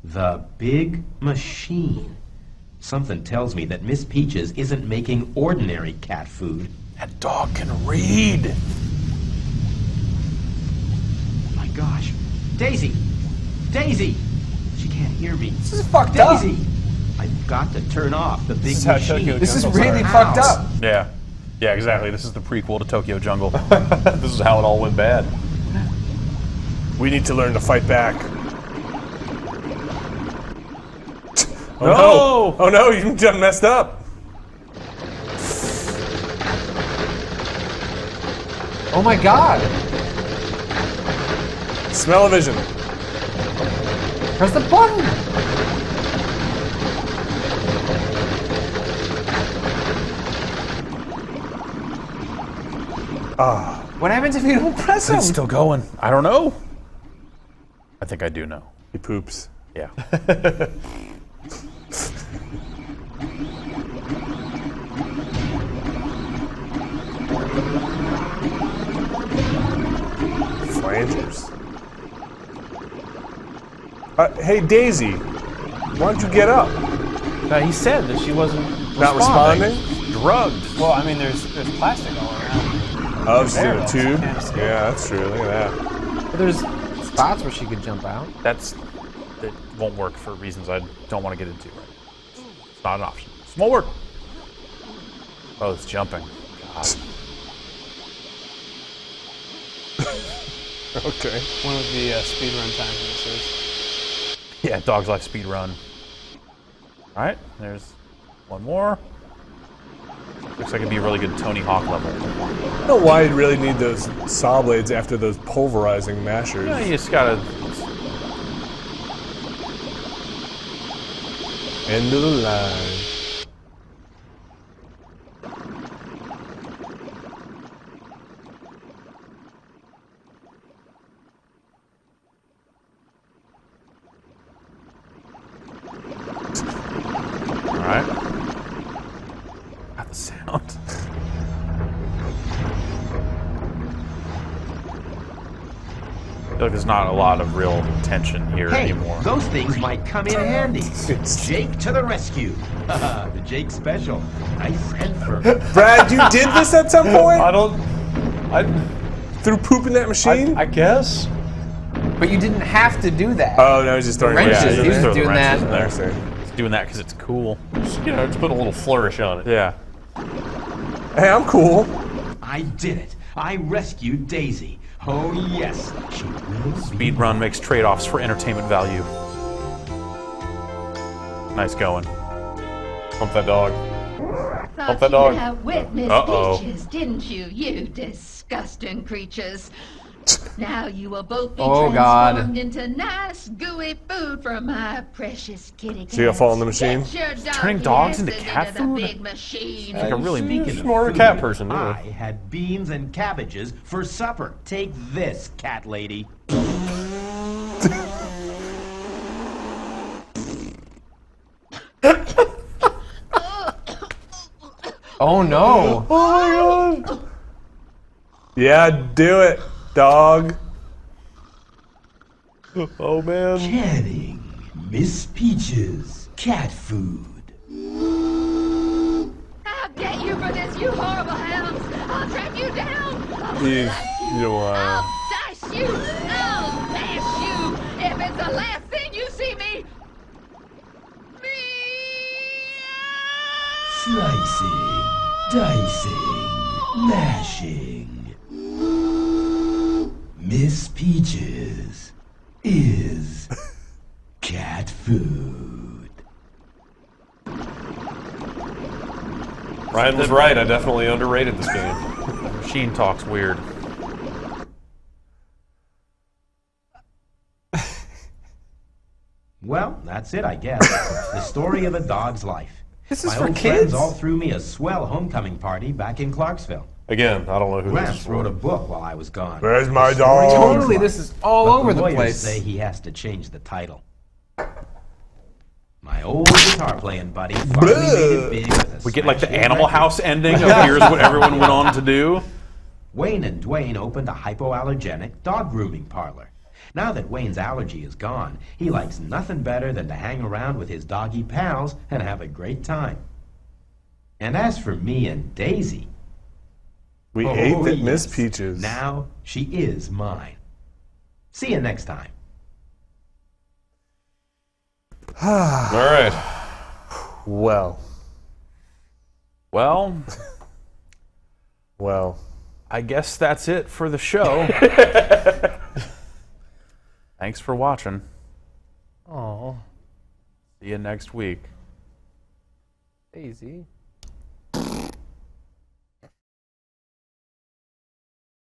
The big machine. Something tells me that Miss Peaches isn't making ordinary cat food. That dog can read. Oh my gosh. Daisy! Daisy! She can't hear me. This is fucked up. Daisy! I've got to turn off the big This is how machine. Tokyo This is Jungle really started. fucked up. Yeah. Yeah, exactly. This is the prequel to Tokyo Jungle. This is how it all went bad. We need to learn to fight back. Oh No! no! Oh no, you done messed up. Oh my god. Smell-o-vision. Press the button. What happens if you don't press him? It's still going. I don't know. I think I do know. He poops. Yeah. Flangers. Hey, Daisy. Why don't you get up? He said that she wasn't Not responding? Drugged. Well, I mean, there's plastic all around. Oh, she's in a There. tube? Can't escape. Yeah, that's true. Look at that. But there's spots where she could jump out. That won't work for reasons I don't want to get into. It's not an option. It won't work. Oh, it's jumping. God. Okay. One of the speedrun times this is. Yeah, Dog's Life speed run. All right, there's one more. Looks like it'd be a really good Tony Hawk level. I don't know why you'd really need those saw blades after those pulverizing mashers. Yeah, you just gotta. End of the line. right. Got the sound. I feel like there's not a lot of real tension here anymore. Those things might come in handy. Jake to the rescue. The Jake special. Nice and firm. Brad, you did this at some point? I threw poop in that machine? I guess. But you didn't have to do that. Oh, no, he's just throwing wrenches. He was throw the doing that. wrenches in there. He's doing that because it's cool. Just, you know, just put a little flourish on it. Yeah. Hey, I'm cool. I did it. I rescued Daisy. Oh, yes. She will be Speedrun makes trade-offs for entertainment value. Nice going. Pump that dog. Thought that dog. you'd outwit Miss Uh-oh. Peaches, didn't you? You disgusting creatures. Now you will both be Oh, God. transformed into nice, gooey food for my precious kitty cats. So you gotta fall in the machine? Get your turning doggy dogs into asses cat the food? big machine. Like a really Speaking of more a food, cat person, yeah. I had beans and cabbages for supper. Take this, cat lady. Oh no! Oh my god. Yeah, do it, dog. Oh man. Getting Miss Peaches cat food. I'll get you for this, you horrible hounds. I'll track you down. I'll You slice you. don't want I'll dice you. I'll smash you. If it's the last thing you see me. Slicing, dicing, mashing. Miss Peaches is cat food. Ryan was right. I definitely underrated this game. Machine talks weird. Well, that's it, I guess. The story of a dog's life. This is My for old kids. friends all threw me a swell homecoming party back in Clarksville. Again, I don't know who this Gramps is wrote a for. book while I was gone. Where's my The story dog? of his Totally, life. this is all But over the lawyers place. say he has to change the title. My old guitar playing buddy finally made it big with a We get like the smash hit Animal record. House ending of here's what everyone went on to do. Wayne and Dwayne opened a hypoallergenic dog grooming parlor. Now that Wayne's allergy is gone, he likes nothing better than to hang around with his doggy pals and have a great time. And as for me and Daisy, We oh, ate that Miss yes, Peaches. now she is mine. See you next time. All right. Well. Well, Well. I guess that's it for the show. Thanks for watching. Oh, See you next week. Daisy.